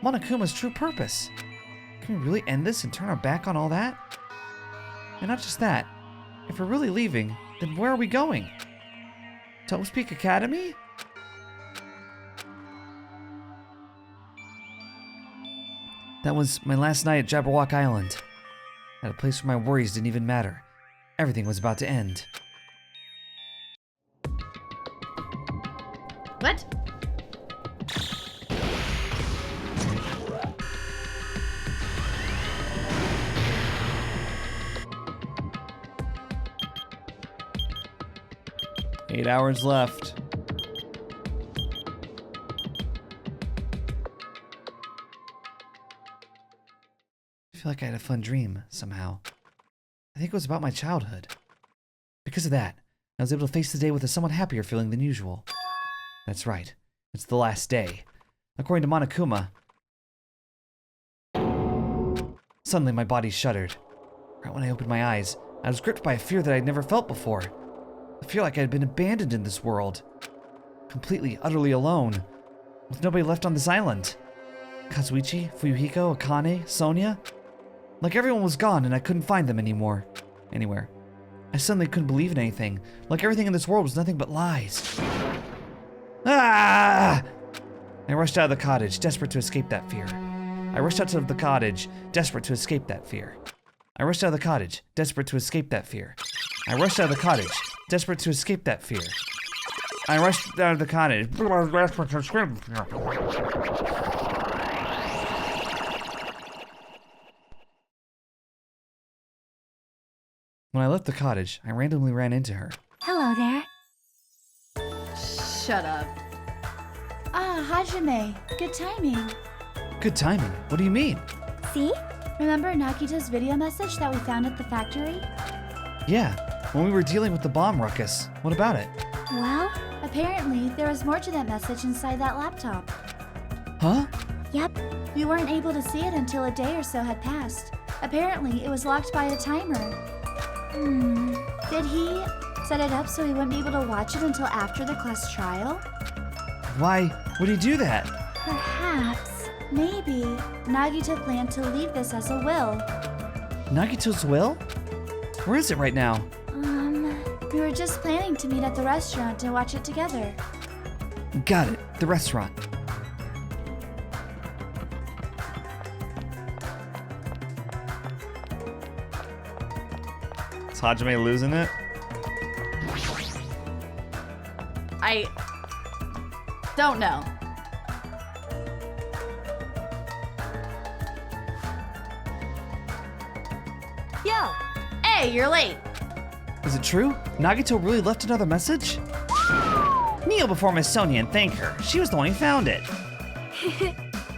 Monokuma's true purpose. Can we really end this and turn our back on all that? And not just that, if we're really leaving, then where are we going? To Hope's Peak Academy? That was my last night at Jabberwock Island. At a place where my worries didn't even matter. Everything was about to end. What? Eight hours left. I feel like I had a fun dream, somehow. I think it was about my childhood. Because of that, I was able to face the day with a somewhat happier feeling than usual. That's right. It's the last day. According to Monokuma. Suddenly my body shuddered. Right when I opened my eyes, I was gripped by a fear that I'd never felt before. I feel like I had been abandoned in this world. Completely, utterly alone. With nobody left on this island. Kazuichi, Fuyuhiko, Akane, Sonia. Like everyone was gone and I couldn't find them anymore. Anywhere. I suddenly couldn't believe in anything. Like everything in this world was nothing but lies. Ah! I rushed out of the cottage, desperate to escape that fear. I rushed out of the cottage, desperate to escape that fear. I rushed out of the cottage, desperate to escape that fear. I rushed out of the cottage, desperate to escape that fear. I rushed out of the cottage. When I left the cottage, I randomly ran into her. Hello there. Shut up. Ah, Hajime. Good timing. Good timing? What do you mean? See? Remember Nagito's video message that we found at the factory? Yeah, when we were dealing with the bomb ruckus. What about it? Well, Apparently, there was more to that message inside that laptop. Huh? yep. We weren't able to see it until a day or so had passed. Apparently, it was locked by a timer. Did he set it up so he wouldn't be able to watch it until after the class trial? Why would he do that? Perhaps. Maybe. Nagito planned to leave this as a will. Nagito's will? Where is it right now? We were just planning to meet at the restaurant to watch it together. Got it. The restaurant. Is Hajime losing it? I don't know. Yeah. Hey, you're late. Is it true? Nagito really left another message? Kneel before Miss Sonia and thank her. She was the one who found it.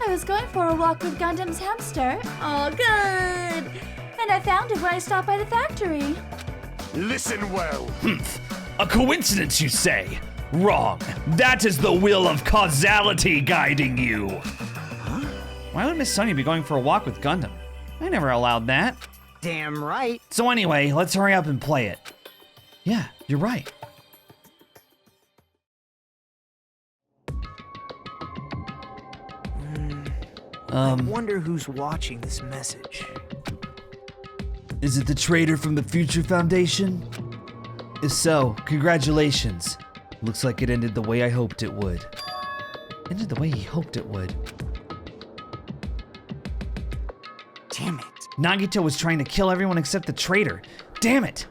I was going for a walk with Gundam's hamster. Oh, good. And I found it when I stopped by the factory. Listen well. A coincidence, you say? Wrong. That is the will of causality guiding you. Huh? Why would Miss Sonia be going for a walk with Gundam? I never allowed that. Damn right. So anyway, let's hurry up and play it. Yeah, you're right. I wonder who's watching this message. Is it the traitor from the Future Foundation? If so, congratulations. Looks like it ended the way I hoped it would. Ended the way he hoped it would. Damn it. Nagito was trying to kill everyone except the traitor. Damn it!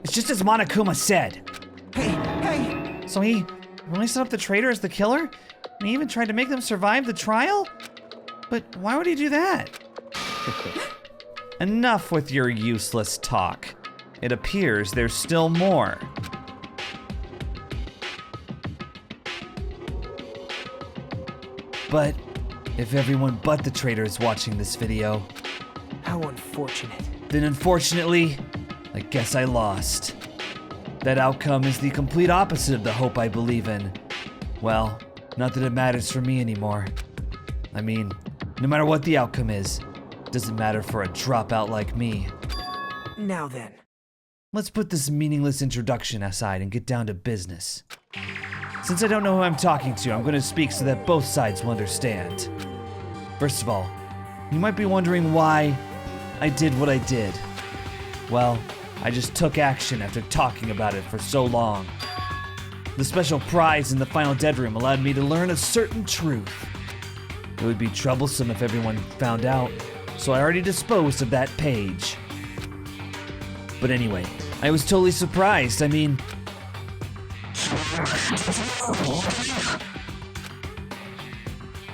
It's just as Monokuma said. Hey! So he really set up the traitor as the killer? And he even tried to make them survive the trial? But why would he do that? Enough with your useless talk. It appears there's still more. But if everyone but the traitor is watching this video, How unfortunate. then unfortunately, I guess I lost. That outcome is the complete opposite of the hope I believe in. Well, Not that it matters for me anymore. I mean, no matter what the outcome is, it doesn't matter for a dropout like me. Now then. Let's put this meaningless introduction aside and get down to business. Since I don't know who I'm talking to, I'm going to speak so that both sides will understand. First of all, you might be wondering why I did what I did. Well, I just took action after talking about it for so long. The special prize in the final dead room allowed me to learn a certain truth. It would be troublesome if everyone found out, so I already disposed of that page. But anyway, I was totally surprised. I mean,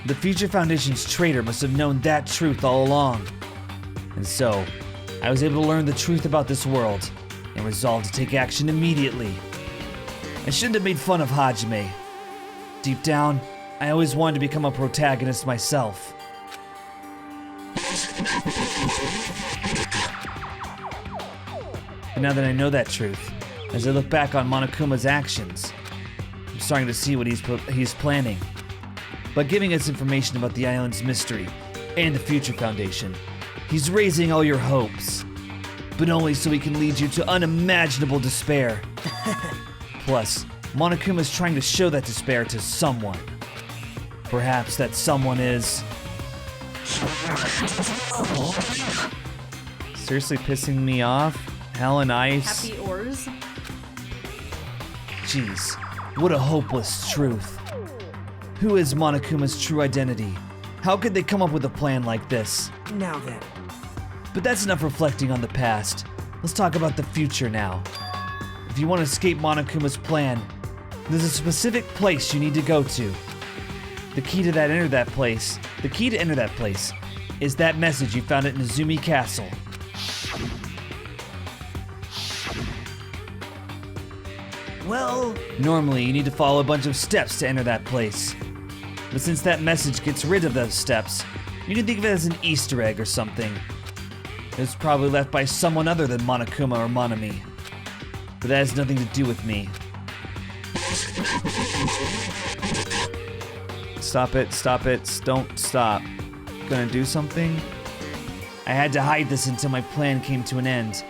the Future Foundation's traitor must have known that truth all along. And so, I was able to learn the truth about this world and resolved to take action immediately. I shouldn't have made fun of Hajime. Deep down, I always wanted to become a protagonist myself. But now that I know that truth, as I look back on Monokuma's actions, I'm starting to see what he's planning. By giving us information about the island's mystery and the Future Foundation, he's raising all your hopes, but only so he can lead you to unimaginable despair. Plus, Monokuma's trying to show that despair to someone. Perhaps that someone is... Seriously pissing me off? Hell and ice? Happy oars. Jeez, what a hopeless truth. Who is Monokuma's true identity? How could they come up with a plan like this? Now then. But that's enough reflecting on the past. Let's talk about the future now. If you want to escape Monokuma's plan, there's a specific place you need to go to. The key to enter that place is that message you found at Nezumi Castle. Well, normally you need to follow a bunch of steps to enter that place. But since that message gets rid of those steps, you can think of it as an Easter egg or something. It was probably left by someone other than Monokuma or Monami. But that has nothing to do with me. Stop it, don't stop. Gonna do something? I had to hide this until my plan came to an end.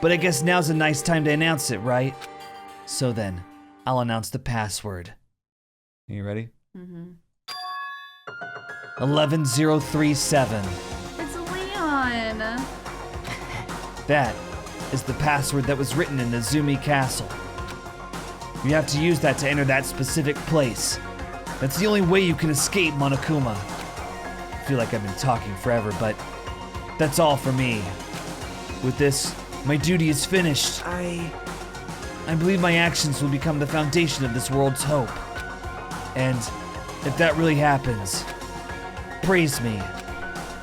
But I guess now's a nice time to announce it, right? So then, I'll announce the password. Are you ready? Mm-hmm. 11037. It's Leon. That is the password that was written in Nezumi Castle. You have to use that to enter that specific place. That's the only way you can escape Monokuma. I feel like I've been talking forever, but that's all for me. With this, my duty is finished. I believe my actions will become the foundation of this world's hope. And if that really happens, praise me.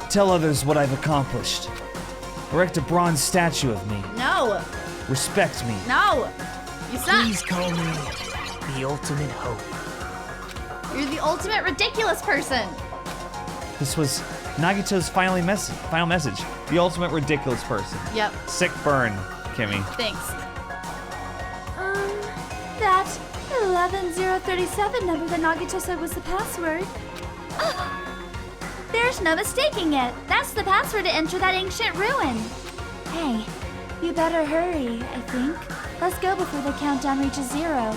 Tell others what I've accomplished. Erect a bronze statue of me. No. Respect me. No. You suck. please call me the ultimate hope. You're the ultimate ridiculous person. This was Nagito's final message. The ultimate ridiculous person. Yep. Sick burn, Kimmy. Thanks. That 11037 number that Nagito said was the password. There's no mistaking it. That's the password to enter that ancient ruin. Hey, you better hurry, I think. Let's go before the countdown reaches 0.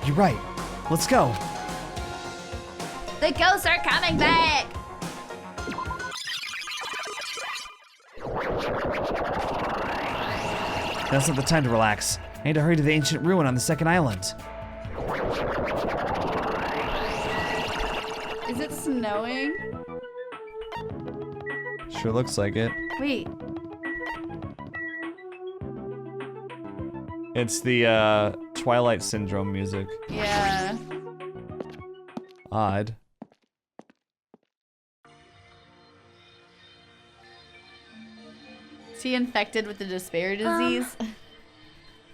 You're right. Let's go. The ghosts are coming back. That's not the time to relax. I need to hurry to the ancient ruin on the second island. Is it snowing? Sure looks like it. Wait. It's the Twilight Syndrome music. Yeah. Odd. Is he infected with the despair disease?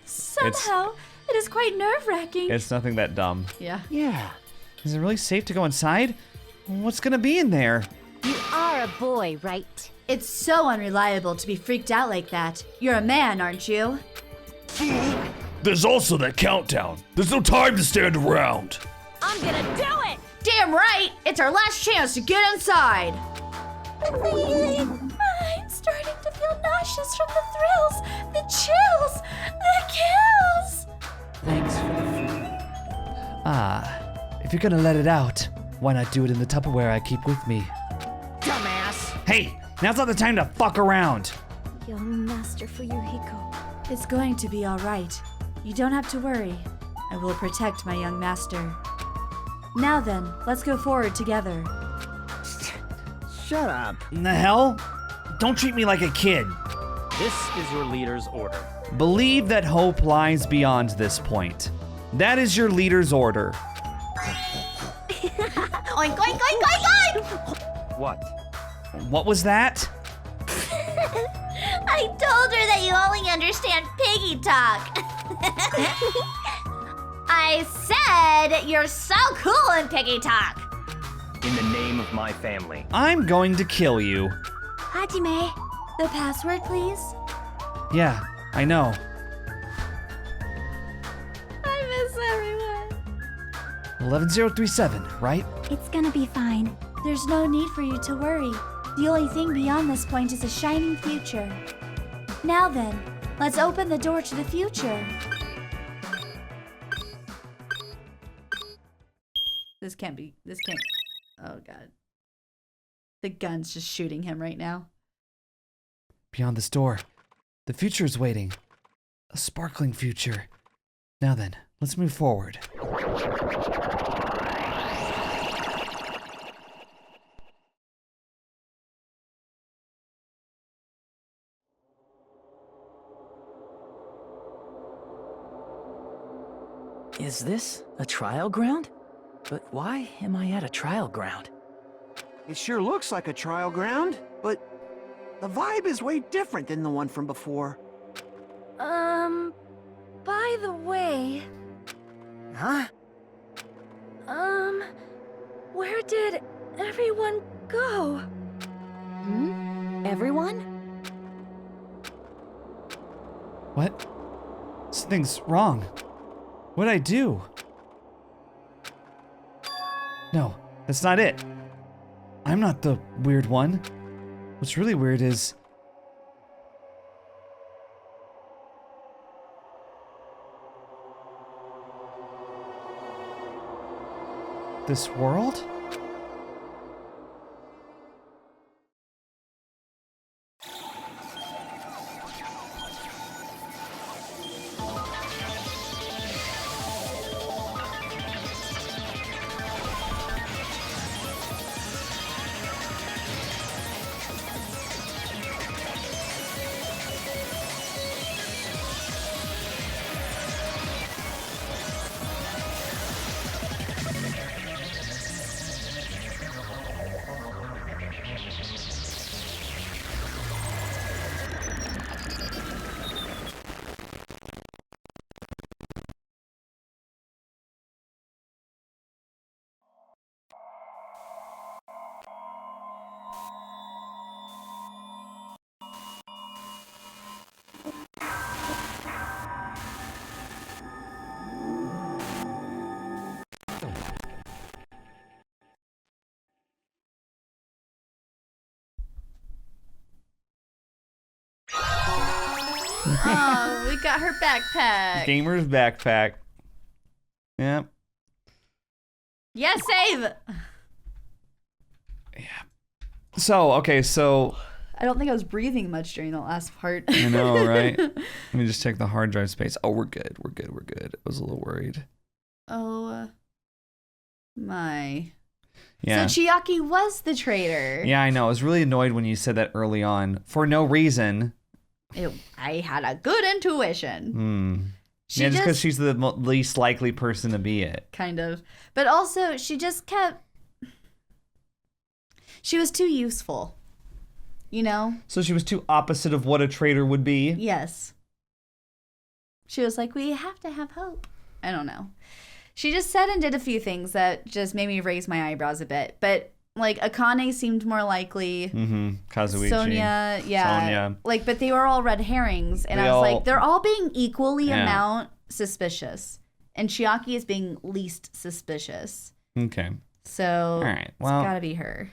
Somehow, it is quite nerve-wracking. It's nothing that dumb. Yeah. Yeah. Is it really safe to go inside? What's gonna be in there? You are a boy, right? It's so unreliable to be freaked out like that. You're a man, aren't you? There's also that countdown. There's no time to stand around. I'm gonna do it! Damn right! It's our last chance to get inside! I'm starting to feel nauseous from the thrills, the chills, the kills. Thanks for the food. If you're gonna let it out, why not do it in the Tupperware I keep with me? Dumbass! Hey, now's not the time to fuck around. Young Master Fuyuhiko. It's going to be all right. You don't have to worry. I will protect my young master. Now then, let's go forward together. Shut up. In the hell? Don't treat me like a kid. This is your leader's order. Believe that hope lies beyond this point. That is your leader's order. Oink, oink, oink, oink, oink! What? What was that? I told her that you only understand piggy talk. I said you're so cool in piggy talk. In the name of my family. I'm going to kill you. Hajime, The password, please? Yeah, I know. I miss everyone. 11037, right? it's gonna be fine. There's no need for you to worry. The only thing beyond this point is a shining future. Now then, let's open the door to the future. This can't. Oh god. The gun's just shooting him right now. Beyond this door, the future is waiting. A sparkling future. Now then, let's move forward. Is this a trial ground? But why am I at a trial ground? It sure looks like a trial ground, but the vibe is way different than the one from before. By the way, Huh? where did everyone go? Everyone? What? Something's wrong. What'd I do? No, that's not it. I'm not the weird one. What's really weird is... this world? Oh, we got her backpack. Gamer's backpack. Yep. Yeah, save. So, okay, so... I don't think I was breathing much during the last part. I know, right? Let me just check the hard drive space. Oh, we're good. We're good. We're good. I was a little worried. Oh, my. Yeah. So Chiaki was the traitor. Yeah, I know. I was really annoyed when you said that early on. For no reason. I had a good intuition. Yeah, just because she's the least likely person to be it. Kind of. But also, she just kept... She was too useful. You know? So she was too opposite of what a traitor would be? Yes. She was like, we have to have hope. I don't know. She just said and did a few things that just made me raise my eyebrows a bit. But, like, Akane seemed more likely. Kazuichi. Sonia, yeah. Like, but they were all red herrings. And I was like, they're all being equally amount suspicious. And Chiaki is being least suspicious. Okay. So All right. it's Well, gotta be her.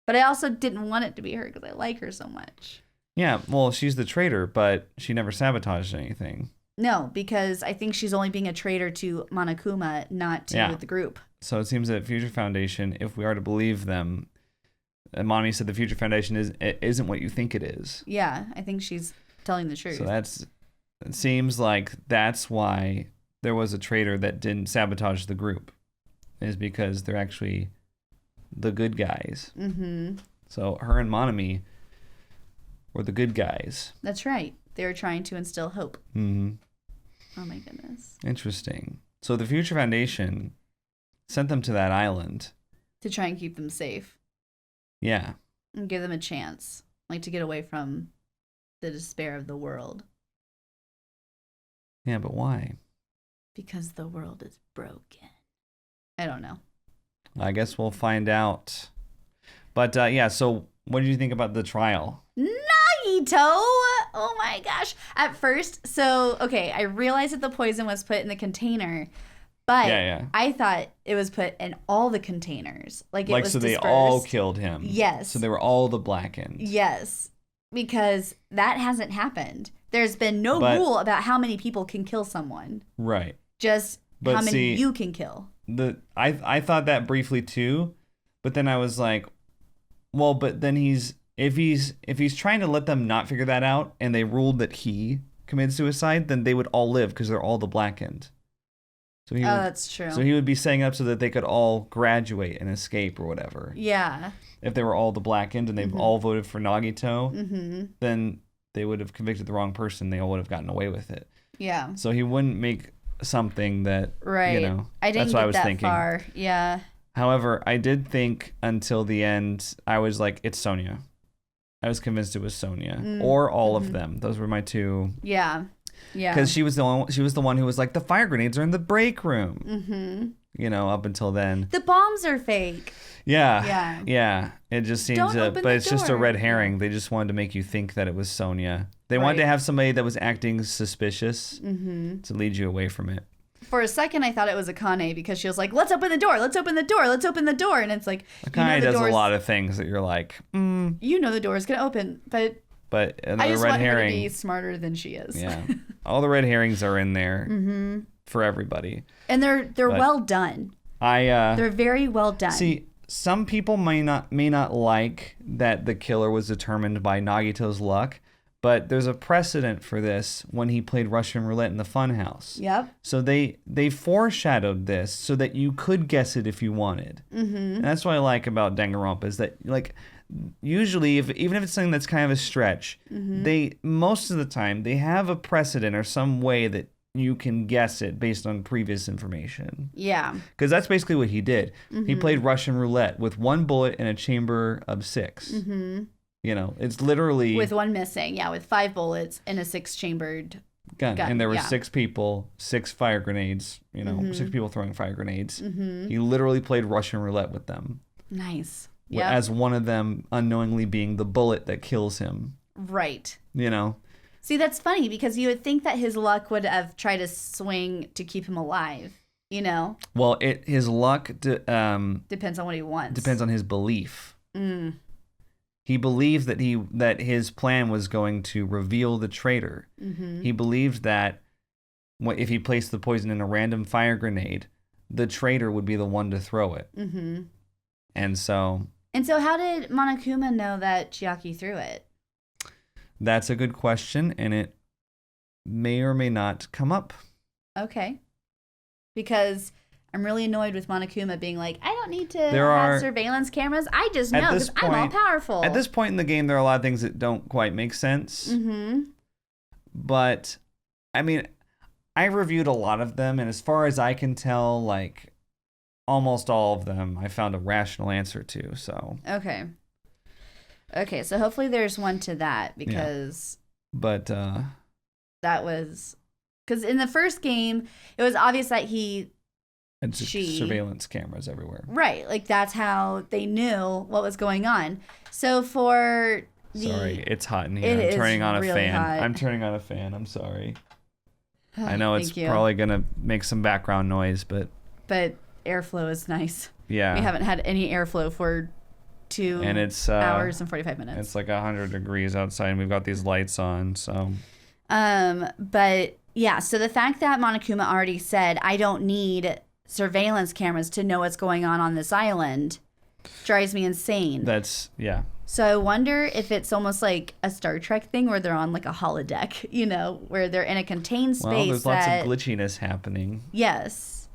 But I also didn't want it to be her because I like her so much. yeah. Well, she's the traitor, but she never sabotaged anything. No, because I think she's only being a traitor to Monokuma, not to the group. So it seems that Future Foundation, if we are to believe them, Mommy said the Future Foundation isn't what you think it is. Yeah, I think she's telling the truth. So it seems like that's why there was a traitor that didn't sabotage the group, is because they're actually the good guys. Mm-hmm. So her and Monami were the good guys. That's right. They were trying to instill hope. Mm-hmm. Oh my goodness. Interesting. So the Future Foundation sent them to that island. To try and keep them safe. Yeah. And give them a chance. Like to get away from the despair of the world. Yeah, but why? Because the world is broken. I don't know. I guess we'll find out. But yeah, so what did you think about the trial? Nagito! Oh my gosh. At first, okay, I realized that the poison was put in the container, but Yeah. I thought it was put in all the containers. Like it was so they dispersed. all killed him. Yes. So they were all the blackened. Yes. Because that hasn't happened. There's been no rule about how many people can kill someone. Right. Just But how many see, you can kill. I thought that briefly too, but then I was like, well, but then if he's trying to let them not figure that out and they ruled that he committed suicide, then they would all live because they're all the blackened. So that's true. So he would be setting up so that they could all graduate and escape or whatever. Yeah. If they were all the blackened and they've all voted for Nagito, then they would have convicted the wrong person. They all would have gotten away with it. Yeah. So he wouldn't make something that, right. that's I didn't what get I was that thinking. far. Yeah. However, I did think until the end, I was like, it's Sonia. I was convinced it was Sonia or all of them. Those were my two. Yeah. Yeah. Because she was the one who was like, the fire grenades are in the break room. Mm-hmm. Up until then. The bombs are fake. Yeah. Yeah. Yeah. It just seems, but it's just a red herring. They just wanted to make you think that it was Sonia. They wanted to have somebody that was acting suspicious to lead you away from it. For a second, I thought it was Akane because she was like, let's open the door, let's open the door, let's open the door. And it's like, Akane does a lot of things that you're like, You know the door is going to open, but another I just red want herring. her to be smarter than she is. Yeah. All the red herrings are in there for everybody. And they're well done. They're very well done. See, some people may not like that the killer was determined by Nagito's luck, but there's a precedent for this when he played Russian roulette in the Funhouse. Yep. So they foreshadowed this so that you could guess it if you wanted. And that's what I like about Danganronpa is that usually even if it's something that's kind of a stretch, they most of the time they have a precedent or some way that you can guess it based on previous information. Yeah. Because that's basically what he did. He played Russian roulette with one bullet in a chamber of 6. It's literally... With one missing, yeah, with 5 bullets in a 6-chambered gun. And there were 6 people, 6 fire grenades, 6 people throwing fire grenades. He literally played Russian roulette with them. Nice. Yeah. As one of them unknowingly being the bullet that kills him. Right. See, that's funny because you would think that his luck would have tried to swing to keep him alive, Well, his luck depends on what he wants. Depends on his belief. He believed that his plan was going to reveal the traitor. He believed that if he placed the poison in a random fire grenade, the traitor would be the one to throw it. And so how did Monokuma know that Chiaki threw it? That's a good question, and it may or may not come up. Okay. Because I'm really annoyed with Monokuma being like, I don't need to have surveillance cameras. I just know because I'm all powerful. At this point in the game, there are a lot of things that don't quite make sense. But, I mean, I reviewed a lot of them, and as far as I can tell, almost all of them I found a rational answer to, so. Okay, so hopefully there's one to that because but that was because in the first game it was obvious that surveillance cameras everywhere. Right, that's how they knew what was going on. So for Sorry, it's hot in here. I'm turning on a fan. I'm turning on a fan. I'm sorry. I know it's Thank you. probably gonna make some background noise, but airflow is nice. yeah. We haven't had any airflow for 2 and it's hours and 45 minutes. It's like 100 degrees outside, and we've got these lights on, so. But yeah, so the fact that Monokuma already said, I don't need surveillance cameras to know what's going on this island drives me insane. That's, yeah. So I wonder if it's almost like a Star Trek thing where they're on like a holodeck, you know, where they're in a contained space. Well, there's lots of glitchiness happening. Yes.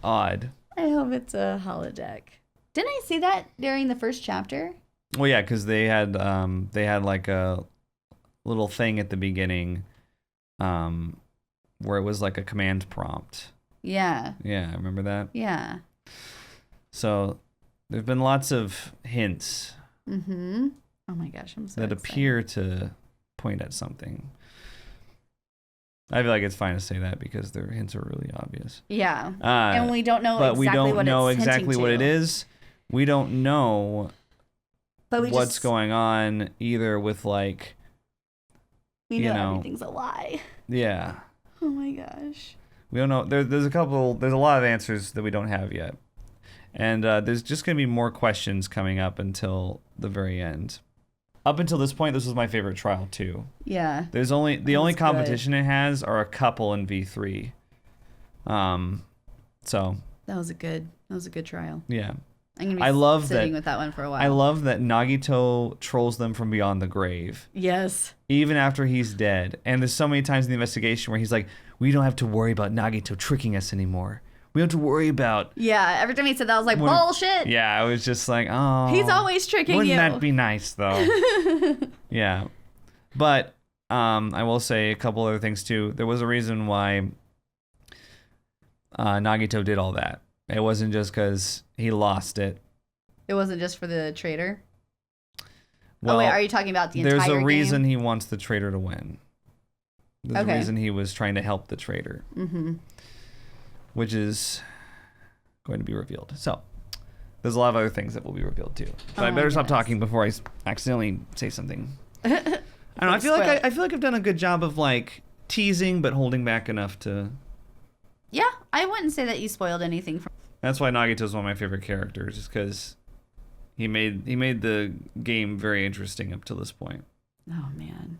Odd. I hope it's a holodeck. Didn't I see that during the first chapter? Well, yeah, because they had like a little thing at the beginning, where it was like a command prompt. Yeah. Yeah, remember that? Yeah. So there've been lots of hints. Mm-hmm. Oh my gosh, I'm so that excited. appear to point at something. I feel like it's fine to say that because their hints are really obvious. Yeah. And we don't know but exactly we don't what know it's exactly hinting what to. it is. We don't know But what's going on either with like we you know know, everything's a lie. Yeah. Oh my gosh. We don't know. There's a lot of answers that we don't have yet. And there's just going to be more questions coming up until the very end. Up until this point, this was my favorite trial too. Yeah. The only good. competition it has are a couple in V3. So That was a good trial. yeah. I'm gonna be I love sitting that, with that one for a while. I love that Nagito trolls them from beyond the grave. Yes. Even after he's dead. And there's so many times in the investigation where he's like, we don't have to worry about Nagito tricking us anymore. We don't have to worry about... Yeah, every time he said that, I was like, bullshit! Yeah, I was just like, oh... He's always tricking you. Wouldn't that be nice, though? Yeah. But I will say a couple other things, too. There was a reason why Nagito did all that. It wasn't just because he lost it. It wasn't just for the traitor? Well, oh, wait, are you talking about the entire There's a reason game? he wants the traitor to win. There's a reason he was trying to help the traitor. Mm-hmm. Which is going to be revealed. So, there's a lot of other things that will be revealed too. But I better stop talking before I accidentally say something. I don't know. I feel like I've done a good job of like teasing, but holding back enough to. Yeah, I wouldn't say that you spoiled anything. That's why Nagito's one of my favorite characters, is because he made the game very interesting up to this point. Oh man,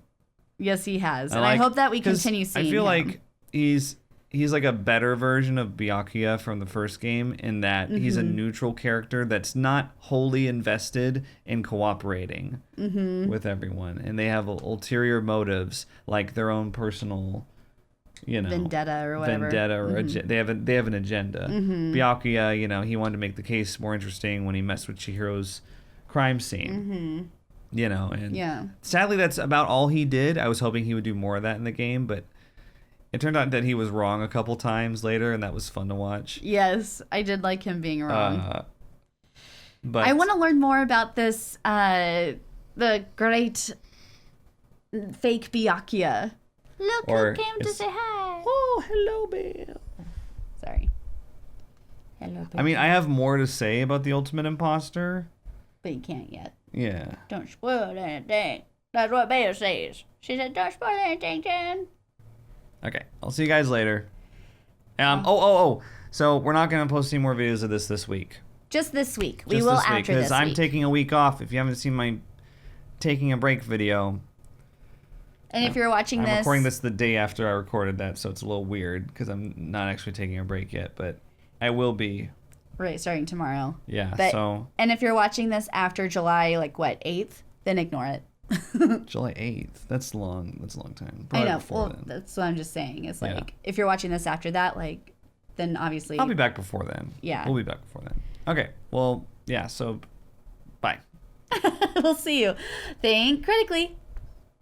yes, he has, and I hope that we continue seeing. I feel him. like he's like a better version of Byakuya from the first game in that he's a neutral character that's not wholly invested in cooperating with everyone, and they have ulterior motives like their own personal, vendetta or whatever. They have an agenda. Byakuya, he wanted to make the case more interesting when he messed with Chihiro's crime scene. And sadly that's about all he did. I was hoping he would do more of that in the game, but it turned out that he was wrong a couple times later, and that was fun to watch. Yes, I did like him being wrong. But I want to learn more about this, the great fake Byakuya. Look who came to say hi. Oh, hello, Bill. Sorry. Hello, Bill. I mean, I have more to say about the Ultimate Imposter. But you can't yet. Yeah. Don't spoil anything. That's what Bea says. She said, don't spoil anything, Jen. Okay, I'll see you guys later. So we're not going to post any more videos of this week. Just this week. We will after this week. Because I'm taking a week off. If you haven't seen my taking a break video. And if you're watching I'm recording this the day after I recorded that, so it's a little weird because I'm not actually taking a break yet, but I will be. Right, starting tomorrow. Yeah, And if you're watching this after July, 8th, then ignore it. July 8th. That's long. That's a long time. Probably I know. Well, that's what I'm just saying. It's if you're watching this after that, then obviously I'll be back before then. Yeah. We'll be back before then. Okay. Well, yeah. So, bye. We'll see you. Think critically.